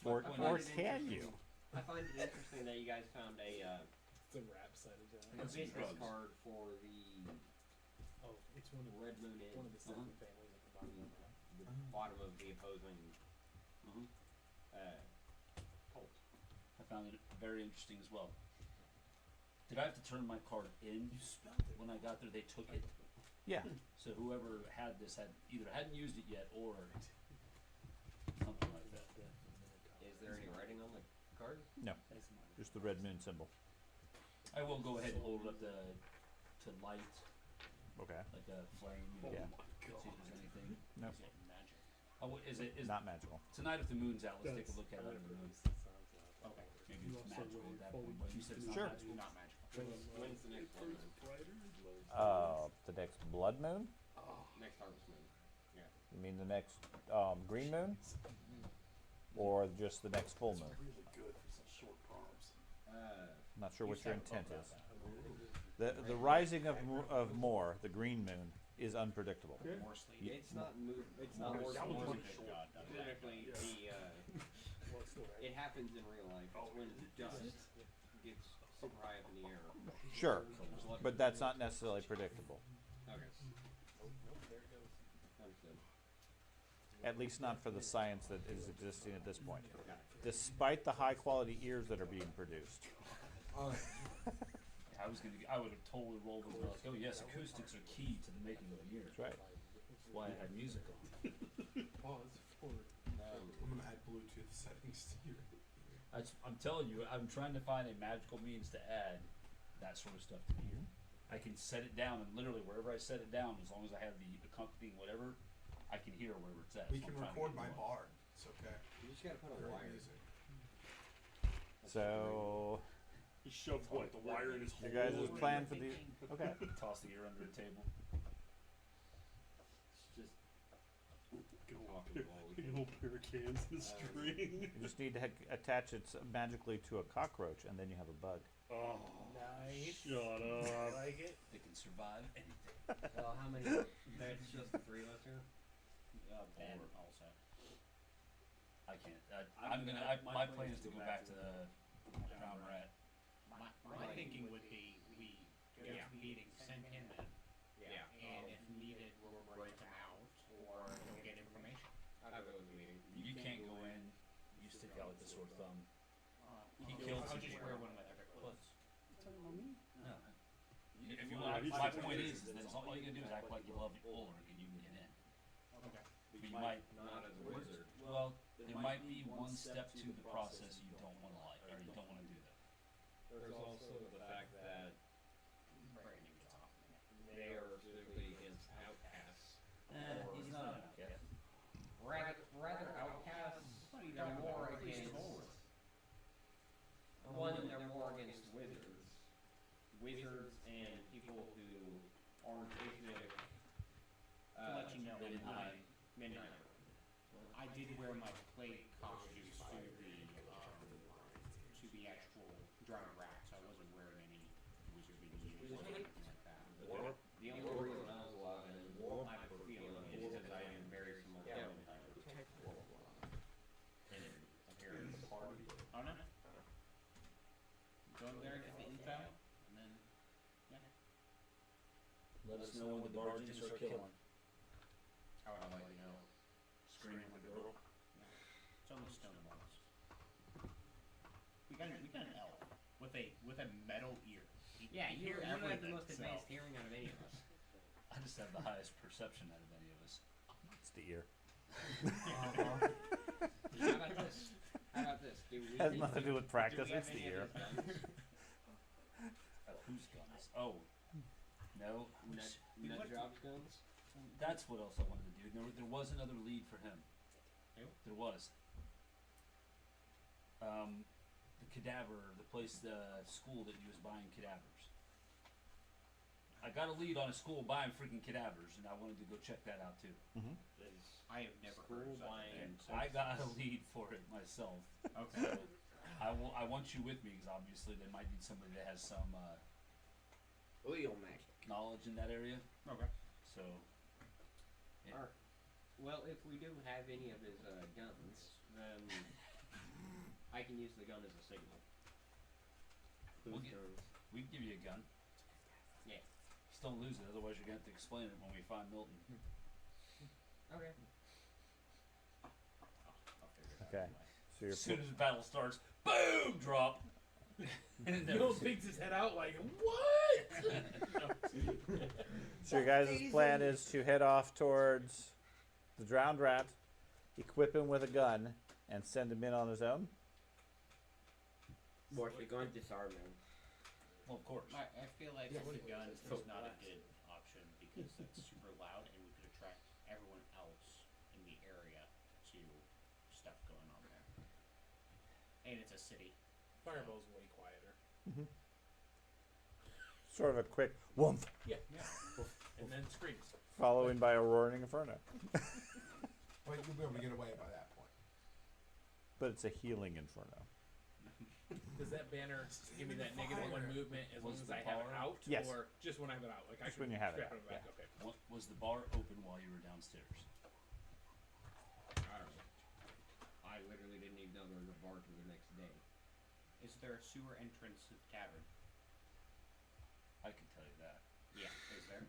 Or, I find or it can interesting- you? I find it interesting that you guys found a the rap side of that. I got some business drugs. card for the Oh, it's one of Red Moon Inn, one of the seven families at the bottom of that. the bottom of the opposing Mhm. cult. I found it very interesting as well. Did I have to turn my card in when I got there? They took it. Yeah. So whoever had this had either hadn't used it yet or something like that. Is there any writing on the card? No. Just the red moon symbol. I will go ahead and hold it up to light, Okay. like a flame. You know, Yeah. See if there's anything. No. Is it magic? Oh, is it Not magical. tonight if the moon's out? Let's take a look at it under the moon. Okay. Maybe it's magical at that point. But you said it's not Sure. magical. Not magical. When's the next one? The next blood moon? Next harvest moon. Yeah. You mean the next green moon? Or just the next full moon? Really good for such short prompts. I'm not sure what your intent is. The rising of Moor, the green moon, is unpredictable. More sleep. It's not move. It's not More more. sleep. more God, does that. Technically, it happens in real life. It's when dust gets super high up in the air. Sure, but that's not necessarily predictable. Okay. Understood. At least not for the science that is existing at this point. Despite the high quality ears that are being produced. I would have totally rolled with like, oh yes, acoustics are key to the making of the ear. That's right. That's why I had music on. I'm gonna add Bluetooth settings to your. I'm telling you, I'm trying to find a magical means to add that sort of stuff to the ear. I can set it down, and literally wherever I set it down, as long as I have the accompanying whatever, I can hear wherever it's at. We So can I'm trying to record get my more. Bard. It's okay. You just gotta put a Great wire. music. So, He shoved what, the wire in his hole? you guys' plan for the. Okay. Toss the ear under a table. It's just Big old talking pair- balls. big old pair of cans and a string. You just need to attach it magically to a cockroach, and then you have a bug. Oh, Nice. shut I up. like it. They can survive anything. Well, how many? There's just the three of us here. Ben also. I can't. My plan is to go back to the Crown Rat. My thinking would be we get a meeting, send him in, Yeah. and if needed, we'll break him out or we'll get information. I'll go with the meeting. You can't go in. You stick out like the sore thumb. He I'll killed just somebody. wear one of my other clothes. No. If you want, my point is that all you gotta do is act like you love Ulrich and you can get in. Okay. But you might, Not as a wizard. well, there might be one step to the process you don't want to like, or you don't want to do that. There's also the fact that Brandon gets off me. they are specifically against outcasts. He's not an outcast. Rather outcasts. They're more against. They're more against wizards and people who aren't ethnic. To let you know, Midnight. midnight. I did wear my plate costumes to the actual drowned rat, so I wasn't wearing any wizardly gear or anything like that. The only reason I was allowed in my feeling is because I am very similar to vampires. In appearance. Oh no? Go over there, get the info, and then Let us know when the barges are killing. how would I let you know? Screaming like a girl. It's on the stone walls. We got an elf with a metal ear. He Yeah, can you hear have the everything, most so- advanced hearing out of any of us. I just have the highest perception out of any of us. It's the ear. How about this? How about this? Has nothing to do with practice. Do we have It's the any ear. of these guns? Whose guns? Oh. No. Nut Job's guns? That's what else I wanted to do. There was another lead for him. Who? There was. The cadaver, the place, the school that he was buying cadavers. I got a lead on a school buying freaking cadavers, and I wanted to go check that out too. I have never heard of such a And thing. I got a lead for it myself. Okay. I want you with me because obviously they might need somebody that has some Oil magic. knowledge in that area. Okay. So. Yeah. Alright. Well, if we do have any of his guns, then I can use the gun as a signal. We'll get- We can give you a gun. Yeah. Just don't lose it, otherwise you're gonna have to explain it when we find Milton. Okay. I'll figure it out. Okay. So you're As soon as the battle starts, boom, drop. And then Bill peeks his head out like, what? So your guys' plan is to head off towards the drowned rat, equip him with a gun, and send him in on his own? Well, if you're going to disarm him, Well, of course. I feel like with the gun is not a good option because it's super loud and we could attract everyone else in the area to stuff going on there. And it's a city. Fireball's way quieter. Sort of a quick whoomph, Yeah. And then screams. following by a roaring inferno. But you'll be able to get away by that point. But it's a healing inferno. Does that banner give me that negative one movement as long Was as the I have it bar- out? Yes. Or just when I have it out? Like I Just can when you have it strap out, back. yeah. Okay. Was the bar open while you were downstairs? I don't know. I literally didn't even know there was a bar till the next day. Is there a sewer entrance to the tavern? I can tell you that. Yeah. Is there?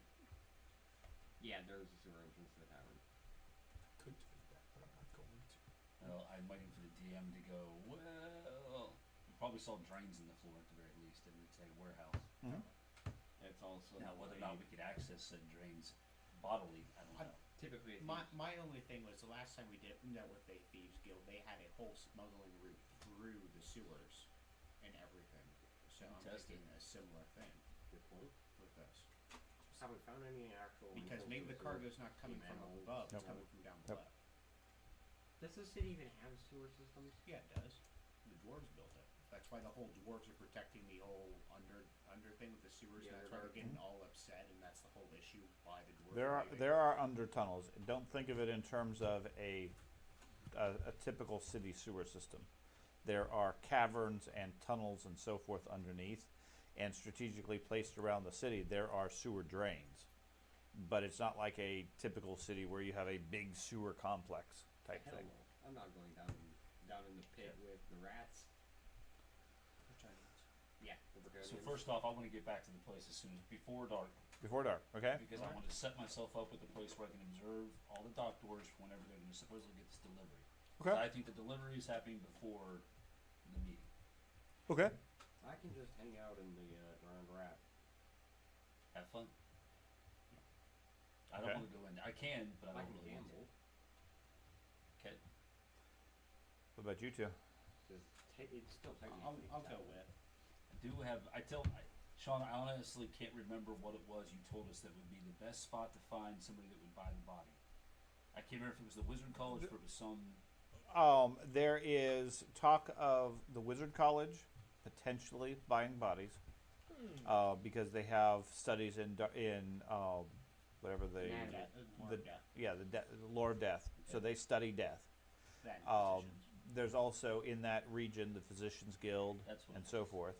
Yeah, there's a sewer entrance to the tavern. Could do that, but I'm not going to. Well, I'm waiting for the DM to go, well, you probably saw drains in the floor at the very least, and it's a warehouse. It's also Now, whether or not we could access said drains bodily, I don't know. typically it's My only thing was the last time we met with a thieves guild, they had a whole smuggling route through the sewers and everything. So I'm Fantastic. thinking a similar thing Good point. with this. have we found any actual Because maybe the cargo's not coming from above, it's coming from down Nope. below. Does the city even have sewer systems? Yeah, it does. The dwarves built it. That's why the whole dwarves are protecting the whole under thing with the sewers. The And that's why they're underdark. getting all upset, and that's the whole issue why the dwarves. There are under tunnels. Don't think of it in terms of a typical city sewer system. There are caverns and tunnels and so forth underneath, and strategically placed around the city there are sewer drains. But it's not like a typical city where you have a big sewer complex type Hell thing. no. I'm not going down in the pit with the rats. Yeah. So first off, I want to get back to the place as soon as, before dark, Before dark, okay? because I want to set myself up with a place where I can observe all the dock doors for whenever they're going to supposedly get this delivery. 'Cause Okay. I think the delivery is happening before the meeting. Okay. I can just hang out in the drowned rat. Have fun. I don't Okay. want to go in there. I can, but I I don't can really want to. gamble. Okay. What about you two? It's still I'll technically. go with. do have. Sean, I honestly can't remember what it was you told us that would be the best spot to find somebody that would buy the body. I can't remember if it was the Wizard College or it was some. There is talk of the Wizard College potentially buying bodies, because they have studies in whatever the lore of death. So they study death. There's also in that region the Physicians Guild and so forth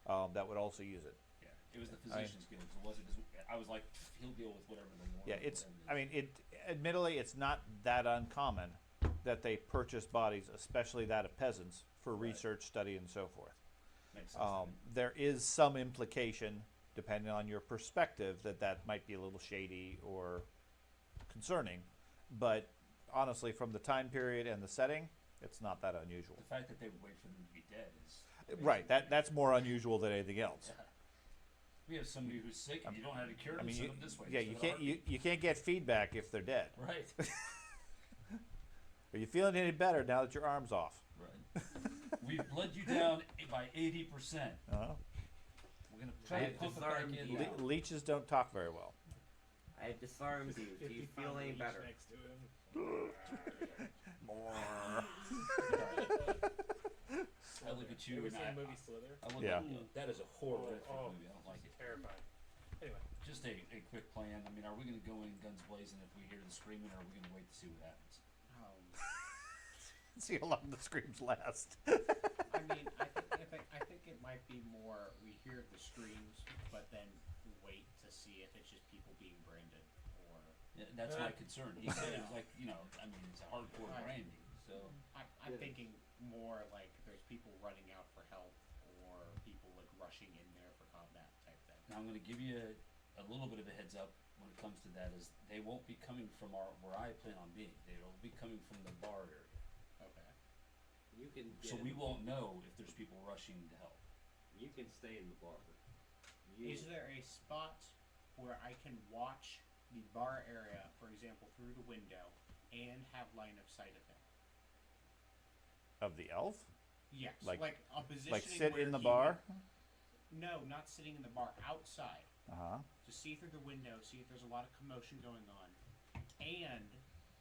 that would also use it. Yeah, it was the Physicians Guild. It wasn't because I was like, he'll deal with whatever they want. Yeah, it's. I mean, admittedly, it's not that uncommon that they purchase bodies, especially that of peasants, for research, study, and so forth. Makes sense to me. There is some implication, depending on your perspective, that might be a little shady or concerning, but honestly, from the time period and the setting, it's not that unusual. The fact that they would wait for them to be dead is right. That's more unusual than anything else. Yeah. We have somebody who's sick and you don't know how to cure them. I mean, Send them this way. yeah, you can't get feedback if they're dead. Right. Are you feeling any better now that your arm's off? Right. We've bled you down by 80%. Uh-huh. We're gonna try to pump it back in. Leeches don't talk very well. I have disarmed you. Do you feel any better? Next to him. I look at you Have you and seen the movie Slither? I look Yeah. at you. That is a horrible movie. I don't like it. Terrifying. Anyway. Just a quick plan. I mean, are we going to go in guns blazing if we hear the screaming, or are we going to wait to see what happens? See how long the screams last. I mean, I think it might be more we hear the screams, but then wait to see if it's just people being branded or. Yeah, that's my concern. He said it was like, I mean, it's a hardcore branding. So I'm thinking more like there's people running out for help or people like rushing in there for combat type thing. now I'm going to give you a little bit of a heads up when it comes to that. Is they won't be coming from where I plan on being. They will be coming from the bar area. Okay. You can So we won't know if there's people rushing to help. You can stay in the bar. Is there a spot where I can watch the bar area, for example, through the window, and have line of sight of him? Of the elf? Yes, Like- like a positioning Like sit where in the he bar? would- no, not sitting in the bar. Outside, to see through the window, see if there's a lot of commotion going on, and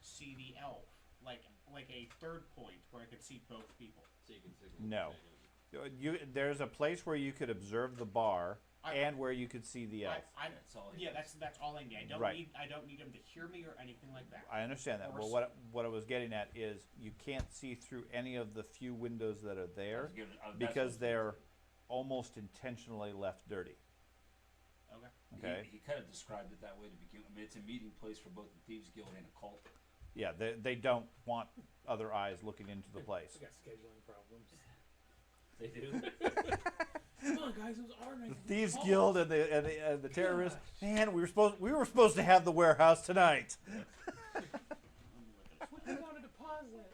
see the elf, like a third point where I could see both people. So you can signal. No. There's a place where you could observe the bar and where you could see the elf. That's all. That's all I need. I don't need him to hear me or anything like that. I understand that. Or Well, what I was getting at is you can't see through any of the few windows that are there because they're almost intentionally left dirty. Okay. Okay. He kind of described it that way to begin. I mean, it's a meeting place for both the Thieves Guild and a cult. Yeah, they don't want other eyes looking into the place. We got scheduling problems. They do. Come on, guys, it was our night. The Thieves Guild and the terrorists. Man, we were supposed to have the warehouse tonight. We got a deposit.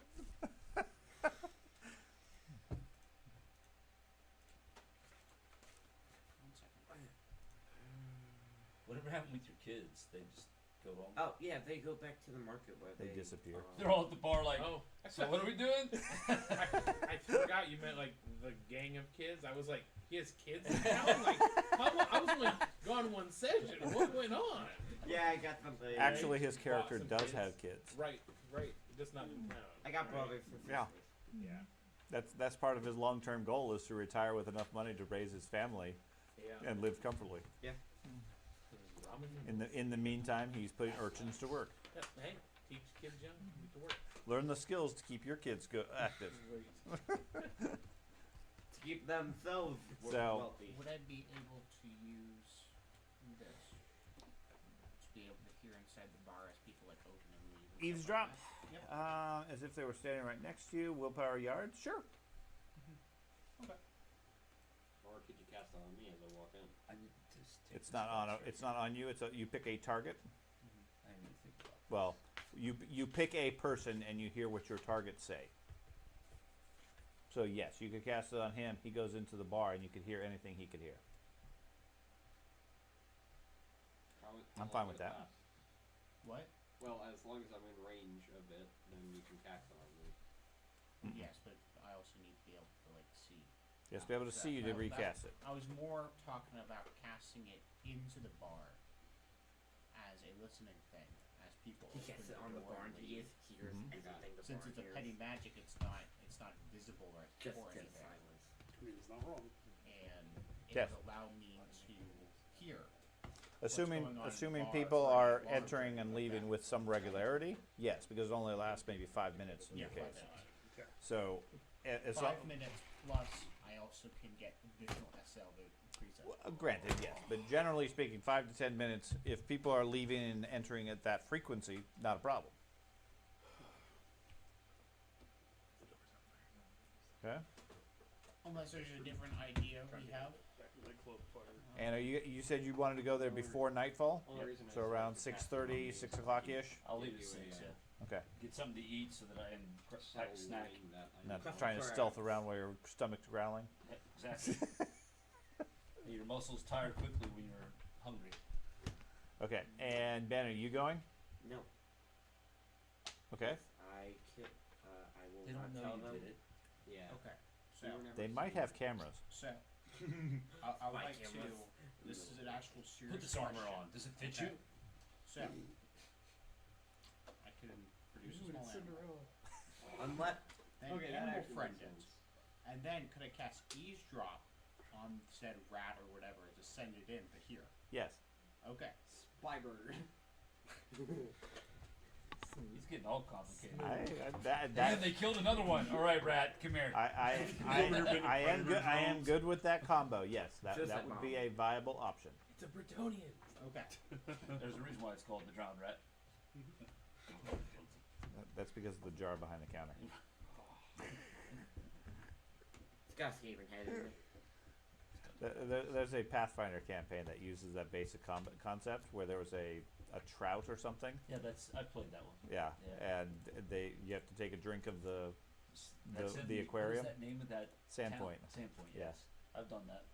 Whatever happened with your kids? They just go home. Oh yeah, they go back to the market where They disappear. They're all at the bar like, Oh, so what are we doing? I forgot you meant like the gang of kids. I was like, he has kids in town? Like, I was only gone one session. What went on? Yeah, I got something. Actually, his character Some does kids. have kids. Right, just not in town. I got right? brothers for Yeah. Yeah, That's part of his long-term goal is to retire with enough money to raise his family yeah. and live comfortably. Ramen. In the meantime, he's putting urchins to work. Yep, hey, teach kids young, get to work. Learn the skills to keep your kids active. To keep themselves So- wealthy. Would I be able to use this to be able to hear inside the bar as people like open and leave? and stuff Eavesdrop, like that? Yep. as if they were standing right next to you. Willpower yards, sure. Or could you cast it on me as I walk in? I need to just take It's this not on. out. It's not on you. You pick a target. I need to think about Well, you pick a person and you hear what your targets say. So yes, you could cast it on him. He goes into the bar and you could hear anything he could hear. How I'm fine long with would it that. last? What? Well, as long as I'm in range of it, then you can cast it on me. Yes, but I also need to be able to like see. He has to be able to see you to recast it. I was more talking about casting it into the bar as a listening thing, as people. He gets it on the bar and he hears everything the Since bar it's a hears. petty magic, it's not visible or Just or get anything. silence. I mean, it's not wrong. And it Yes. would allow me to hear. Assuming going on in assuming bars people or are any bar entering and like leaving that. with some regularity, yes, because it only lasts maybe 5 minutes in your 5 case. minutes. Okay. So, as long, 5 minutes plus, I also can get additional SL to increase it. granted, yes, but generally speaking, 5 to 10 minutes. If people are leaving and entering at that frequency, not a problem. Okay. Unless there's a different idea we have. Back in my club fire. And you said you wanted to go there before nightfall, Only reason I so said around to 6:30, 6 o'clock ish. I'll leave at Give you 6, a, yeah. Okay. Get something to eat so that I can pack a snack. Not trying to stealth around while your stomach's growling. Yeah, exactly. Your muscles tire quickly when you're hungry. Okay. And Ben, are you going? No. Okay. I will They not don't know tell you them. did it. Yeah. Okay. So, You were never They might seen. have cameras. so I would My like to. cameras. This is an actual serious. Put this armor question. on. Does it fit Okay. you? So I can produce a small animal. Unless Then Okay, that animal actually friend makes it. sense. And then could I cast eavesdrop on said rat or whatever to send it in to here? Yes. Okay. Spybird. He's getting all complicated. That And they killed another one. All right, Rat, come here. I am good with that combo. Yes, that Just that that would combo. be a viable option. It's a Bretonian. Okay. There's a reason why it's called the drowned rat. That's because of the jar behind the counter. It's got a scaven head in it. There's a Pathfinder campaign that uses that basic concept where there was a trout or something. Yeah, I played that one. Yeah, Yeah. and you have to take a drink of the That's in the aquarium. What is that name of that Sandpoint. town? Sandpoint, Yeah. yes. I've done that.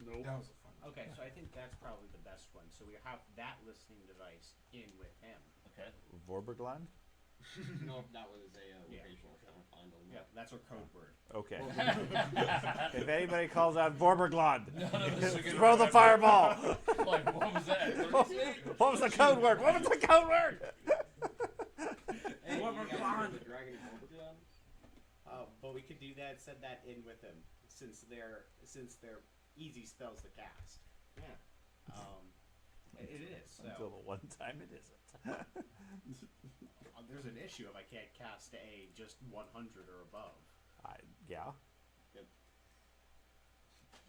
Nope. That was a fun. Okay, so I think that's probably the best one. So we have that listening device in with him. Okay. Vorbergland? No, that was a Yeah. location I was trying to find on Yeah, that's our code word. Okay. If anybody calls out Vorbergland, This is a good throw the one. fireball! Like, what was that? What was the code word? What was the code word? Hey, Whoever you guys found heard the dragon in Borgar? But we could do that. Send that in with him, since they're easy spells to cast. Yeah. It is. Until So the one time it isn't. there's an issue if I can't cast a just 100 or above. Yeah.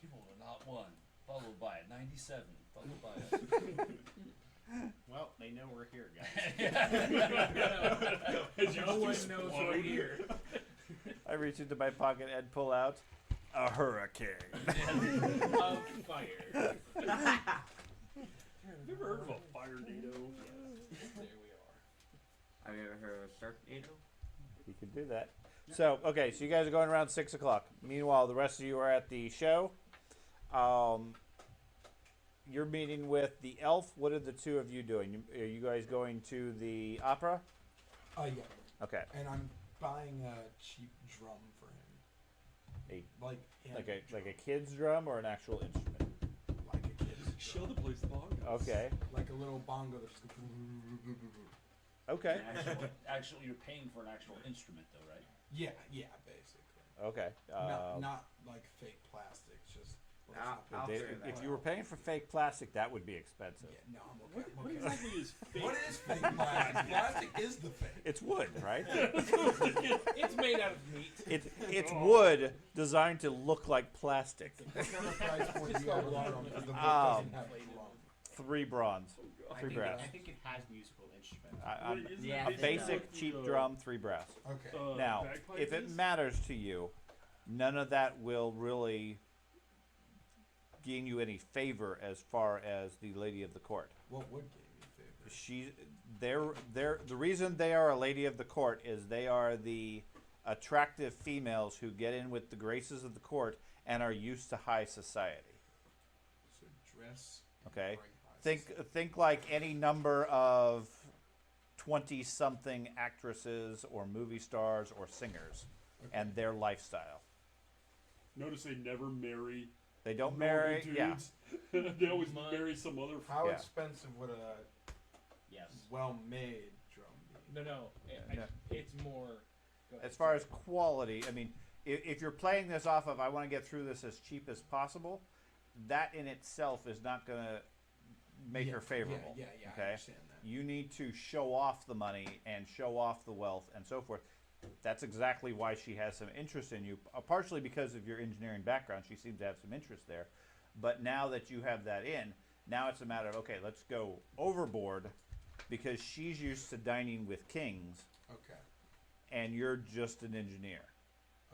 He rolled a not 1, followed by a 97, followed by a... Well, they know we're here, guys. As you No one just knows explode. we're here. I reach into my pocket and pull out a hurricane. Of fire. Have you ever heard of a fire NATO? There we are. Have you ever heard of Sharknado? You can do that. So, okay, so you guys are going around 6 o'clock. Meanwhile, the rest of you are at the show. You're meeting with the elf. What are the two of you doing? Are you guys going to the opera? Yeah. Okay. And I'm buying a cheap drum for him. Like a kid's drum or an actual instrument? Like a kid's Sheldon plays the bongos. Okay. like a little bongo that's just Okay. Actually, you're paying for an actual instrument, though, right? yeah, basically. Okay. Not like fake plastic, just well, it's not I'll They- figure that if out. you were paying for fake plastic, that would be expensive. yeah, no, I'm okay. What I'm okay. exactly is fake? What is fake plastic? Plastic is the fake. It's wood, right? It's made out of meat. It's wood designed to look like plastic. What kind of price point do you have on them? Because the book Um, doesn't have drum. 3 bronze, I 3 think, brass. I think it has musical instruments. Wait, isn't Yeah, it A it's basic like cheap the, drum, 3 brass. Okay. Now, bagpipe if it is? matters to you, none of that will really gain you any favor as far as the lady of the court. What would gain me favor? The reason they are a lady of the court is they are the attractive females who get in with the graces of the court and are used to high society. So dress. Okay? bring high society. Think like any number of 20-something actresses or movie stars or singers and their lifestyle. Notice they never marry. They don't normal marry. Yeah. dudes. They always marry some other. How Yeah. expensive would a Yes. well-made drum be? No. It's more. As far as quality, I mean, if you're playing this off of, I want to get through this as cheap as possible, that in itself is not going to make her favorable. Yeah, I Okay? understand that. You need to show off the money and show off the wealth and so forth. That's exactly why she has some interest in you, partially because of your engineering background. She seems to have some interest there. But now that you have that in, now it's a matter of, okay, let's go overboard, because she's used to dining with kings Okay. and you're just an engineer.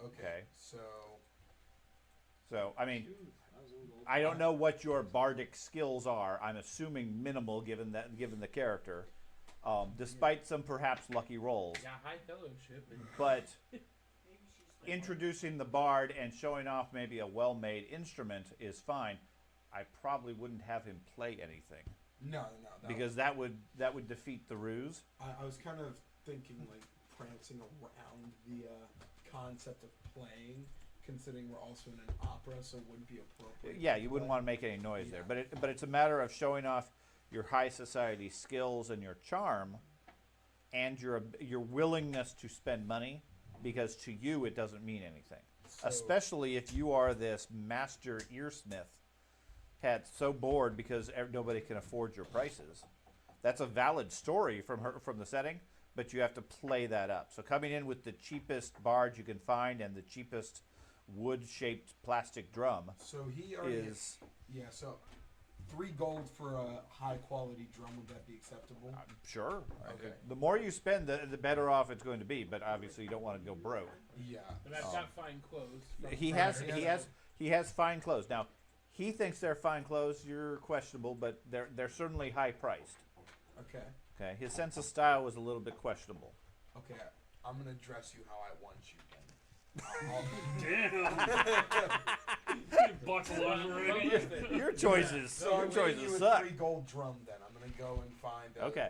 Okay. So, I mean, I don't know what your bardic skills are. I'm assuming minimal, given the character, despite some perhaps lucky rolls. Yeah, high fellowship. But introducing the bard and showing off maybe a well-made instrument is fine. I probably wouldn't have him play anything, No. because that would defeat the ruse. I was kind of thinking like prancing around the concept of playing, considering we're also in an opera, so it wouldn't be appropriate. Yeah, you wouldn't want to make any noise there. But it's a matter of showing off your high society skills and your charm, and your willingness to spend money, because to you it doesn't mean anything. So- Especially if you are this master earsmith, so bored because nobody can afford your prices. That's a valid story from the setting, but you have to play that up. So coming in with the cheapest bard you can find and the cheapest wood-shaped plastic drum So he already is so 3 gold for a high quality drum, would that be acceptable? sure. Okay. The more you spend, the better off it's going to be. But obviously, you don't want to go broke. Yeah. And I've got fine clothes. He has fine clothes. Now, he thinks they're fine clothes. You're questionable, but they're certainly high priced. Okay. Okay, his sense of style was a little bit questionable. Okay. I'm gonna dress you how I want you then. Damn. Buckle on already. Your choices. So your I'm giving you choices a suck. 3 gold drum then. I'm gonna go and find. Okay,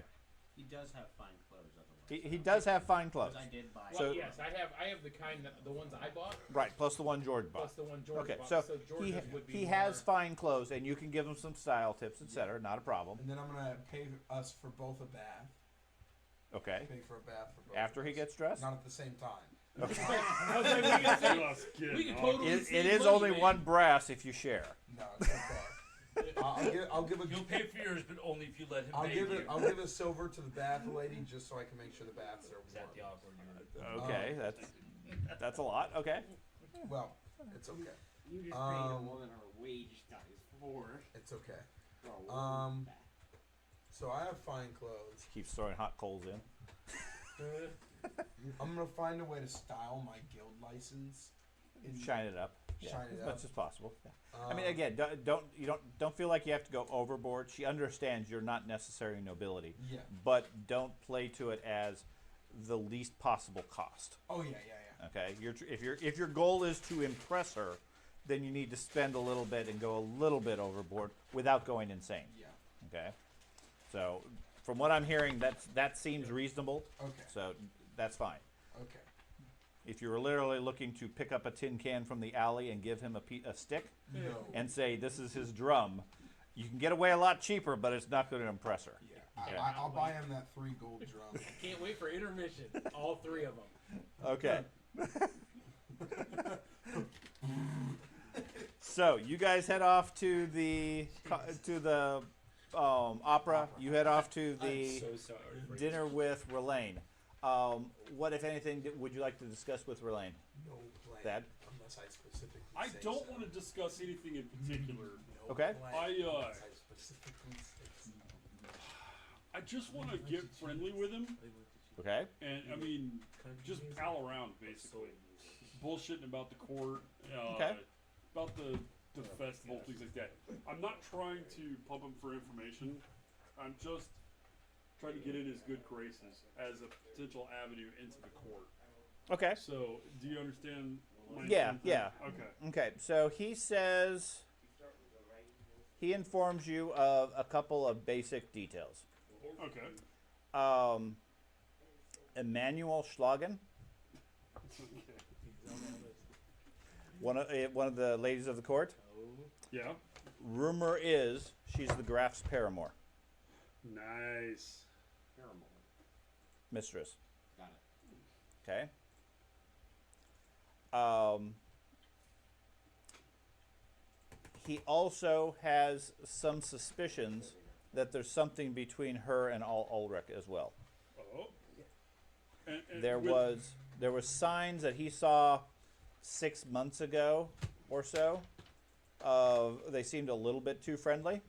He does have fine clothes, otherwise. he does have fine clothes. Because I did buy. Well, So- yes, I have the kind the ones I bought Right, plus the one George plus bought. the one George Okay, bought. so George's would be he more, has fine clothes, and you can give him some style tips, etc. Not a problem. And then I'm gonna pay us for both a bath. Okay, Pay for a bath for both. after of he us. gets dressed. Not at the same time. I was like, we could totally It save is money, only man. one brass if you share. No, it's okay. I'll give a. You'll pay for yours, but only if you let him I'll pay give you. it. I'll give a silver to the bath lady just so I can make sure the baths are Is that the warm. awkward? Okay, that's a lot. Okay. Well, it's okay. You just paid her more than her wage times 4 It's okay. for a warm bath. So I have fine clothes. Keeps throwing hot coals in. I'm gonna find a way to style my guild license. And Shine it up. Yeah, Shine it as up. much as possible. Yeah. I mean, again, don't feel like you have to go overboard. She understands you're not necessary nobility, Yeah. but don't play to it as the least possible cost. Oh yeah. Okay, if your goal is to impress her, then you need to spend a little bit and go a little bit overboard without going insane. Yeah. Okay, so from what I'm hearing, that seems reasonable. Okay. So that's fine. Okay. If you're literally looking to pick up a tin can from the alley and give him a stick No. and say this is his drum, you can get away a lot cheaper, but it's not going to impress her. Yeah. I'll buy him that 3 gold drum. Can't wait for intermission. All 3 of them. Okay. So you guys head off to the opera. You head off to the dinner with Relaine. What, if anything, would you like to discuss with Relaine? No plan. Dad? Unless I specifically. I say don't so. want to discuss anything in particular. No Okay. plan I, unless I specifically say so. I just want to get friendly with him, Okay. and I mean, just pal around basically, bullshitting about the court, Okay. about the festival, things like that. I'm not trying to pump him for information. I'm just trying to get in his good graces as a potential avenue into the court. Okay. So, do you understand? Yeah, intention? yeah. Okay. Okay. So he informs you of a couple of basic details. Okay. Emmanuel Schlagen one of the ladies of the court. Yeah. Rumor is she's the Graf's paramour, Nice. mistress. Got it. Okay. He also has some suspicions that there's something between her and Ulrich as well. Oh. And There was signs that he saw 6 months ago or so. They seemed a little bit too friendly,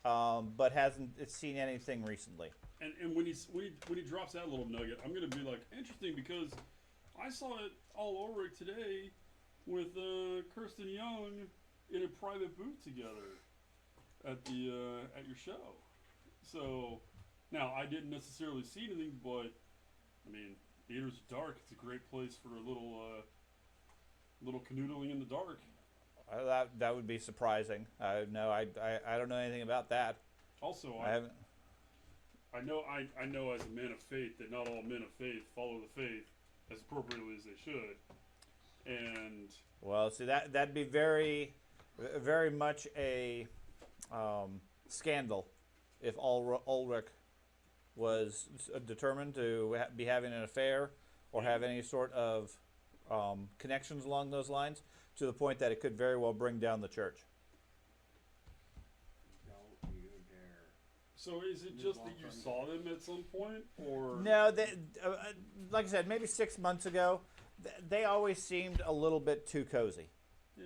but hasn't seen anything recently. And when he drops that little nugget, I'm gonna be like, interesting, because I saw it all over today with Kirsten Young in a private booth together at the at your show. So now I didn't necessarily see anything, but I mean, theater's dark. It's a great place for a little canoodling in the dark. That would be surprising. No, I don't know anything about that. Also, I haven't. I know as a man of faith that not all men of faith follow the faith as appropriately as they should. And Well, see that'd be very, very much a scandal if Ulrich was determined to be having an affair or have any sort of connections along those lines, to the point that it could very well bring down the church. Don't you dare. so is it just that you saw them at some point, or No, like I said, maybe 6 months ago, they always seemed a little bit too cozy. Yeah.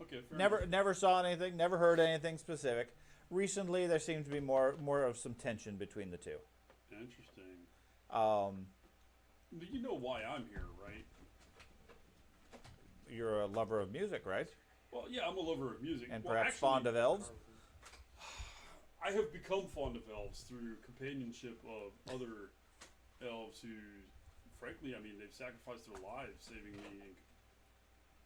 Okay. Fair enough. Never saw anything, never heard anything specific. Recently, there seemed to be more of some tension between the two. Interesting. But You know why I'm here, right? you're a lover of music, right? Well, yeah, I'm a lover of music. And well, perhaps actually, fond of elves? I have become fond of elves through companionship of other elves who, frankly, I mean, they've sacrificed their lives saving me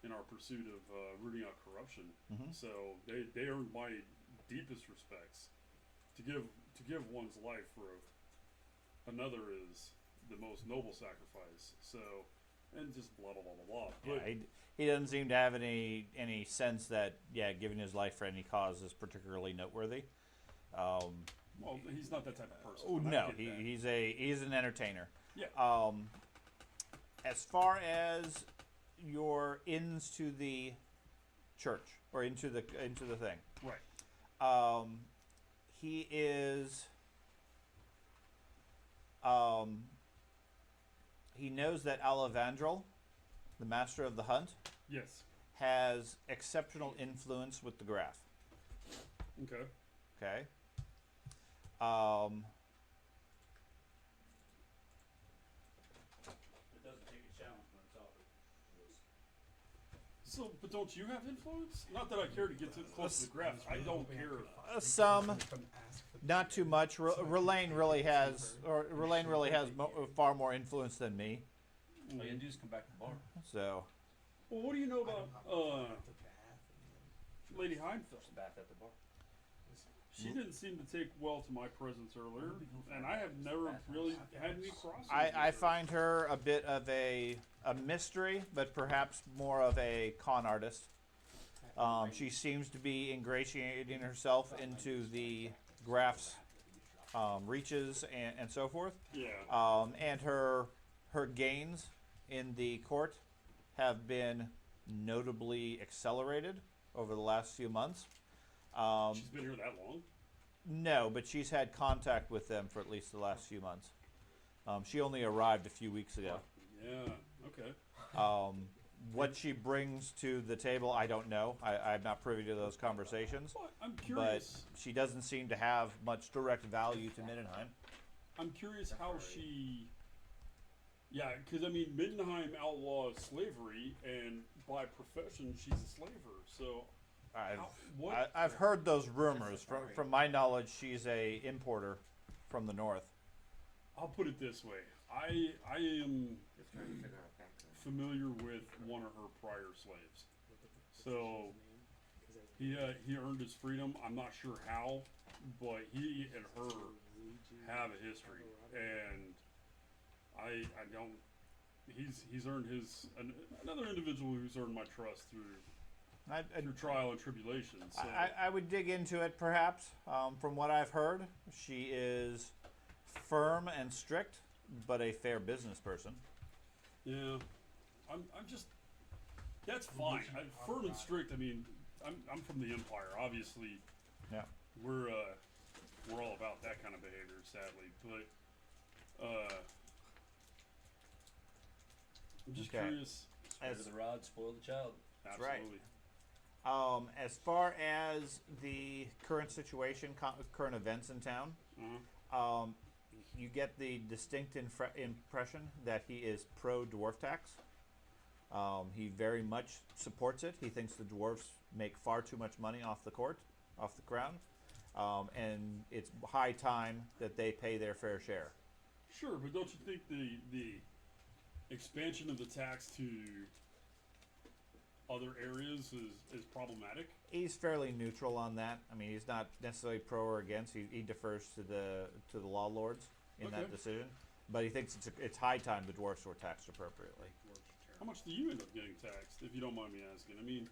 in our pursuit of rooting out corruption. Mhm. So they earned my deepest respects. To give one's life for another is the most noble sacrifice. So, and just blah blah blah blah blah. But Yeah, he doesn't seem to have any sense that giving his life for any cause is particularly noteworthy. well, he's not that type of person. Oh, and I no, get that. he's an entertainer. Yeah. As far as your ins to the church or into the thing, Right. he is. He knows that Alavandrel, the master of the hunt, Yes. has exceptional influence with the Graf. Okay. Okay. It doesn't take a challenge when it's offered. So, but don't you have influence? Not that I care to get too close to the graph. I don't care. Some, not too much. Relaine really has far more influence than me. All you gotta do is come back to the bar. So, Well, what do you know about Lady Heinfeld? Just bath at the bar. She didn't seem to take well to my presence earlier, and I have never really had any crossings. I with her. find her a bit of a mystery, but perhaps more of a con artist. She seems to be ingratiating herself into the Graf's reaches and so forth. Yeah. And her gains in the court have been notably accelerated over the last few months. She's been here that long? No, but she's had contact with them for at least the last few months. She only arrived a few weeks ago. Yeah. Okay. What she brings to the table, I don't know. I'm not privy to those conversations. Well, I'm But curious. she doesn't seem to have much direct value to Middenheim. I'm curious how she. Yeah, because I mean, Middenheim outlaws slavery, and by profession, she's a slaver. So, I've heard those rumors. From my knowledge, she's a importer from the north. I'll put it this way: I am familiar with one of her prior slaves. So he earned his freedom. I'm not sure how, but he and her have a history, and I don't he's earned another individual who's earned my trust through trial and tribulation. So. I would dig into it, perhaps. From what I've heard, she is firm and strict, but a fair business person. Yeah, I'm just. That's fine. Firm and strict. I mean, I'm from the Empire, obviously. Yeah. We're all about that kind of behavior, sadly. But I'm just curious. Spare the rod, spoil the child. Absolutely. Right. As far as the current situation, current events in town, you get the distinct impression that he is pro-dwarf tax. He very much supports it. He thinks the dwarves make far too much money off the crown, and it's high time that they pay their fair share. Sure, but don't you think the expansion of the tax to other areas is problematic? He's fairly neutral on that. I mean, he's not necessarily pro or against. He defers to the law lords in that decision, but he thinks it's high time the dwarfs were taxed appropriately. How much do you end up getting taxed, if you don't mind me asking? I mean,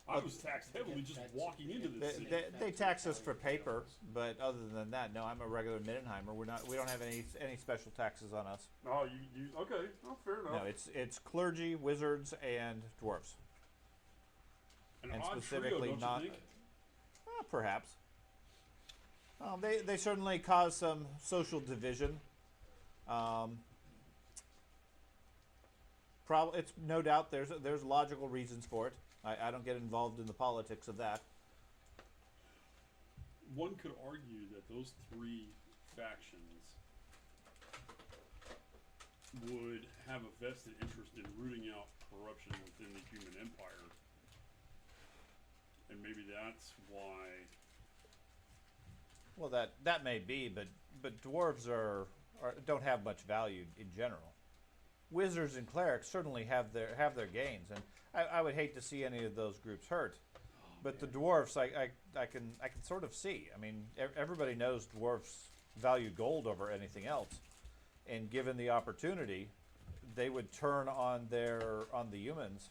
I was taxed heavily just walking into this city. They tax us for paper, but other than that, no. I'm a regular Middenheimer. We don't have any special taxes on us. Oh, you okay? Oh, fair enough. No, it's clergy, wizards, and dwarves. An And odd specifically trio, don't not. you think? Perhaps. They certainly cause some social division. It's no doubt there's logical reasons for it. I don't get involved in the politics of that. One could argue that those three factions would have a vested interest in rooting out corruption within the human empire. And maybe that's why. Well, that may be, but dwarves don't have much value in general. Wizards and clerics certainly have their gains, and I would hate to see any of those groups hurt. But the dwarves, I can sort of see. I mean, everybody knows dwarves value gold over anything else, and given the opportunity, they would turn on the humans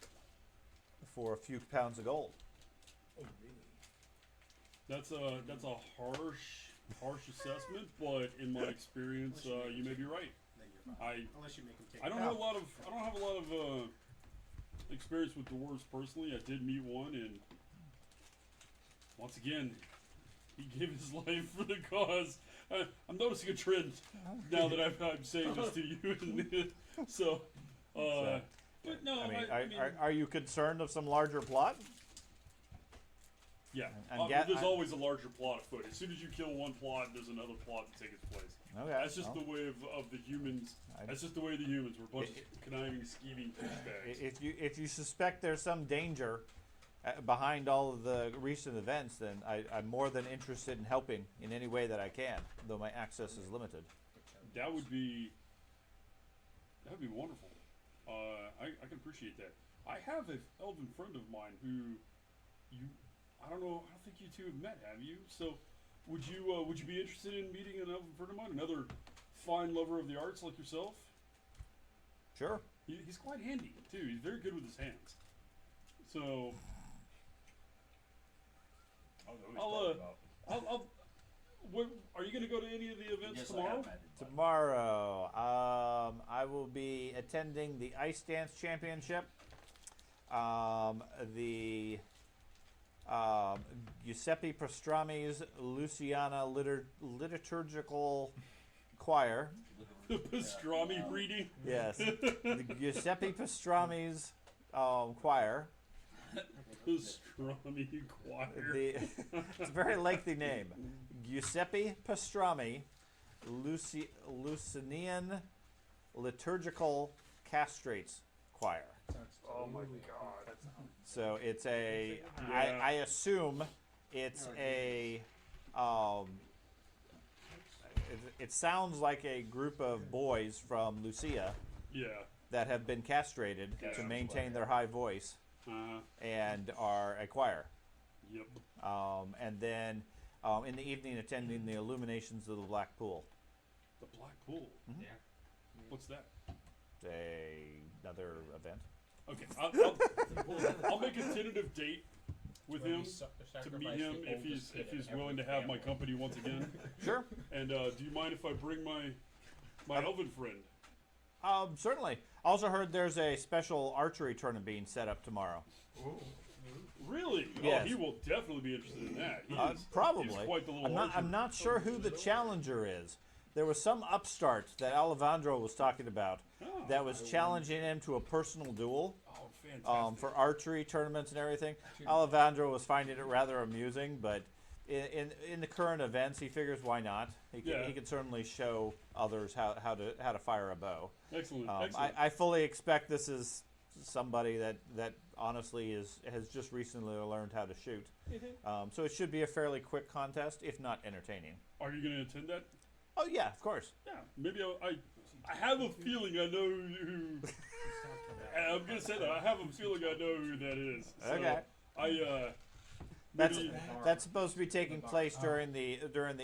for a few pounds of gold. Oh, really? That's a harsh assessment, but in my experience, you may be right. Unless you make them take I don't have a lot of experience with dwarves personally. I did meet one, and once again, he gave his life for the cause. I'm noticing a trend now that I'm saying this to you. So, but no, I mean, are you concerned of some larger plot? Yeah, there's always a larger plot afoot. As soon as you kill one plot, there's another plot to take its place. Okay, that's just the way of the humans. That's just the way of the humans. We're a bunch of conniving, scheming douchebags. If you suspect there's some danger behind all of the recent events, then I'm more than interested in helping in any way that I can, though my access is limited. That would be wonderful. I can appreciate that. I have an elven friend of mine who I don't think you two have met, have you? So, would you be interested in meeting an elven friend of mine, another fine lover of the arts like yourself? Sure. He's quite handy too. He's very good with his hands. So, are you going to go to any of the events tomorrow? Tomorrow, I will be attending the Ice Dance Championship. The Giuseppe Pastrami's Luciana Liturgical Choir. The pastrami reading? Yes. The Giuseppe Pastrami's choir. Pastrami choir. It's a very lengthy name. Giuseppe Pastrami Lucinian Liturgical Castrates Choir. Oh my god. So it's I assume it's it sounds like a group of boys from Lucia that have been castrated to maintain their high voice and are a choir. Yep. And then in the evening attending the illuminations of the Black Pool. The Black Pool? Mm-hmm. Yeah. What's that? another event. Okay, I'll make a tentative date with him to meet him if he's willing to have my company once again. Sure. And do you mind if I bring my elven friend? Certainly. Also heard there's a special archery tournament being set up tomorrow. Ooh. Really? Yes. Oh, he will definitely be interested in that. Probably. He's quite the little I'm not sure who the challenger is. There was some upstart that Alejandro was talking about that was challenging him to a personal duel. Oh, fantastic. For archery tournaments and everything. Alejandro was finding it rather amusing, but in the current events, he figures why not? He can certainly show others how to fire a bow. Excellent. I fully expect this is somebody that honestly has just recently learned how to shoot. So it should be a fairly quick contest, if not entertaining. Are you going to attend that? Oh yeah, of course. Yeah, maybe I have a feeling I know who. I'm gonna say that I have a feeling I know who that is. So Okay. That's supposed to be taking place during the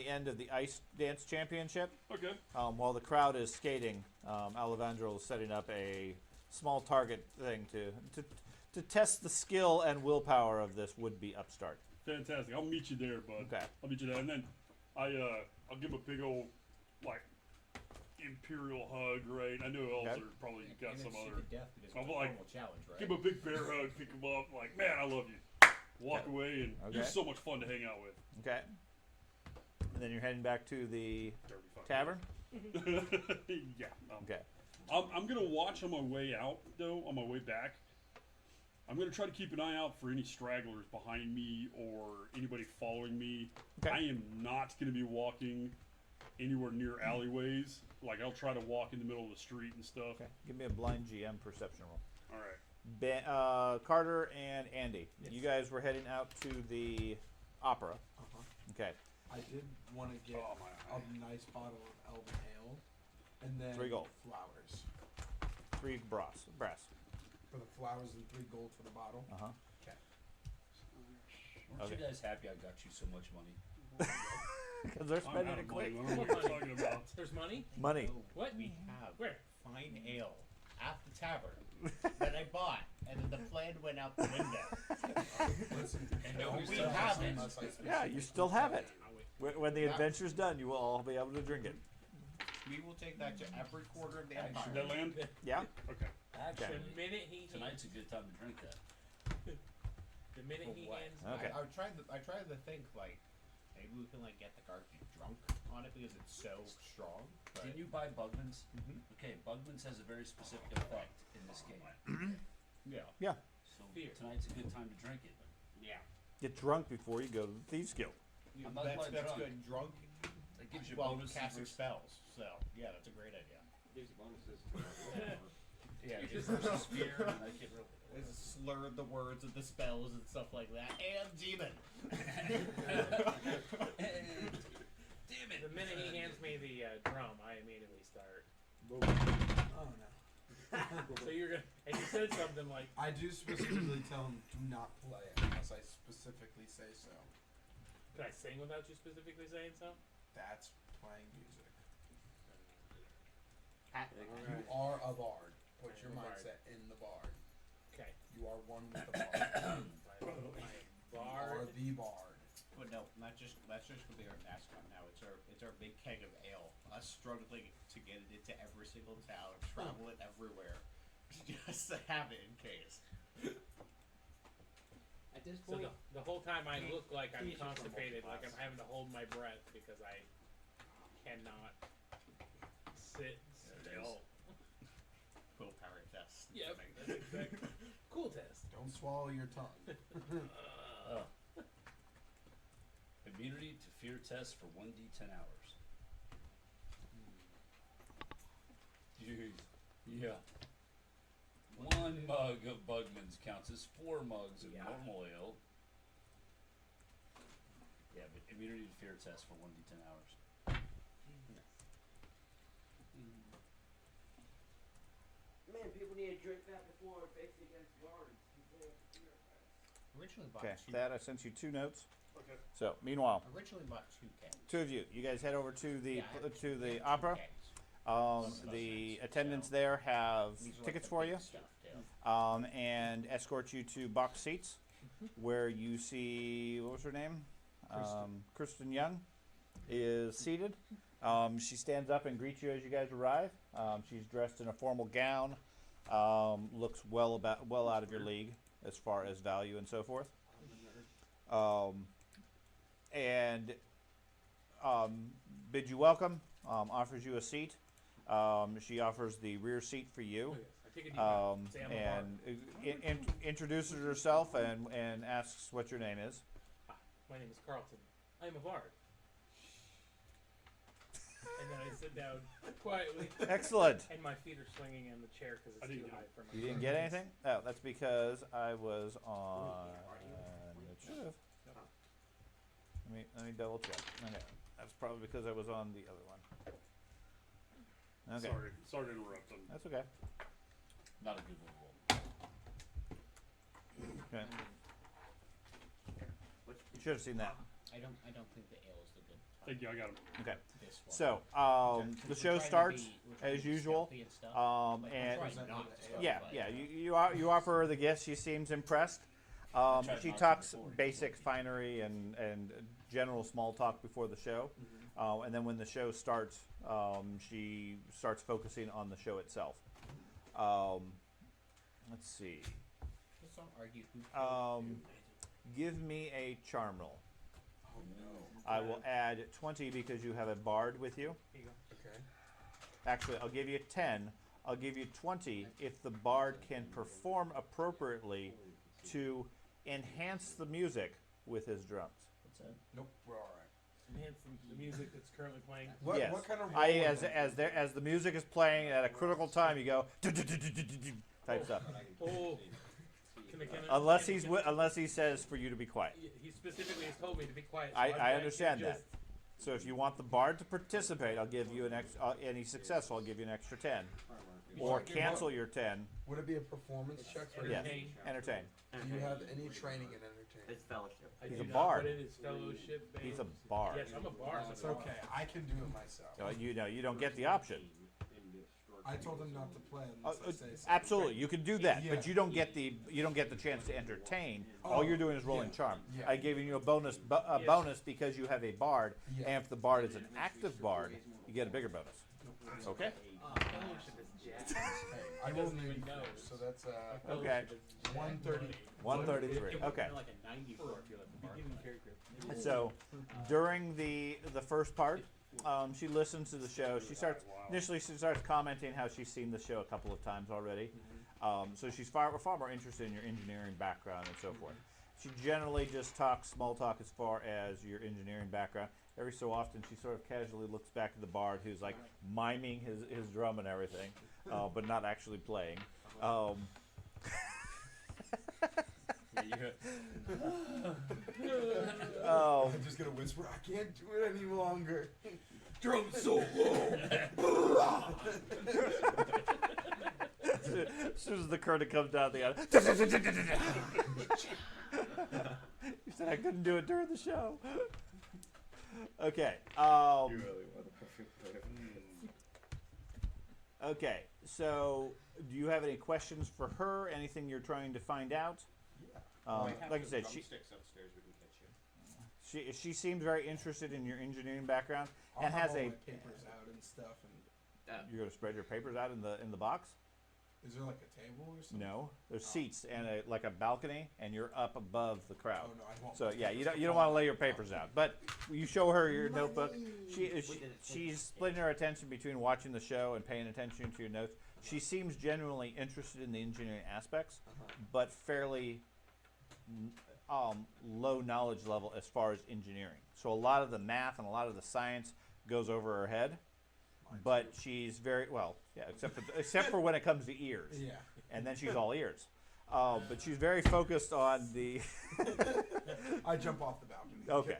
end of the ice dance championship. Okay. While the crowd is skating, Alejandro is setting up a small target thing to test the skill and willpower of this would-be upstart. Fantastic. I'll meet you there, bud. Okay. I'll meet you there, and then I'll give him a big old imperial hug, right? I know Elzer probably got some other. I'm challenge, right? Give him a big bear hug, pick him up, man, I love you. Walk away, and you're so much fun to hang out with. Okay. And then you're heading back to the Dirty fuck. tavern? Yeah. Okay. I'm going to watch on my way out, though, on my way back. I'm going to try to keep an eye out for any stragglers behind me or anybody following me. Okay. I am not going to be walking anywhere near alleyways. I'll try to walk in the middle of the street and stuff. Okay. Give me a blind GM perception roll. All right. Carter and Andy, you guys were heading out to the opera. Okay. I did want to get a nice bottle of elven ale, and then 3 gold. flowers. 3 brass. For the flowers and 3 gold for the bottle. Okay. Aren't you guys happy I got you so much money? Because they're I'm spending out it of money. quick. I don't know what you're talking about. There's money? Money. What? We have Where? fine ale at the tavern that I bought, and then the plan went out the window. We have it. Yeah, you still have it. When the adventure's done, you will all be able to drink it. We will take that to every quarter of the Should empire. that land? Yeah? Okay. Actually, The minute he tonight's a good time to drink that. the minute he What? hands Okay. I tried to think maybe we can get the garbage drunk on it because it's so strong. But Didn't you buy Bugman's? Mhm. Okay, Bugman's has a very specific effect in this game. yeah, So Beer. tonight's a good time to drink it. yeah. Get drunk before you go to the Thieves Guild. I'm not quite That's drunk. good. Drunk It gives you while bonuses. casting spells. So yeah, that's a great idea. Gives you bonuses. Yeah, It's versus fear, and I can't really. just slur the words of the spells and stuff like that. And demon. Damn it! The minute he hands me the drum, I immediately start. Oh no. So you're gonna, and you said something like, I do specifically tell him do not play it unless I specifically say so. "Can I sing without you specifically saying so?" That's playing music. Alright. You are a bard. Put your I'm a bard. mindset in the bard. Okay. You are one with the bard. My You are bard. the bard. But no, that's just gonna be our mascot now. It's our big keg of ale. Us struggling to get it into every single town, travel it everywhere, just to have it in case. At this So point, the whole time I look like I'm These are from constipated, like I'm multi-class. having to hold my breath because I cannot sit still. Willpower test. Yep, that's exactly. Cool test. Don't swallow your tongue. Immunity to fear test for 1d10 hours. Jeez. Yeah. 1 mug of Bugman's counts as 4 mugs of Yeah. normal ale. Yeah, but immunity to fear test for 1d10 hours. Man, people need to drink that before facing against guards. Originally bought Okay, two. that I sent you 2 notes. Okay. So, meanwhile, Originally bought 2 kegs. 2 of you guys head over to the Yeah, I have to the 2 opera. kegs. The attendants there have These are like tickets the for big you. Stuff, too. And escort you to box seats, where you see, what was her name? Kristen Young is seated. She stands up and greets you as you guys arrive. She's dressed in a formal gown. Looks well out of your league as far as value and so forth. And bids you welcome. Offers you a seat. She offers the rear seat for you. Oh, yes. I take a deep breath. Say I'm a bard. And introduces herself and asks what your name is. Hi, my name is Carlton. I am a bard. And then I sit down quietly. Excellent. And my feet are swinging in the chair because I it's too didn't get high it. for my. You didn't get anything? Oh, that's because I was on. It should have. Let me double check. Okay, that's probably because I was on the other one. Okay, Sorry to interrupt them. that's okay. Not a good one. Okay, you should have seen that. I don't think the ale is the good. Thank you, I got him. Okay, This one. so the We're show trying to starts we're trying to as be usual. stealthy and stuff. Like, And we're trying not to, yeah, but- yeah, you offer her the gifts. She seems impressed. tried She not to talks before. basic finery and general small talk before the show, and then when the show starts, she starts focusing on the show itself. Let's see. Let's not argue who Give me a charm roll. Oh no. I will add 20 because you have a bard with you. Here you go. Okay. Actually, I'll give you 10. I'll give you 20 if the bard can perform appropriately to enhance the music with his drums. What's that? Nope, we're all right. Enhance the music that's currently playing. What, Yes. what kind of I, roll as is it? as the music is playing at a critical time, you go types up. Oh. Unless he says for you to be quiet. He specifically has told me to be quiet. So I I'm back here understand that. just- So if you want the bard to participate, I'll give you an extra. And he's successful, I'll give you an extra 10. Or cancel your 10. Would it be a performance check for Yes, Entertain. entertain. Do you have any training in entertainment? It's fellowship. I He's do a not, bard. But it is fellowship. He's a based. bard. Yes, I'm a bard. It's okay. I can do it myself. You know, you don't get the option. I told him not to play Uh, unless I say so. absolutely, you can do that, Yeah. but you don't get the chance to entertain. All Oh, you're doing is rolling yeah, charm. yeah. I gave you a bonus Yes. bonus because you have a bard, Yeah. and if the bard is an active bard, you get a bigger bonus. Okay. Fellowship is jacked. Hey, I He rolled doesn't an even 84, know. so that's Okay. Fellowship is jacked. 130. 133. Okay. Like a 94 if you let the bar Beginning play. character. So during the first part, she listens to the show. She starts initially she starts commenting how she's seen the show a couple of times already. So she's far more interested in your engineering background and so forth. She generally just talks small talk as far as your engineering background. Every so often, she sort of casually looks back at the bard who's like miming his drum and everything, but not actually playing. I'm just gonna whisper. I can't do it any longer. Drum solo. As soon as the curtain comes down the other. You said I couldn't do it during the show. Okay. Okay. So, do you have any questions for her? Anything you're trying to find out? Like I said, Drumsticks upstairs. We can catch you. she seems very interested in your engineering background I'll and have has all a. my papers out and stuff. And You're gonna spread your papers out in the box? is there like a table or something? No. There's seats and like a balcony, and you're up above the crowd. Oh no, I won't. So yeah, you don't want to lay your papers out, but you show her your notebook. She's splitting her attention between watching the show and paying attention to your notes. She seems genuinely interested in the engineering aspects, but fairly low knowledge level as far as engineering. So a lot of the math and a lot of the science goes over her head, but she's very well, yeah, except for when it comes to ears, Yeah. and then she's all ears. But she's very focused on the. I jump off the balcony. Okay,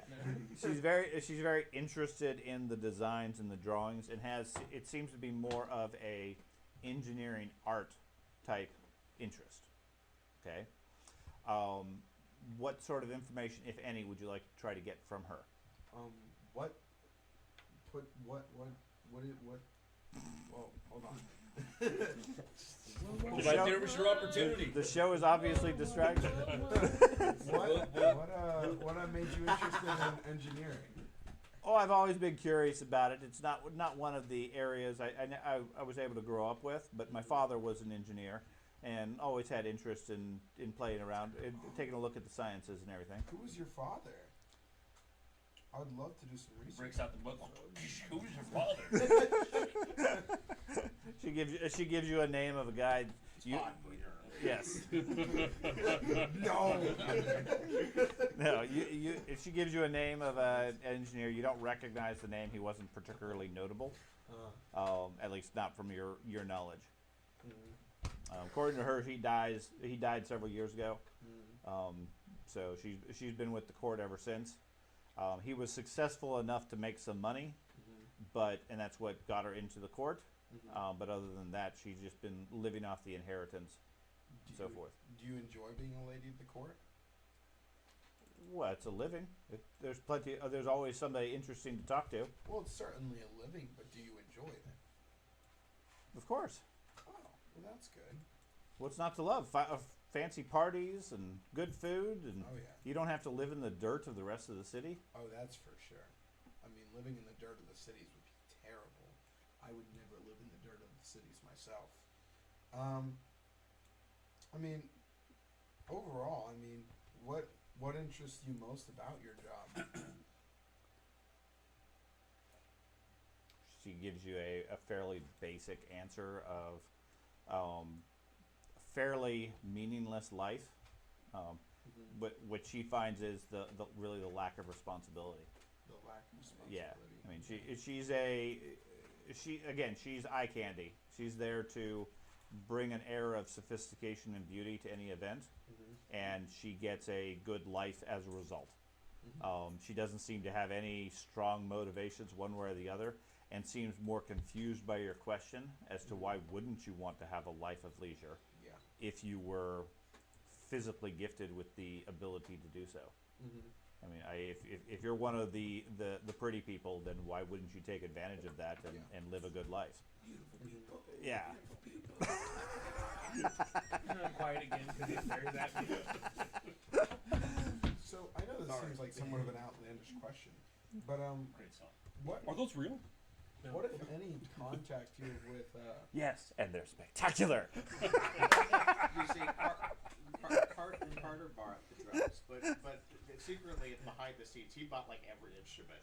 she's very interested in the designs and the drawings, and it seems to be more of a engineering art type interest. Okay, what sort of information, if any, would you like to try to get from her? What? Put what? Whoa, hold on. The Right show- there was your opportunity. The show is obviously distracting. What made you interested in engineering? Oh, I've always been curious about it. It's not one of the areas I was able to grow up with, but my father was an engineer and always had interest in playing around and taking a look at the sciences and everything. Who was your father? I would love to do some research. Breaks out the book. Who's your father? She gives you a name of a guy. Yes. No. No. If she gives you a name of an engineer, you don't recognize the name. He wasn't particularly notable, at least not from your knowledge. According to her, he died several years ago. So she's been with the court ever since. He was successful enough to make some money, and that's what got her into the court. But other than that, she's just been living off the inheritance, so forth. Do you enjoy being a lady of the court? Well, it's a living. There's plenty. There's always somebody interesting to talk to. Well, it's certainly a living, but do you enjoy it? Of course. Oh, well, that's good. What's not to love? Fancy parties and good food, and Oh, yeah. you don't have to live in the dirt of the rest of the city. Oh, that's for sure. I mean, living in the dirt of the cities would be terrible. I would never live in the dirt of the cities myself. I mean, overall, what interests you most about your job? She gives you a fairly basic answer of fairly meaningless life. But what she finds is the really the lack of responsibility. The lack of responsibility. Yeah, I mean she's eye candy. She's there to bring an air of sophistication and beauty to any event, and she gets a good life as a result. She doesn't seem to have any strong motivations one way or the other, and seems more confused by your question as to why wouldn't you want to have a life of leisure if you were physically gifted with the ability to do so. I mean, if you're one of the pretty people, then why wouldn't you take advantage of that and live a good life? Beautiful people. Yeah. I'm quiet again because he's very that. So I know this seems like somewhat of an outlandish question, but Great song. what Are those real? what if any contact you have with Yes, and they're spectacular. You see, Carter bought the drums, but secretly behind the scenes, he bought like every instrument.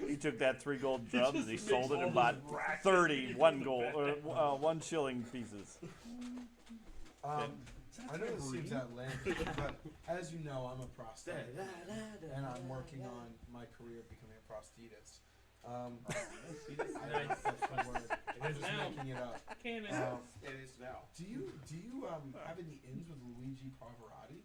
He took that 3 gold drums, he sold it and bought 30 1 shilling pieces. I know this seems outlandish, but as you know, I'm a prosthetic, and I'm working on my career becoming a prosthetist. Nice. That's the word. I'm just now. making it up. Canon. It is now. Do you have any ins with Luigi Pavarotti?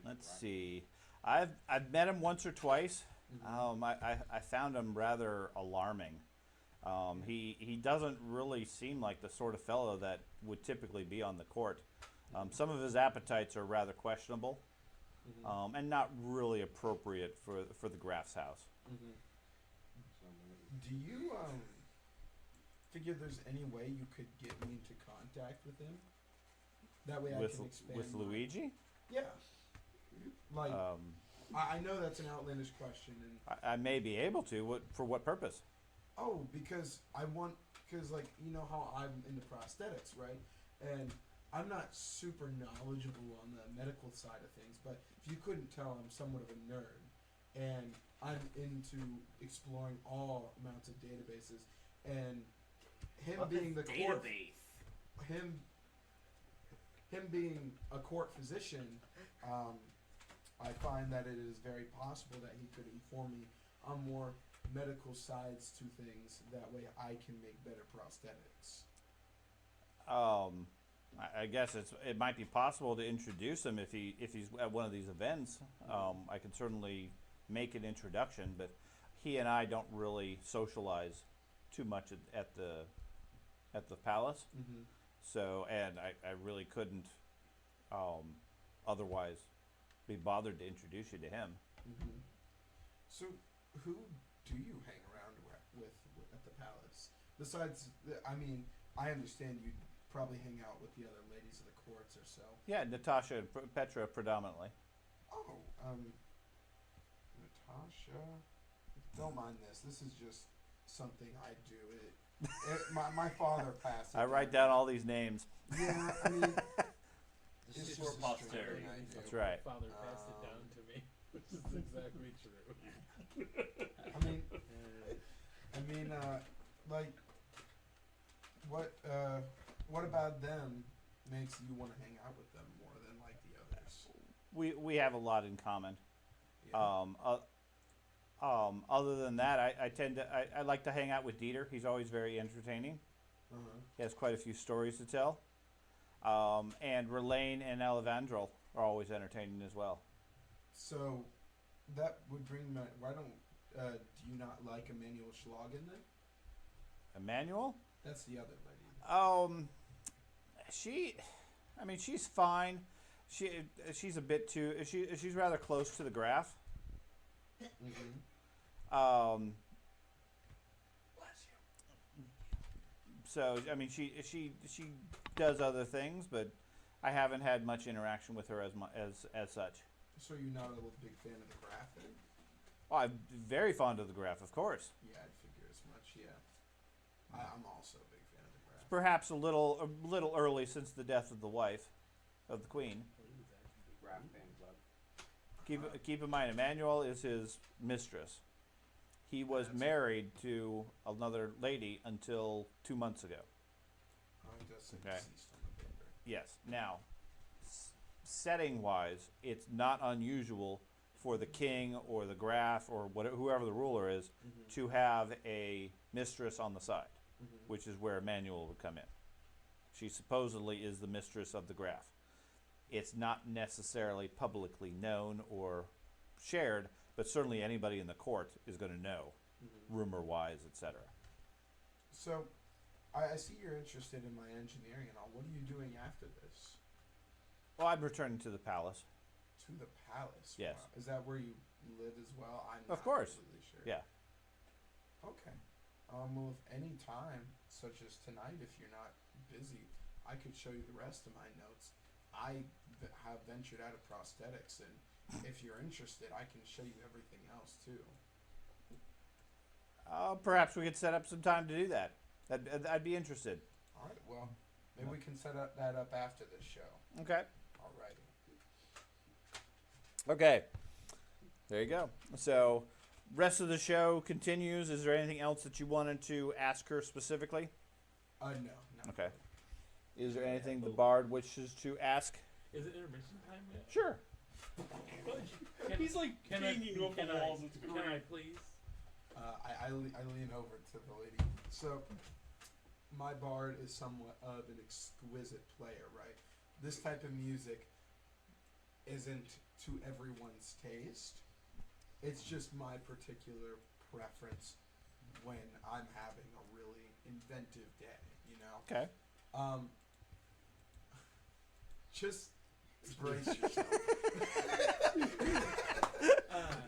Let's see. I've met him once or twice. I found him rather alarming. He doesn't really seem like the sort of fellow that would typically be on the court. Some of his appetites are rather questionable, and not really appropriate for the Graf's house. Do you figure there's any way you could get me into contact with him? That way I can expand. With my- Luigi? Yeah. Like I know that's an outlandish question, and I may be able to. For what purpose? oh, because like you know how I'm into prosthetics, right? And I'm not super knowledgeable on the medical side of things, but if you couldn't tell, I'm somewhat of a nerd, and I'm into exploring all amounts of databases, and him being the court, him being a court physician, I find that it is very possible that he could inform me on more medical sides to things. That way, I can make better prosthetics. I guess it might be possible to introduce him if he's at one of these events. I can certainly make an introduction, but he and I don't really socialize too much at the palace. So, and I really couldn't otherwise be bothered to introduce you to him. Mm-hmm. So, who do you hang around with at the palace? Besides, I understand you probably hang out with the other ladies of the courts or so. Yeah, Natasha and Petra predominantly. Oh, Natasha. Don't mind this. This is just something I do. My father passed. I write down all these names. Yeah, I mean, This it's is just for a strange posterity. thing I do. That's right. Father passed it down to me, which is exactly true. Like, what about them makes you want to hang out with them more than like the others? We have a lot in common. Yeah. Other than that, I like to hang out with Dieter. He's always very entertaining. Uh-huh. He has quite a few stories to tell. And Relaine and Alevandril are always entertaining as well. So that would bring me. Why don't do you not like Emmanuel Schlagen then? Emmanuel? That's the other lady. She's fine. She's a bit too. She's rather close to the graph. Mm-hmm. So she does other things, but I haven't had much interaction with her as such. So you're not a big fan of the graph then? Oh, I'm very fond of the graph, of course. Yeah, I'd figure as much. Yeah, I'm also a big fan of the graph. Perhaps a little early since the death of the wife of the queen. Graph fan club. Keep in mind, Emmanuel is his mistress. He was married to another lady until 2 months ago. Oh, he does say Okay. deceased on the paper. Yes. Now, setting-wise, it's not unusual for the king or the graph or whoever the ruler is to have a mistress on the side, which is where Emmanuel would come in. She supposedly is the mistress of the graph. It's not necessarily publicly known or shared, but certainly anybody in the court is going to know, rumor-wise, etc. So, I see you're interested in my engineering and all. What are you doing after this? Well, I'm returning to the palace. To the palace? Yes. Wow. Is that where you live as well? I'm Of not course. completely sure. Yeah. Okay. Well, if any time, such as tonight, if you're not busy, I could show you the rest of my notes. I have ventured out of prosthetics, and if you're interested, I can show you everything else too. Perhaps we could set up some time to do that. I'd be interested. All right. Well, maybe we can set that up after this show. Okay. All righty. Okay. There you go. So, rest of the show continues. Is there anything else that you wanted to ask her specifically? No. Okay. Is there anything the bard wishes to ask? Is it intermission time yet? Sure. He's like banging off the walls. It's Can great. I please? I lean over to the lady. So, my bard is somewhat of an exquisite player, right? This type of music isn't to everyone's taste. It's just my particular preference when I'm having a really inventive day, you know? Okay. Just brace yourself.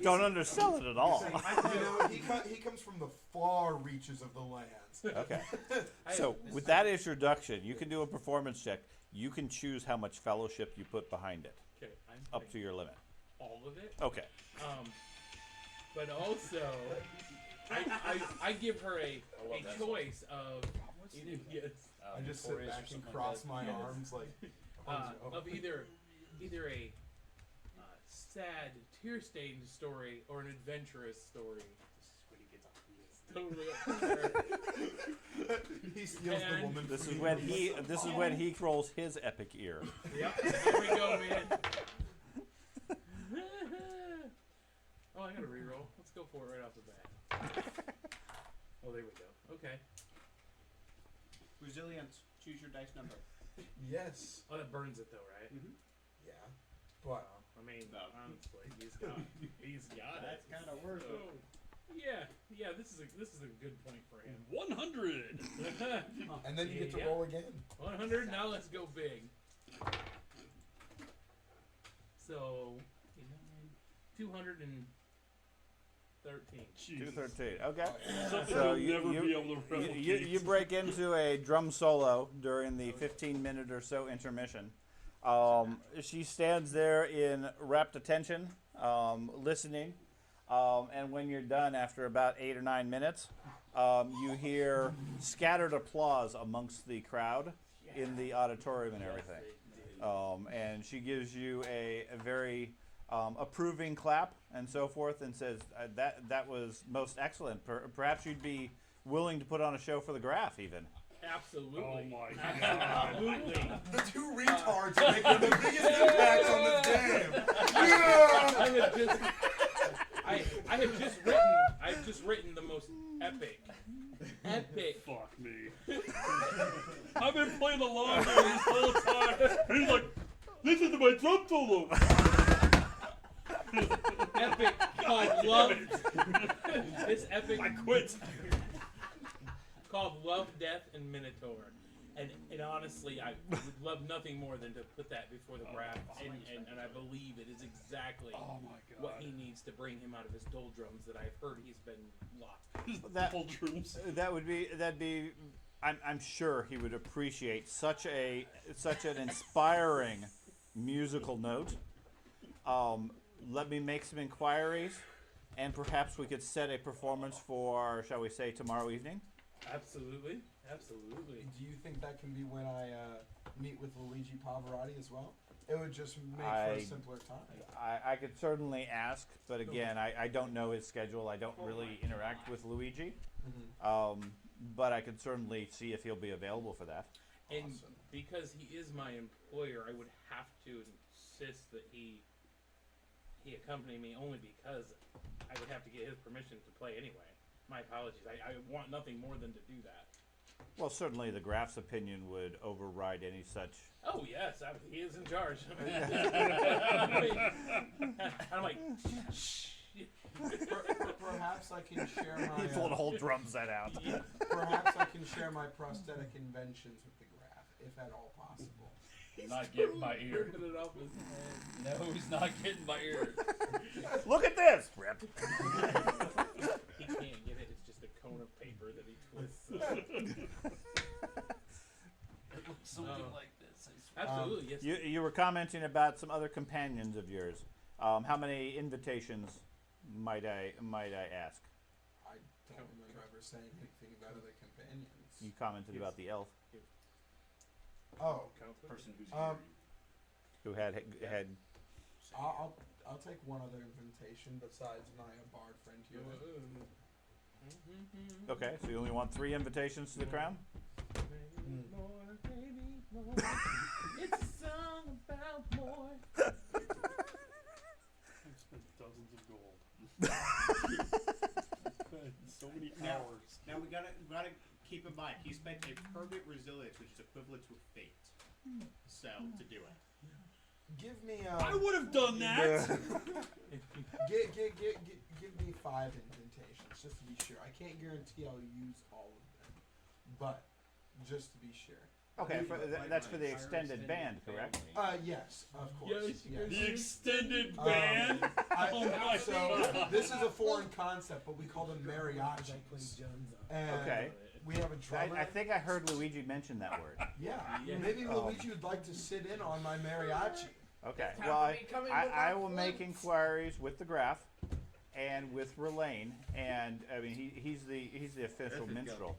Don't undersell it at all. You know, he comes from the far reaches of the lands. Okay. So, with that introduction, you can do a performance check. You can choose how much fellowship you put behind it, Okay, I'm up to your limit. all of it. Okay. But also, I give her a choice of yes, I just sit back and cross my arms like of either a sad, tear-stained story or an adventurous story. Totally up to her. he steals the And- woman. This is from when he rolls his epic ear. Yep, there we go, man. Oh, I got a reroll. Let's go for it right off the bat. Oh, there we go. Okay. Resilience. Choose your dice number. Yes. Oh, that burns it though, right? Yeah. But I mean, No. honestly, he's got it. That's kind of worth it. So, yeah. This is a good point for him. 100. and then you get to Yeah. roll again. 100. Now let's go big. So, 213. Jesus. 213. Okay. Something So you'll never be able to replicate. you break into a drum solo during the 15-minute or so intermission. She stands there in rapt attention, listening, and when you're done after about 8 or 9 minutes, you hear scattered applause amongst the crowd in the auditorium and everything. And she gives you a very approving clap and so forth, and says that was most excellent. Perhaps you'd be willing to put on a show for the Graph, even. Absolutely. Oh my god. Absolutely. The two retards are making the biggest impacts on this game. I've just written the most epic. Fuck me. I've been playing the long game this whole time. And he's like, listen to my drum solo. Epic. Called Love. This epic. I quit. Called Love, Death, and Minotaur. And honestly, I would love nothing more than to put that before the Graph, and I believe it is exactly what he needs to bring him out of his doldrums that I've heard he's been locked. That'd be. I'm sure he would appreciate such an inspiring musical note. Let me make some inquiries, and perhaps we could set a performance for, shall we say, tomorrow evening. Absolutely. Do you think that can be when I meet with Luigi Pavarotti as well? It would just make for a simpler time. I could certainly ask, but again, I don't know his schedule. I don't really interact with Luigi. But I could certainly see if he'll be available for that. And because he is my employer, I would have to insist that he accompany me, only because I would have to get his permission to play anyway. My apologies. I want nothing more than to do that. Well, certainly the Graph's opinion would override any such. Oh yes, he is in charge. I'm like, shh. Perhaps I can share my. He pulled a whole drum set out. Perhaps I can share my prosthetic inventions with the Graph, if at all possible. He's not getting my ear. No, he's not getting my ear. Look at this, Rip. He can't get it. It's just a cone of paper that he twists. It looks something like this. Absolutely, yes. You were commenting about some other companions of yours. How many invitations might I ask? I don't remember ever saying anything about other companions. You commented about the elf Oh, Person who's who had. I'll take one other invitation besides my bard friend here. Okay, so you only want 3 invitations to the crown? More, baby, more. It's a song about more. I've spent dozens of gold. So many hours. Now we gotta keep in mind he spent a permanent resilience, which is equivalent to a fate. So to do it. Give me. I would have done that. Give me 5 invitations just to be sure. I can't guarantee I'll use all of them, but just to be sure. Okay, that's for the extended band, correct? Yes, of course. Yes. The extended band. So this is a foreign concept, but we call them mariachis. And Okay. we have a drummer. I think I heard Luigi mention that word. Yeah, maybe Luigi would like to sit in on my mariachi. Okay, well, I will make inquiries with the Graph and with Relaine, and I mean he's the official minstrel.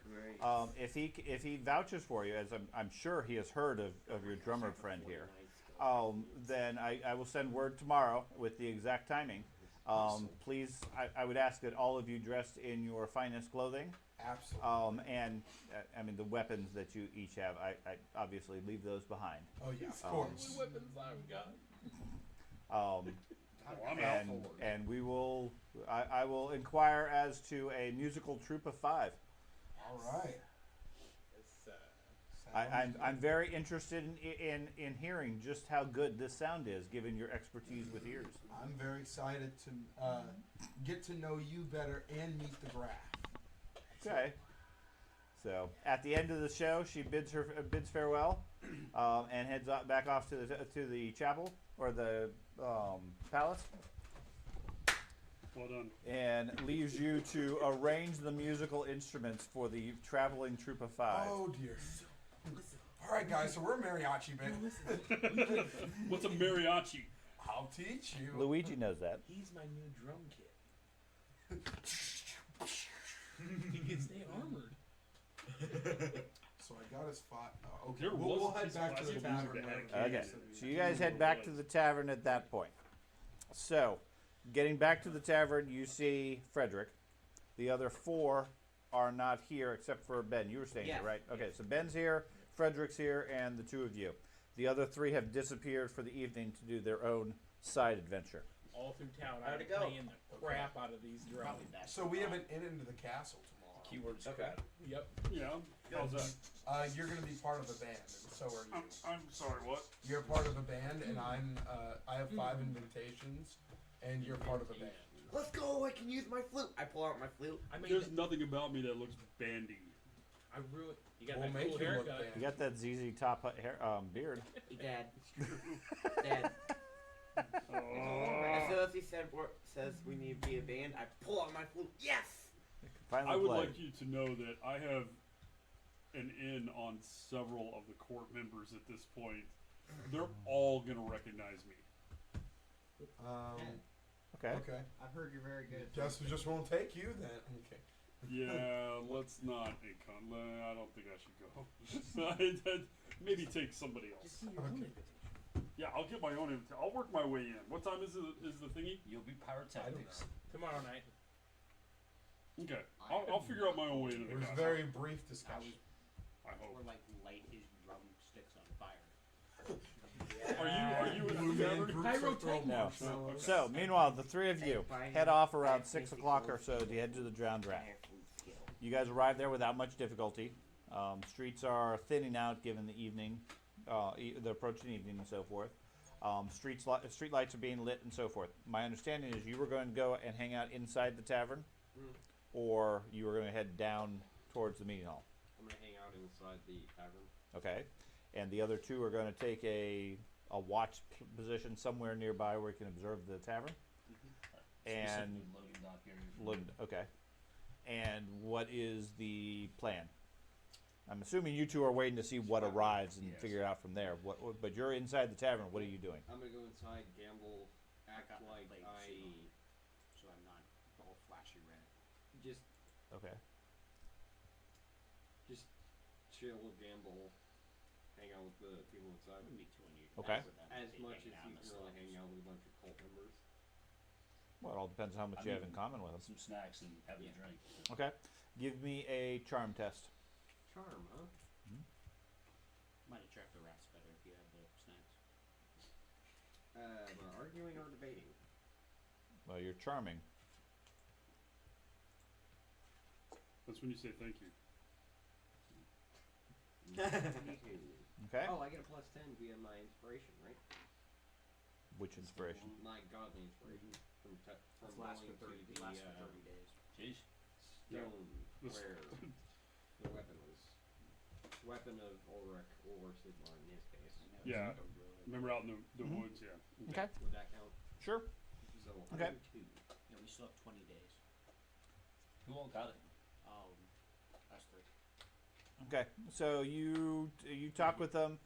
If he vouches for you, as I'm sure he has heard of your drummer friend here, then I will send word tomorrow with the exact timing. Please, I would ask that all of you dressed in your finest clothing. Absolutely. And I mean the weapons that you each have, I obviously leave those behind. Oh yeah, of course. Weapons I've got. And we will. I will inquire as to a musical troupe of 5. All right. I'm very interested in hearing just how good this sound is, given your expertise with ears. I'm very excited to get to know you better and meet the Graph. Okay. So at the end of the show, she bids farewell, and heads back off to the chapel or the palace. Well done. and leaves you to arrange the musical instruments for the traveling troop of 5. Oh dear. All right, guys. So we're mariachi band. What's a mariachi? I'll teach you. Luigi knows that. He's my new drum kit. He can stay armored. So I got his spot. Okay, There we'll was head his back to the classic tavern. music Like, that had Okay, keys. so you guys head back to the tavern at that point. So, getting back to the tavern, you see Frederick. The other 4 are not here except for Ben. You were staying here, Yes. right? Okay, so Ben's here, Frederick's here, and the 2 of you. The other 3 have disappeared for the evening to do their own side adventure. All through town, How'd I'm it go? playing the crap out of these drums. Probably best. So we have an in into the castle tomorrow. Keywords. Okay. Yep. Yeah. How's that? You're gonna be part of a band, and so are you. I'm sorry. What? You're part of a band, and I have 5 invitations, and you're part of a band. Let's go! I can use my flute. I pull out my flute. I made There's the, nothing about me that looks bandy. I really. You got We'll that make cool you look haircut. bad. You got that ZZ Top hair, beard. Dad. Dad. As soon as he says we need to be a band, I pull out my flute. Yes! Finally I would play. like you to know that I have an in on several of the court members at this point. They're all gonna recognize me. Okay. Okay. I've heard you're very good. Guess we just won't take you then. Okay. Yeah, let's not. I don't think I should go. Maybe take somebody else. Just do your own Okay. invitation. Yeah, I'll get my own invitation. I'll work my way in. What time is the thingy? You'll be I don't pyrotechnics. know. Tomorrow night. Okay, I'll figure out my own way into It the was castle. very brief discussion. I hope. Or like light his drumsticks on fire. Are you in Blue the man tavern? groups are throwing No. marshmallows. So, meanwhile, the 3 of you head off around 6 o'clock or so to head to the Drowned Rat. You guys arrive there without much difficulty. Streets are thinning out given the evening, the approaching evening and so forth. Street lights are being lit and so forth. My understanding is you were going to go and hang out inside the tavern, or you were going to head down towards the meeting hall. I'm gonna hang out inside the tavern. Okay, and the other 2 are going to take a watch position somewhere nearby where you can observe the tavern. And Specifically loading dock area. okay. And what is the plan? I'm assuming you 2 are waiting to see what arrives and Yes. figure it out from there. But you're inside the tavern. What are you doing? I'm gonna go inside, gamble, act got my like plate, I So I'm not all flashy red. just Okay. chill, gamble, hang out with the people inside. Wouldn't be too unusual. Okay. for them to As be much as hanging out you in the can really slums. hang out with a bunch of cult members. Well, it all depends how much I you have in mean, common with them. Some snacks and having a drink. Okay. Give me a charm test. Charm, huh? Might attract the rats better if you have the snacks. But arguing or debating? Well, you're charming. That's when you say thank you. Okay. Oh, I get a plus 10 via my inspiration, right? Which inspiration? My godly inspiration from This lasts for going 30, to the lasts for 30 days. Jeez. stone This- where the weapon was. Weapon of Ulrich or Sigmar in his case. I know, Yeah. it's like a really- Remember out in the Mhm. woods, yeah. Okay. Would that count? Sure. So Okay. 102. Yeah, we still have 20 days. Who all got it? Us 3. Okay. So you talk with them.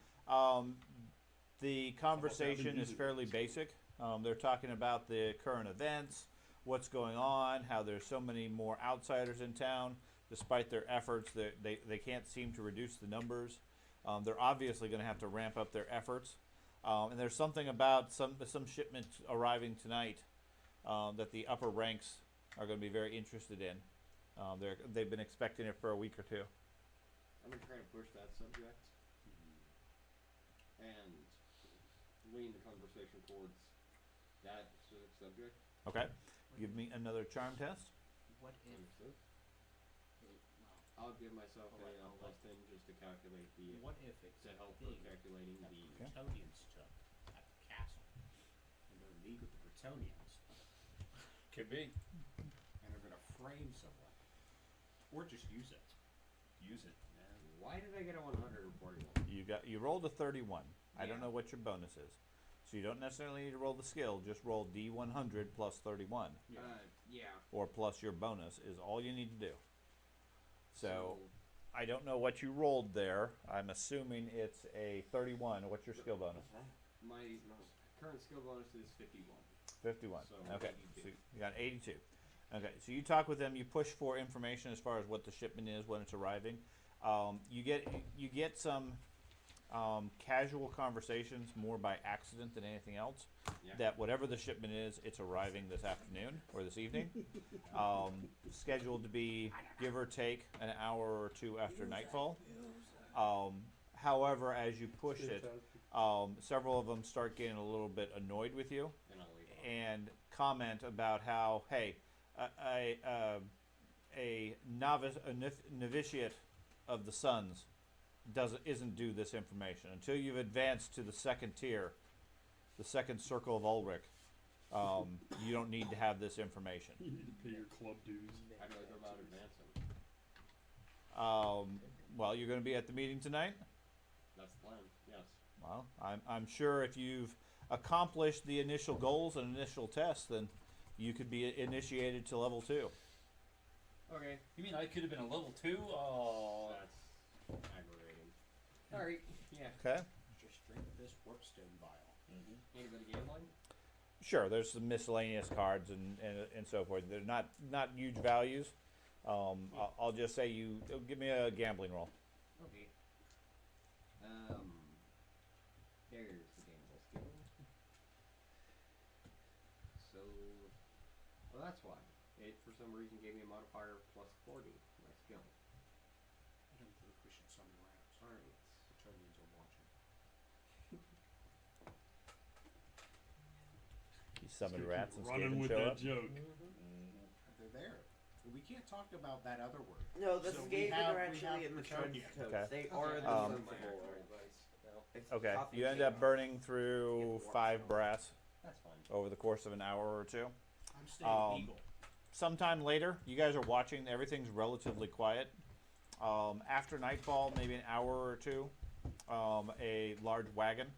The conversation is fairly basic. They're talking about the current events, what's going on, how there's so many more outsiders in town. Despite their efforts, they can't seem to reduce the numbers. They're obviously going to have to ramp up their efforts. And there's something about some shipment arriving tonight that the upper ranks are going to be very interested in. They've been expecting it for a week or 2. I'm gonna try to push that subject and lean the conversation towards that specific subject. Okay. Give me another charm test. What if? Understood? Well, I'll give myself Alright, a I'll plus 10 just to calculate the what if it's to a help for thing calculating that the the Bretonians took at the castle, and they're in league with the Bretonians, Could be. and they're gonna frame someone, or just use it. Use it. Why did I get a 100 reporting one? You rolled a 31. I don't Yeah. know what your bonus is. So you don't necessarily need to roll the skill. Just roll D100 plus 31, Yeah. or plus your bonus is all you need to do. So I don't know what you rolled there. I'm assuming it's a 31. What's your skill bonus? My current skill bonus is 51. 51. So Okay, 82. so you got 82. Okay, so you talk with them. You push for information as far as what the shipment is when it's arriving. You get some casual conversations more by accident than anything else. Yeah. That whatever the shipment is, it's arriving this afternoon or this evening. Scheduled to be give or take an hour or two after nightfall. However, as you push it, several of them start getting a little bit annoyed with you And I'll leave. and comment about how, hey, a novice, novitiate of the Suns isn't due this information until you've advanced to the second tier, the second circle of Ulrich. You don't need to have this information. You need to pay your club dues. How do I go about advancing? Well, you're going to be at the meeting tonight. That's the plan. Yes. Well, I'm sure if you've accomplished the initial goals and initial tests, then you could be initiated to level 2. Okay. You mean I could have been a level 2? Oh. That's aggravating. Alright. Yeah. Okay. Just drink this warpstone vial. Anybody gambling? Sure, there's some miscellaneous cards and so forth. They're not huge values. I'll just say you give me a gambling roll. Okay. There's the gamble skill. So, well, that's why. It, for some reason, gave me a modifier plus 40 for my skill. I don't think we should summon rats. Alright. The Trojans are watching. You summon Just rats keep and running with show that up. joke. They're there. We can't talk about that other word. No, the So we Skaven have- are we actually have in the Pretonia. Trojans' codes. Okay. They are the Um, sensible order. It's Okay, tough you and end up Skaven. burning through 5 brass That's fine. over the course of an hour or two. I'm staying eagle. Sometime later, you guys are watching. Everything's relatively quiet. After nightfall, maybe an hour or two, a large wagon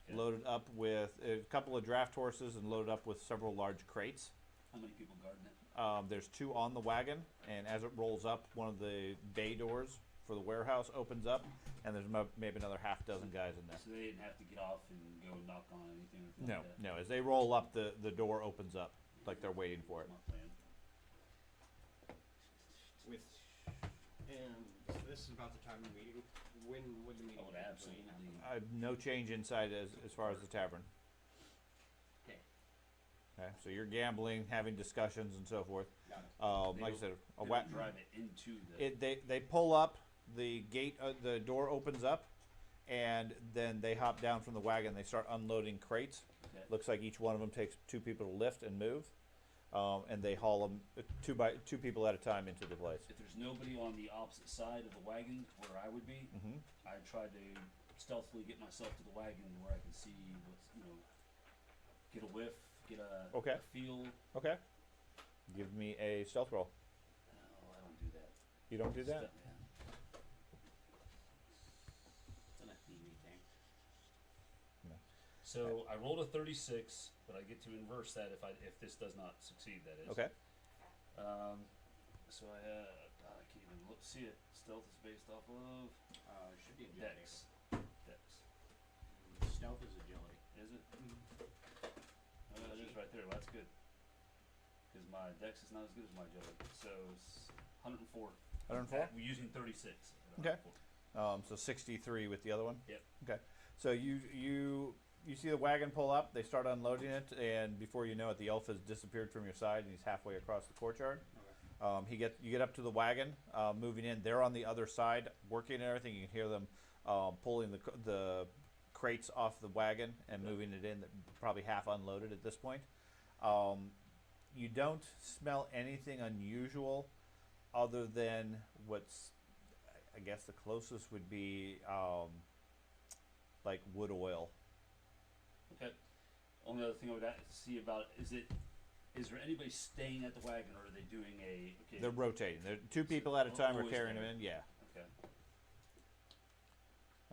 loaded up with a couple of draft horses and loaded up with several large crates. How many people guarding it? There's 2 on the wagon, and as it rolls up, one of the bay doors for the warehouse opens up, and there's maybe another half dozen guys in there. So they didn't have to get off and go knock on anything or anything No, like that? no. As they roll up, the door opens up, like they're waiting for it. My plan. With, so this is about the time of the meeting. When would the meeting I would actually absolutely. happen? No change inside as far as the tavern. Okay. Okay, so you're gambling, having discussions, and so forth. Got it. Like I said, They would drive it into the. they pull up, the gate, the door opens up, and then they hop down from the wagon. They start unloading crates. Okay. Looks like each one of them takes 2 people to lift and move, and they haul them 2 people at a time into the place. If there's nobody on the opposite side of the wagon where I would be, Mm-hmm. I try to stealthily get myself to the wagon where I can see what's, get a whiff, get a, Okay. a feel. Okay. Give me a stealth roll. Oh, I don't do that. You don't do that? Yeah. It's an FPV thing. So I rolled a 36, but I get to inverse that if this does not succeed. That is. Okay. So I can't even see it. Stealth is based off of Should be agility. Dex. Dex. Stealth is agility. Is it? It is right there. Well, that's good. Because my Dex is not as good as my agility. So 104. 104? We're using 36. Okay. So 63 with the other one? Yep. Okay. So you see the wagon pull up, they start unloading it, and before you know it, the elf has disappeared from your side, and he's halfway across the courtyard. Okay. You get up to the wagon, moving in. They're on the other side, working and everything. You can hear them pulling the crates off the wagon and moving it in, probably half unloaded at this point. You don't smell anything unusual other than what's, I guess the closest would be like wood oil. Okay. Only other thing I would have to see about is there anybody staying at the wagon, or are they doing a? Okay. They're rotating. They're 2 people at a time are Always carrying them there. in. Yeah. Okay.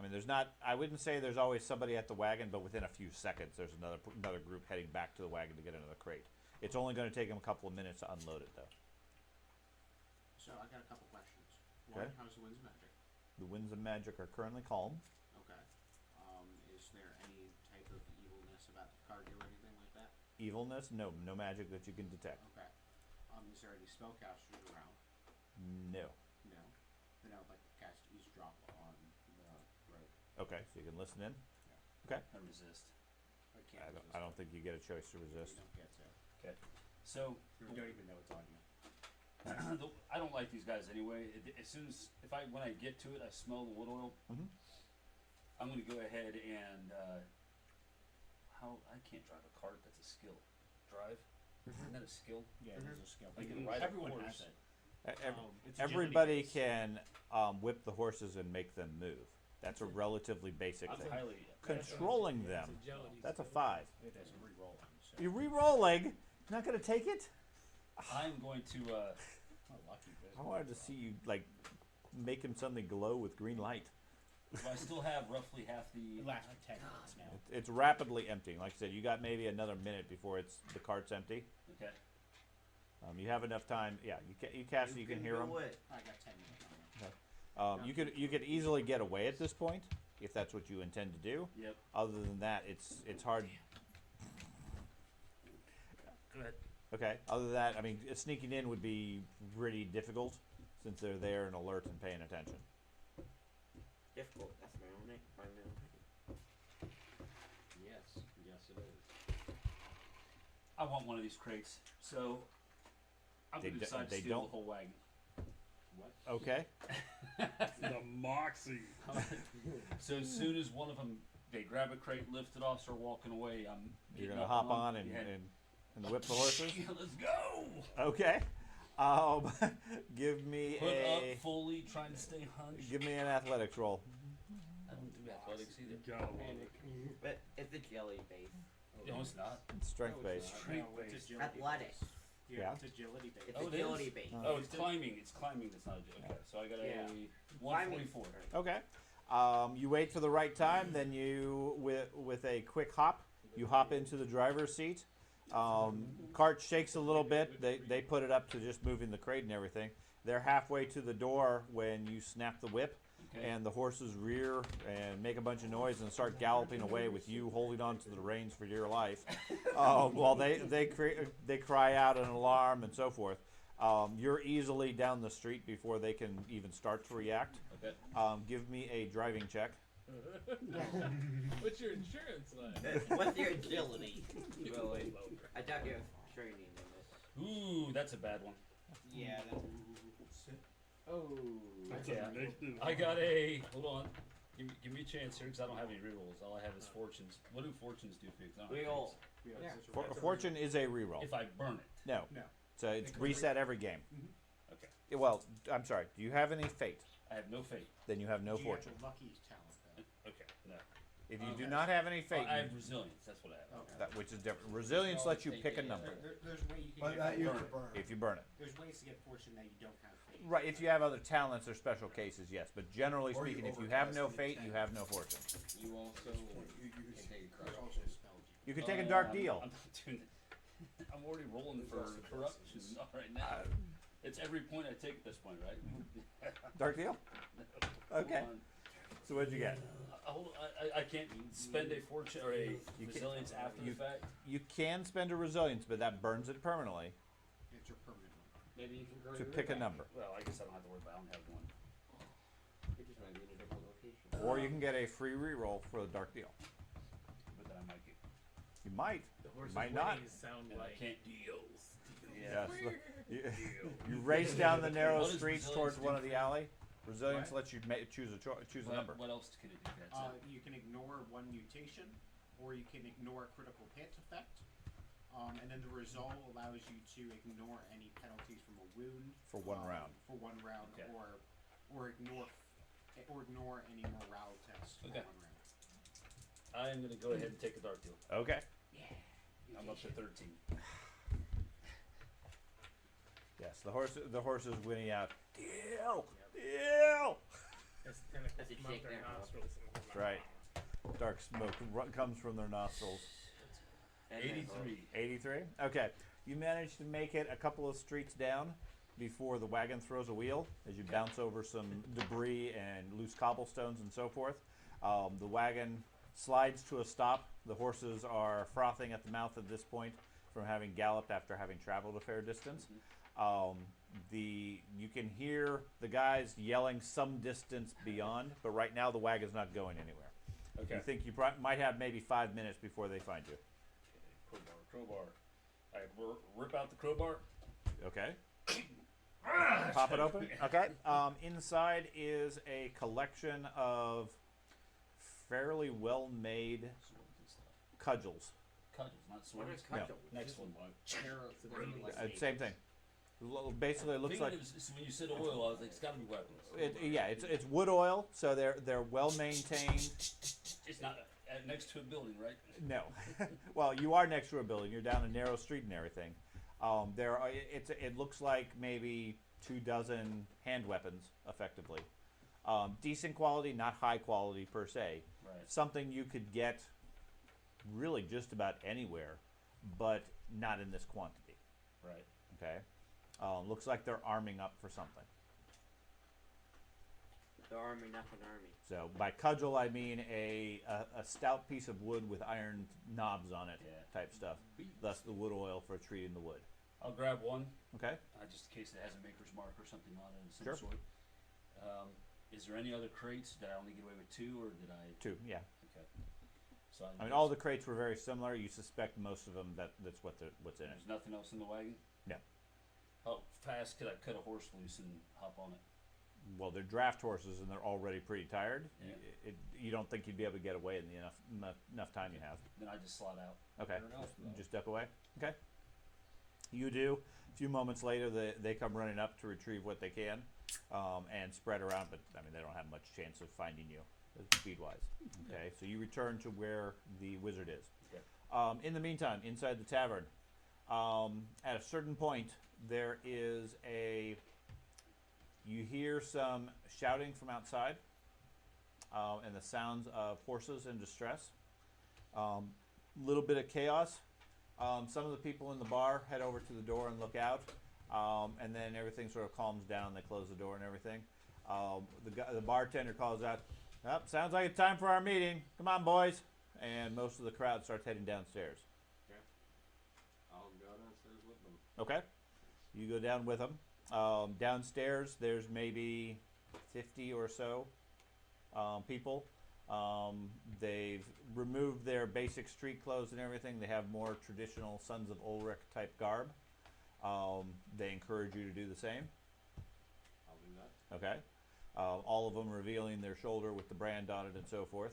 I mean, there's not. I wouldn't say there's always somebody at the wagon, but within a few seconds, there's another group heading back to the wagon to get another crate. It's only going to take them a couple of minutes to unload it, though. So I got a couple questions. Okay. One, how's the winds of magic? The winds of magic are currently calm. Okay. Is there any type of evilness about the cargo or anything like that? Evilness? No, no magic that you can detect. Okay. Is there any spellcasters around? No. No. Then I would like to cast eavesdrop on the road. Okay, so you can listen in. I resist. I can't. I don't think you get a choice to resist. You don't get to. Okay. So You don't even know it's on you. I don't like these guys anyway. As soon as when I get to it, I smell the wood oil. Mhm. I'm gonna go ahead and I can't drive a cart. That's a skill. Drive. Isn't that a skill? Yeah, Mm-hmm. there's a skill. I can ride a Everyone horse. has it. It's Everybody agility-based. can whip the horses and make them move. That's a relatively basic I'm thing. highly. Controlling them, agility that's a skill. 5. It is re-rolling. So. You're re-rolling. Not going to take it? I'm going to. Oh, lucky business. I wanted to see you like make him suddenly glow with green light. I still have roughly half It the. lasts like 10 minutes now. It's rapidly emptying. Like I said, you got maybe another minute before the cart's empty. Okay. You have enough time. Yeah, you cast it. You can hear them. I got 10 minutes on that. You could easily get away at this point if that's what you intend to do. Yep. Other than that, it's hard. Go ahead. Okay. Other than that, I mean, sneaking in would be pretty difficult since they're there and alert and paying attention. Difficult. That's my own name. Yes, yes it is. I want one of these crates, so I'm They going to d- decide to they steal don't- the whole wagon. What? Okay. The moxie. So as soon as one of them, they grab a crate, lift it off, start walking away, I'm You're getting gonna up hop on and, yeah. and whip the horses. Yeah, let's go. Okay. Give me Put a up fully, trying to stay hunched. give me an athletics roll. I don't do athletics either. Gotta love it. But it's a jelly base. No, it's not. It's strength based. Strength No, it's based. agility Athletics. based. Yeah. Yeah, it's agility based. It's Oh, it agility is? based. Oh, it's climbing. It's climbing. That's not a okay. So I got Yeah. a 144. Okay. You wait for the right time, then you with a quick hop, you hop into the driver's seat. Cart shakes a little bit. They put it up to just moving the crate and everything. They're halfway to the door when you snap the whip, Okay. and the horses rear and make a bunch of noise and start galloping away with you holding on to the reins for dear life, while they cry out an alarm and so forth. You're easily down the street before they can even start to react. Okay. Give me a driving check. What's your insurance like? What's your agility? Really? I doubt you have training in this. Ooh, that's a bad one. Yeah. Oh. That's Yeah. a negative. I got a. Hold on. Give me a chance here because I don't have any rerolls. All I have is fortunes. What do fortunes do for you? 'Cause I don't have Reroll. fates. Yeah. Fortune is a reroll. If I burn it. No. No. So it's reset every game. Okay. Well, I'm sorry. Do you have any fate? I have no fate. Then you have no Do you have fortune. the lucky talent though? Okay. No. If you do Okay. not have any fate, I have resilience. That's what I have. Okay. that which is different. Resilience lets you pick a number There's way you can But get that you have burn to it. burn. if you burn it. there's ways to get fortune that you don't have fate. Right. If you have other talents or special cases, yes. But generally Or you speaking, if you have no overcast fate, the you intent. have no fortune. You also You can use take a There's cross. also spell. You could take a dark I'm- deal. I'm not doing that. I'm already rolling for also corruption right now. It's every point I take at this point, right? Dark deal. Okay. Hold on. So what'd you get? Hold on. I can't spend a fortune or a You can- resilience after the fact. You can spend a resilience, but that burns it permanently. It's your permanent one. Maybe you can grow To your pick a back. number, Well, I guess I don't have to worry about it. I don't have one. It just might be in a different location. or you can get a free reroll for the dark deal. But then I might get. You might. The horse's Might not. whinnies sound And I like can't deals. Yes. You race down the narrow What does streets resilience towards do one of for the you? alley. Resilience lets you choose a number. What else can it do? That's it. You can ignore one mutation, or you can ignore a critical hit effect. And then the resolve allows you to ignore any penalties from a wound For one round. For one round, Okay. or ignore any morale tests for Okay. one round. I'm gonna go ahead and take a dark deal. Okay. I'm up to 13. Yes, the horse is winning out. Deal. Deal. As tentacles As it come up shake their their nostrils. That's right. Dark smoke comes from their nostrils. And 83. 83? Okay. You manage to make it a couple of streets down before the wagon throws a wheel as you bounce over some debris and loose cobblestones and so forth. The wagon slides to a stop. The horses are frothing at the mouth at this point from having galloped after having traveled a fair distance. You can hear the guys yelling some distance beyond, but right now the wagon's not going anywhere. Okay. You think you might have maybe 5 minutes before they find you. Crowbar. I rip out the crowbar. Okay. Pop it open. Okay. Inside is a collection of fairly well-made cudgels. Cudgels, not What swords. is No. cudgel? Next one. Same thing. Basically, it looks like When you said oil, I was like, it's got to be weapons. it's wood oil, so they're well maintained. It's not next to a building, right? No, well, you are next to a building. You're down a narrow street and everything. It looks like maybe 24 hand weapons, effectively. Decent quality, not high quality per se. Right. Something you could get really just about anywhere, but not in this quantity. Right. Okay. Looks like they're arming up for something. The army, not an army. So by cudgel, I mean a stout piece of wood with iron knobs on it, Yeah. type stuff. Thus the wood oil for treating the wood. I'll grab one, Okay. just in case it has a maker's mark or something on it of some Sure. sort. Is there any other crates? Did I only get away with 2, or did I? 2, yeah. Okay. So I mean, all the crates were very similar. You suspect most of them that's what's in it. There's nothing else in the wagon. No. How fast could I cut a horse loose and hop on it? Well, they're draft horses and they're already pretty tired. Yeah. You don't think you'd be able to get away in the enough time you have. Then I just slide out. Okay. Fair enough, though. Just duck away. Okay. You do. A few moments later, they come running up to retrieve what they can, and spread around. But I mean, they don't have much chance of finding you, speed-wise. Okay. So you return to where the wizard is. Okay. In the meantime, inside the tavern, at a certain point, there is you hear some shouting from outside, and the sounds of horses in distress. Little bit of chaos. Some of the people in the bar head over to the door and look out, and then everything sort of calms down. They close the door and everything. The bartender calls out, "Oh, sounds like it's time for our meeting. Come on, boys." And most of the crowd starts heading downstairs. I'll go downstairs with them. Okay. You go down with them. Downstairs, there's maybe 50 or so people. They've removed their basic street clothes and everything. They have more traditional Sons of Ulrich type garb. They encourage you to do the same. I'll do that. Okay. All of them revealing their shoulder with the brand on it and so forth.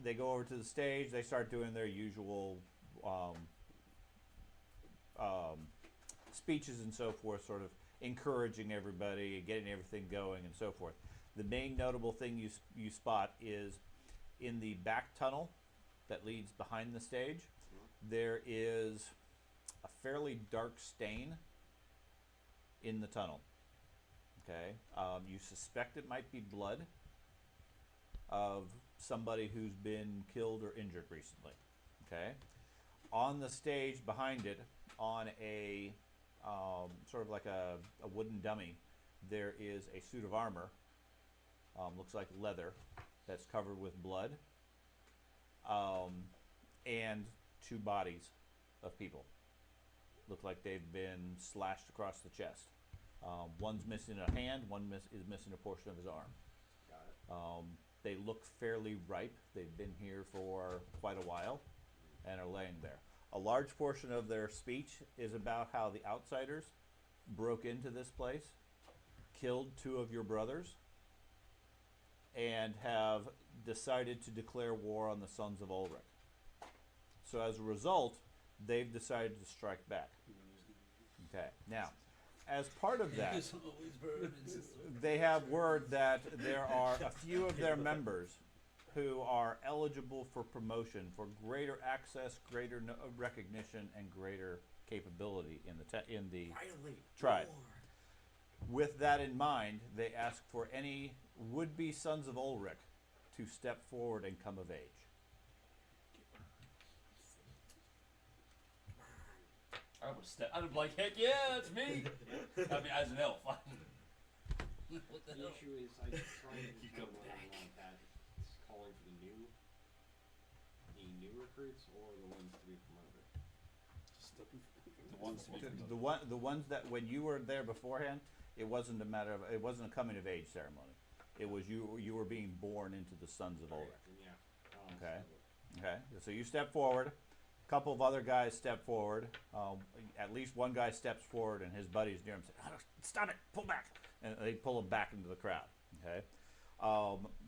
They go over to the stage. They start doing their usual speeches and so forth, sort of encouraging everybody, getting everything going and so forth. The main notable thing you spot is in the back tunnel that leads behind the stage, there is a fairly dark stain in the tunnel. Okay, you suspect it might be blood of somebody who's been killed or injured recently. Okay, on the stage behind it, on a sort of like a wooden dummy, there is a suit of armor. Looks like leather that's covered with blood, and 2 bodies of people. Look like they've been slashed across the chest. One's missing a hand, one is missing a portion of his arm. Got it. They look fairly ripe. They've been here for quite a while and are laying there. A large portion of their speech is about how the outsiders broke into this place, killed 2 of your brothers, and have decided to declare war on the Sons of Ulrich. So as a result, they've decided to strike back. Okay. Now, as part of that, they have word that there are a few of their members who are eligible for promotion, for greater access, greater recognition, and greater capability in the tribe. With that in mind, they ask for any would-be sons of Ulrich to step forward and come of age. I would step. I'd be like, heck yeah, it's me. I mean, as an elf. What the The hell? issue is I try to You determine go whether or back. not that it's calling for the new recruits or the ones to be promoted. The ones to be The ones that when you were there beforehand, it wasn't a coming of age ceremony. It was you were being born into the sons of Ulrich. And yeah. Okay. So Okay, so you step forward. A couple of other guys step forward. At least one guy steps forward, and his buddies near him say, "Oh, stop it! Pull back!" And they pull him back into the crowd. Okay.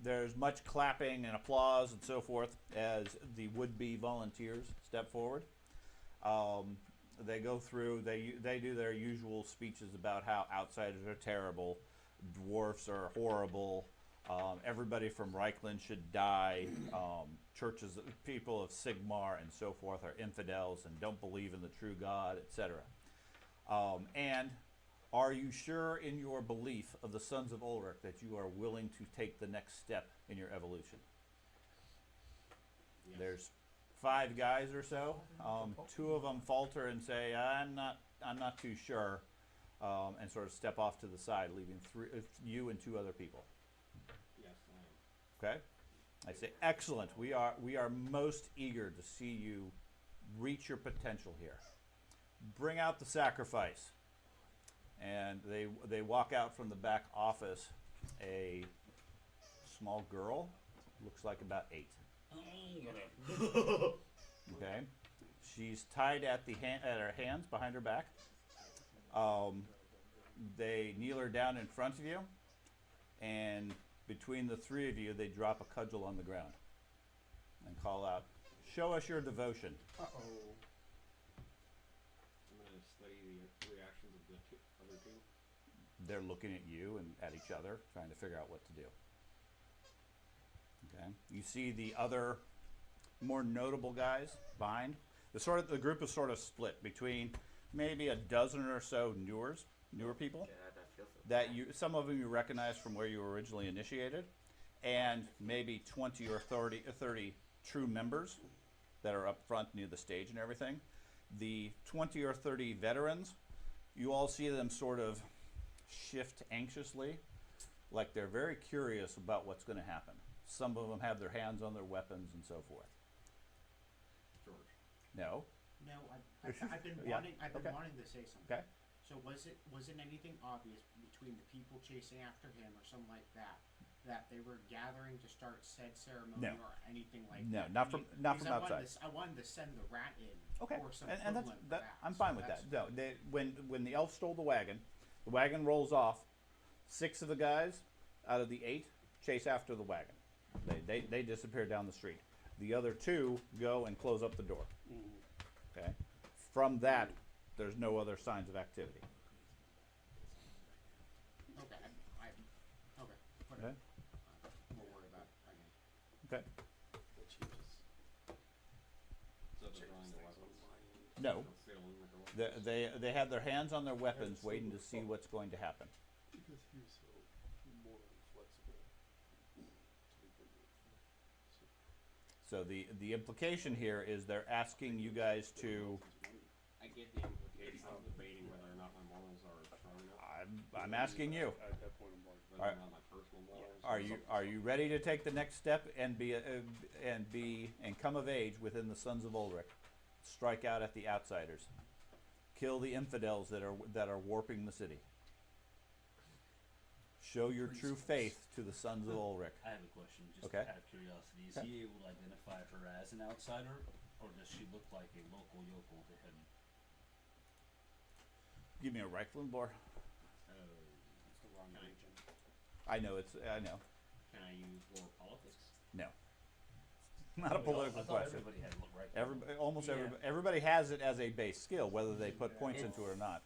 There's much clapping and applause and so forth as the would-be volunteers step forward. They go through. They do their usual speeches about how outsiders are terrible, dwarfs are horrible. Everybody from Reichland should die. Churches, people of Sigmar and so forth are infidels and don't believe in the true God, etc. And are you sure in your belief of the sons of Ulrich that you are willing to take the next step in your evolution? yes. There's 5 guys or so. 2 of them falter and say, "I'm not too sure," and sort of step off to the side, leaving you and 2 other people. Yes, I am. Okay, I say excellent. We are most eager to see you reach your potential here. Bring out the sacrifice, and they walk out from the back office. A small girl, looks like about 8. Okay, she's tied at her hands behind her back. They kneel her down in front of you, and between the 3 of you, they drop a cudgel on the ground and call out, "Show us your devotion." Uh-oh. I'm going to study the reactions of the other 2. They're looking at you and at each other, trying to figure out what to do. Okay, you see the other more notable guys behind. The group is sort of split between maybe a dozen or so newer people. Some of them you recognize from where you were originally initiated, and maybe 20 or 30 true members that are up front near the stage and everything. The 20 or 30 veterans, you all see them sort of shift anxiously, like they're very curious about what's going to happen. Some of them have their hands on their weapons and so forth. George. No? No, I've been Yeah, wanting. I've been okay. wanting to say something. Okay. So was it anything obvious between the people chasing after him or something like that they were gathering to start said ceremony No. or anything like No, that? not from Because outside. I wanted to send the rat in. Okay, Or some and that's equivalent for that. that. I'm So fine with that. No, when the elf stole the wagon rolls off. 6 of the guys out of the 8 chase after the wagon. They disappear down the street. The other 2 go and close up the door. Okay. From that, there's no other signs of activity. Okay. Okay. Whatever. Okay. We'll worry about it again. Okay. So they're drawing the weapons. No, They'll sail in with the weapons. they have their hands on their weapons, waiting to see what's going to happen. Because he was so more flexible. So the implication here is they're asking you guys to. I get the implication. I'm debating whether or not my morals are strong enough. I'm asking you. At that point, I'm like, Whether or not my personal morals Are you ready to take the next step and come of age within the Sons of Ulrich? Strike out at the outsiders. Kill the infidels that are warping the city. Show your true faith to the Sons of Ulrich. I have a question, just Okay. out of curiosity. Is Okay. he able to identify her as an outsider, or does she look like a local yokel to him? Give me a Reichenbor. That's the wrong region. I know. Can I use war politics? No. Not a political I thought question. everybody had look right. Everybody has it as a base skill, whether they put points into it or not.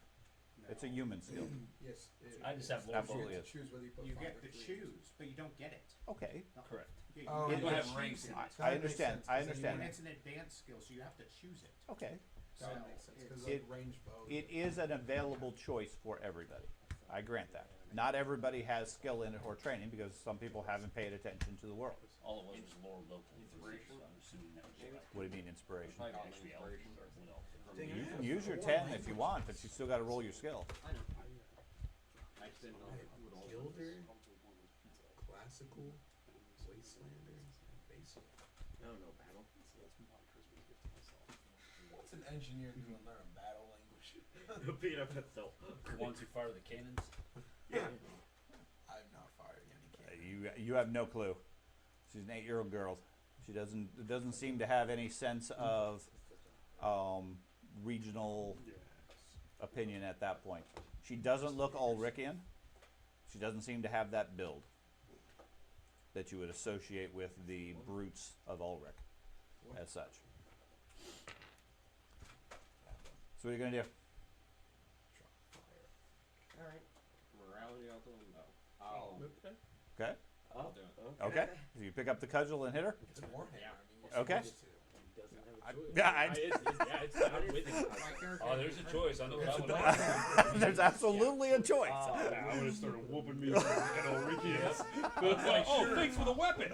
It's a human skill. Yes. I just have Absolutely You is. get to choose whether you put You 5 get or to 3. choose, but you don't get it. Okay. No. Correct. You, Oh, you It get don't to have ranks choose in it. it. That I makes understand. sense, I 'cause then you understand. And want- it's an advanced skill, so you have to choose it. Okay. That So makes sense because it's- like It- range bow. It is an available choice for everybody. I grant that. Not everybody has skill in it or training because some people haven't paid attention to the world. All it was lore local information, so I'm assuming that was right. What do you mean inspiration? Like on Actually, inspiration. well, You can use your 10 if you want, but you still got to roll your skill. I know. I just didn't know if it would all Gilder, classical, wastelanders, and basic. I don't know battle. What's an engineer doing learn a battle language? Beat up itself. the ones who fire the cannons. I'm not firing any cannon. You have no clue. She's an 8-year-old girl. She doesn't seem to have any sense of regional opinion at that point. She doesn't look Ulrichian. She doesn't seem to have that build that you would associate with the brutes of Ulrich as such. So what are you gonna do? Alright. Morality out the window. I'll Okay. do it. Okay. So you pick up the cudgel and hit her. It's Warhammer. Yeah. I mean, you're Okay. supposed to. He doesn't have I- a choice. yeah, It's I'm with him. Oh, there's a choice. I know what I would do. There's absolutely a choice. Yeah, I would have started whooping me with Ulrichians. Oh, thanks for the weapon.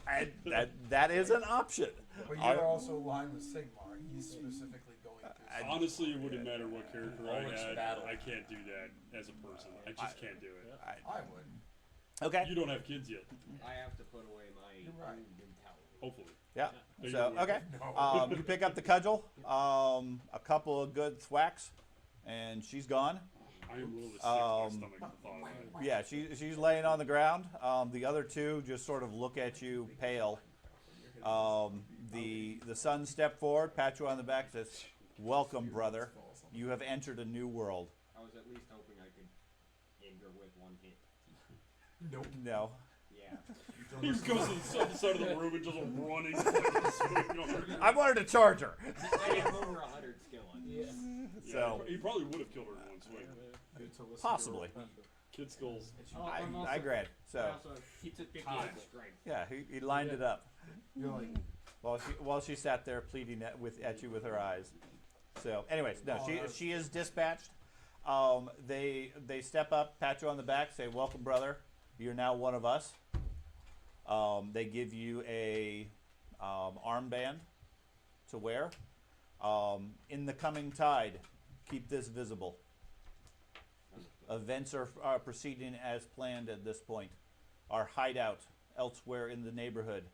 And that is an option. But I- you're also aligned with Sigmar. He's specifically going through. Honestly, it wouldn't matter what character I Ulrich's had. battle. I can't do that as a person. I just can't do it. I would. Okay. You don't have kids yet, I have to put away my You're right. own mentality. hopefully. Yeah. There So you go. okay. You pick up the cudgel. A couple of good thwacks, and she's gone. I am a little bit sick to my stomach at the thought of that. Yeah, she's laying on the ground. The other two just sort of look at you, pale. The son stepped forward, pat you on the back, says, "Welcome, brother. You have entered a new world." I was at least hoping I could end her with one hit. Nope. No. Yeah. He just goes to the other side of the room and just running. Swinging on her. I wanted to charge her. I have over 100 skill on this. Yeah, So he probably would have killed her in one swing. Good to listen possibly. Kid skulls. I grant. So He took 58 strength. yeah, he lined it up You're like, while she sat there pleading at you with her eyes. So, anyways, no, she is dispatched. They step up, pat you on the back, say, "Welcome, brother. You're now one of us." They give you a armband to wear. In the coming tide, keep this visible. Events are proceeding as planned at this point. Our hideout elsewhere in the neighborhood.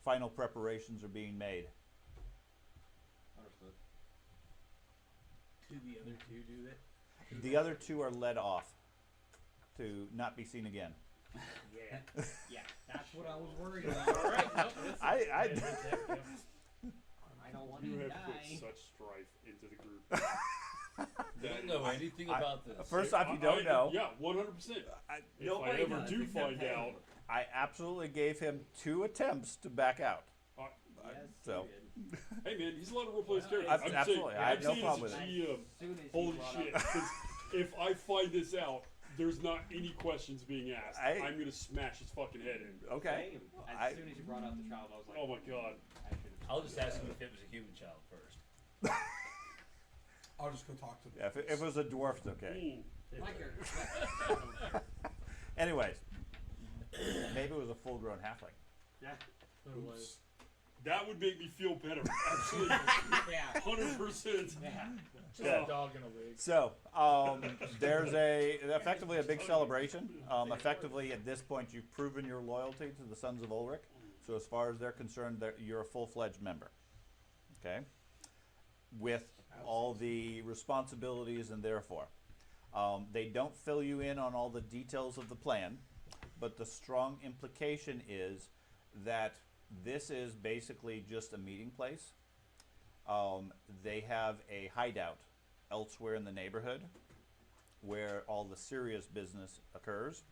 Final preparations are being made. Understood. Do the other two do that? The other two are led off to not be seen again. Yeah. Yeah, that's what I was worried about. All right. Nope, that's I yeah, that's it, yep. I don't want You to have put die. such strife into the group. You don't know anything about this. First off, you don't know. Yeah, 100%. If I ever do find out, I absolutely gave him 2 attempts to back out. Yes, So, you did. hey man, he's allowed to roleplay his character. Ab- absolutely, I have no problem with it. As soon as you Holy brought shit! up- 'Cause if I find this out, there's not any questions being asked. I'm gonna smash his fucking head in. okay. Same. I- As soon as you brought out the child, I was like, Oh my god. I should. I'll just ask him if it was a human child first. I'll just go talk to them. Yeah, if it was a dwarf, it's okay. Ooh. My character. Anyways, maybe it was a full-grown halfling. It was. That would make me feel better. Actually, Yeah. 100%. Yeah. Just Yeah. a dog in a wig. So, there's effectively a big celebration. Effectively, at this point, you've proven your loyalty to the Sons of Ulrich. So, as far as they're concerned, you're a full-fledged member. Okay? With all the responsibilities and therefore. They don't fill you in on all the details of the plan, but the strong implication is that this is basically just a meeting place. They have a hideout elsewhere in the neighborhood where all the serious business occurs.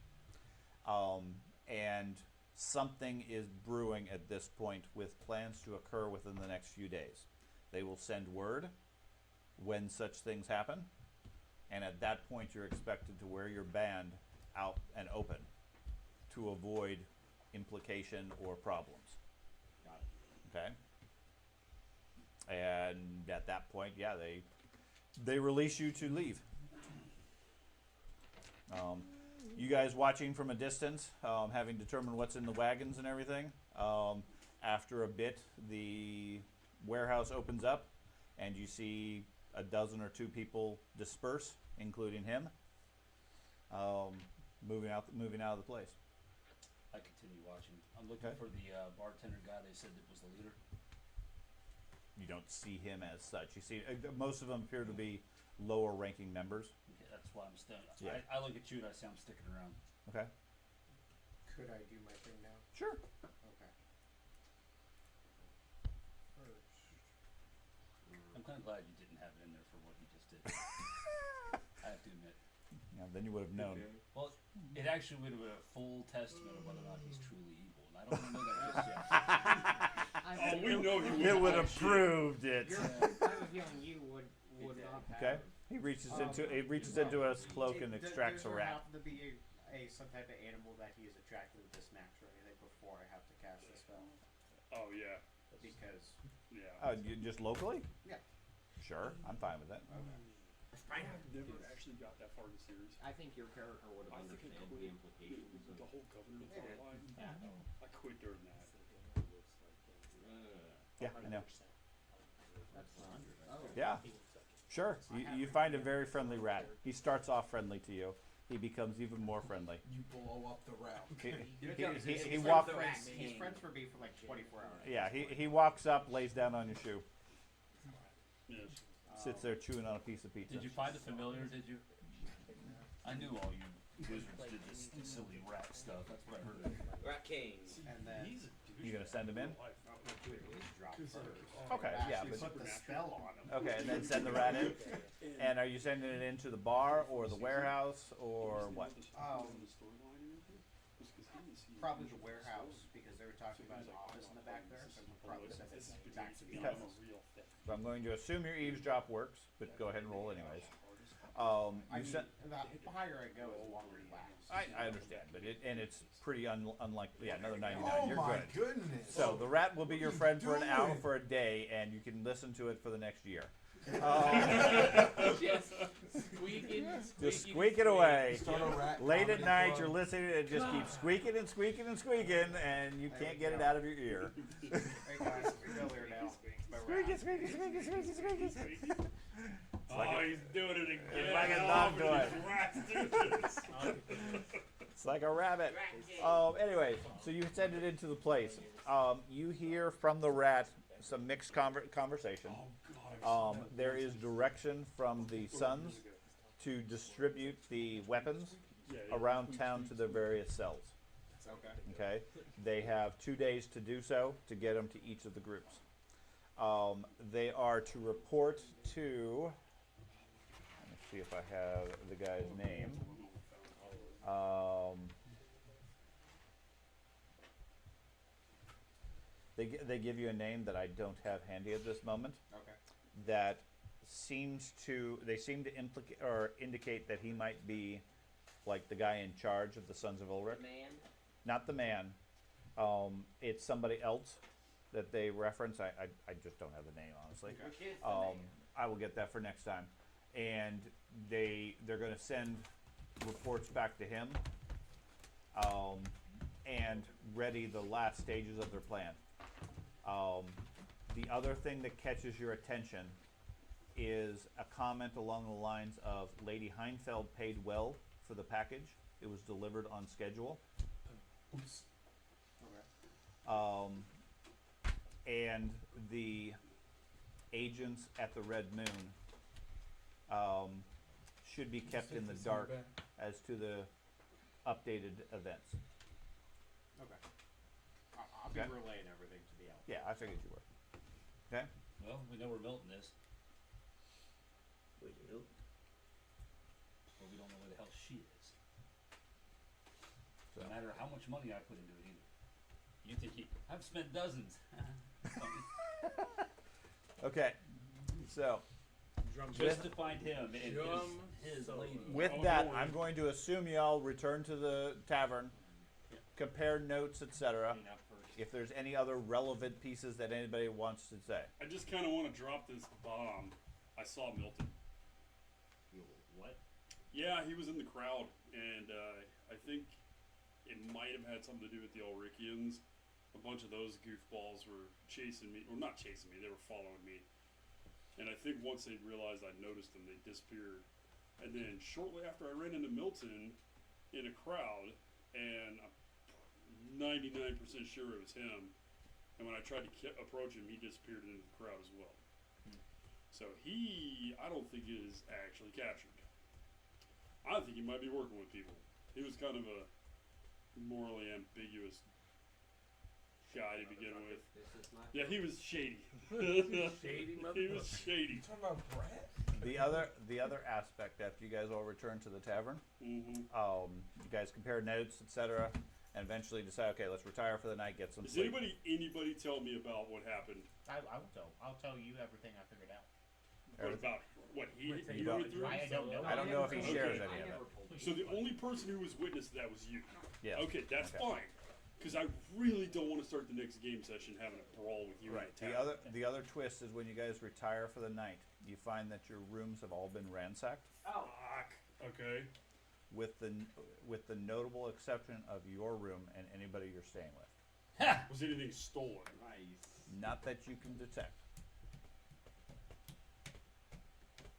And something is brewing at this point with plans to occur within the next few days. They will send word when such things happen. And at that point, you're expected to wear your band out and open to avoid implication or problems. Got it. Okay? And at that point, yeah, they release you to leave. You guys watching from a distance, having determined what's in the wagons and everything. After a bit, the warehouse opens up, and you see a dozen or two people disperse, including him, moving out of the place. I continue watching. I'm looking for the bartender guy they said that was the leader. You don't see him as such. You see, most of them appear to be lower-ranking members. Okay, that's why I'm staying. Yeah. I look at you and I say I'm sticking around. Okay. Could I do my thing now? Sure. Okay. I'm kind of glad you didn't have it in there for what you just did. I have to admit. Yeah, then you would have known. Well, it actually would have been a full testament of whether or not he's truly evil, and I don't want to know that just yet. Oh, we know he It would have proved it. I have a feeling you would not have. Okay. He reaches into his cloak and extracts a rat. Does there happen to be some type of animal that he is attracted with this match or anything before I have to cast this spell? Oh yeah. Because Just locally? Yeah. Sure, I'm fine with that. I never actually got that far in the series. I think your character would have I think I understood quit the implications of the whole government line. Yeah. I quit during that. Yeah, I know. That's 100. Oh. Yeah. Sure. You find a very friendly rat. He starts off friendly to you. He becomes even more friendly. You blow up the rat. He walks. He's friends for me for like 24 hours. Yeah, he walks up, lays down on your shoe, Yes. sits there chewing on a piece of pizza. Did you find a familiar, did you? I knew all you wizards did this silly rat stuff. That's what I heard. Rat Kings. And then You gonna send him in? drop first. Okay, yeah, Actually but put the spell on him. okay, and then send the rat in. And are you sending it into the bar or the warehouse or what? Probably the warehouse because they were talking about an office in the back there, so we'll probably send it back to the Okay. office. So I'm going to assume your eavesdrop works, but go ahead and roll anyways. I You mean, sent. the higher I go, the longer it lasts. I understand, but it's pretty unlikely. Yeah, another 99. Oh You're my good. goodness. So the rat will be your friend for an hour, doing? for a day, and you can listen to it for the next year. Just squeak it. Just squeak it away. Start a rat Late at comedy night, club. you're listening, and it just keeps squeaking and squeaking and squeaking, and you can't get it out of your ear. Hey guys, we go there now. My rat. Squeaky, squeaky, squeaky, squeaky, squeaky. He's doing it again. It's like a dog How many toy. rats do this? It's like a rabbit. Anyway, so you send it into the place. You hear from the rat some mixed conversation. There is direction from the sons to distribute the weapons around town to their various cells. Okay. They have 2 days to do so, to get them to each of the groups. They are to report to. Let me see if I have the guy's name. They give you a name that I don't have handy at this moment. Okay. That they seem to implicate or indicate that he might be like the guy in charge of the Sons of Ulrich. Man. Not the man. It's somebody else that they reference. I just don't have the name, honestly. Which is the man. I will get that for next time. And they're going to send reports back to him and ready the last stages of their plan. The other thing that catches your attention is a comment along the lines of Lady Heinfeld paid well for the package. It was delivered on schedule. Oops. And the agents at the Red Moon should be kept in the dark as to the updated events. Okay. I'll be Okay. relaying everything to the elf. Yeah, I figured you were. Okay? Well, we know where Milton is. We do. But we don't know where the hell she is. So. No matter how much money I put into it either. You think I've spent dozens. Okay. So, Just to find him and his lady. with that, I'm going to assume y'all return to the tavern, compare notes, etc. Clean up first. If there's any other relevant pieces that anybody wants to say. I just kind of want to drop this bomb. I saw Milton. You what? Yeah, he was in the crowd, and I think it might have had something to do with the Ulrichians. A bunch of those goofballs were chasing me, or not chasing me, they were following me. And I think once they realized I noticed them, they disappeared. And then shortly after I ran into Milton in a crowd, and I'm 99% sure it was him. And when I tried to approach him, he disappeared into the crowd as well. So he, I don't think is actually captured. I think he might be working with people. He was kind of a morally ambiguous guy to begin with. Yeah, he was shady. Shady He was shady. You talking about Brett? The other aspect, after you guys all return to the tavern, Mm-hmm. you guys compare notes, etc., and eventually decide, okay, let's retire for the night, get some Does sleep. anybody tell me about what happened? I will tell. I'll tell you everything I figured out. What about what he went through? I don't know. I don't know if he Okay. shares any of it. So the only person who was witness to that was you. Yeah. Okay, that's Okay. fine. Because I really don't want to start the next game session having a brawl with you. Right. in the town. The other twist is when you guys retire for the night, you find that your rooms have all been ransacked, Fuck. Okay. with the notable exception of your room and anybody you're staying with. Was anything stolen? Nice. Not that you can detect.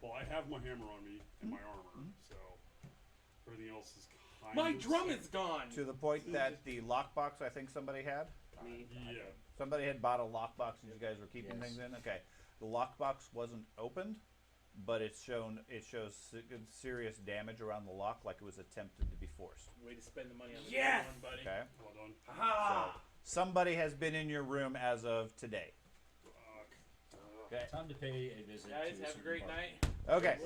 Well, I have my hammer on me and my armor, so everything else is kind My of drum safe. is gone. To the point that the lockbox I think somebody had. Yeah. Somebody had bought a lockbox and you guys were keeping Yes. things in. Okay, the lockbox wasn't opened, but it shows serious damage around the lock, like it was attempted to be forced. Way to spend the money on the Yes! one, buddy. Okay, Well done. so somebody has been in your room as of today. Fuck. Okay. Time to pay a visit Guys, to have a certain great party. night. Okay.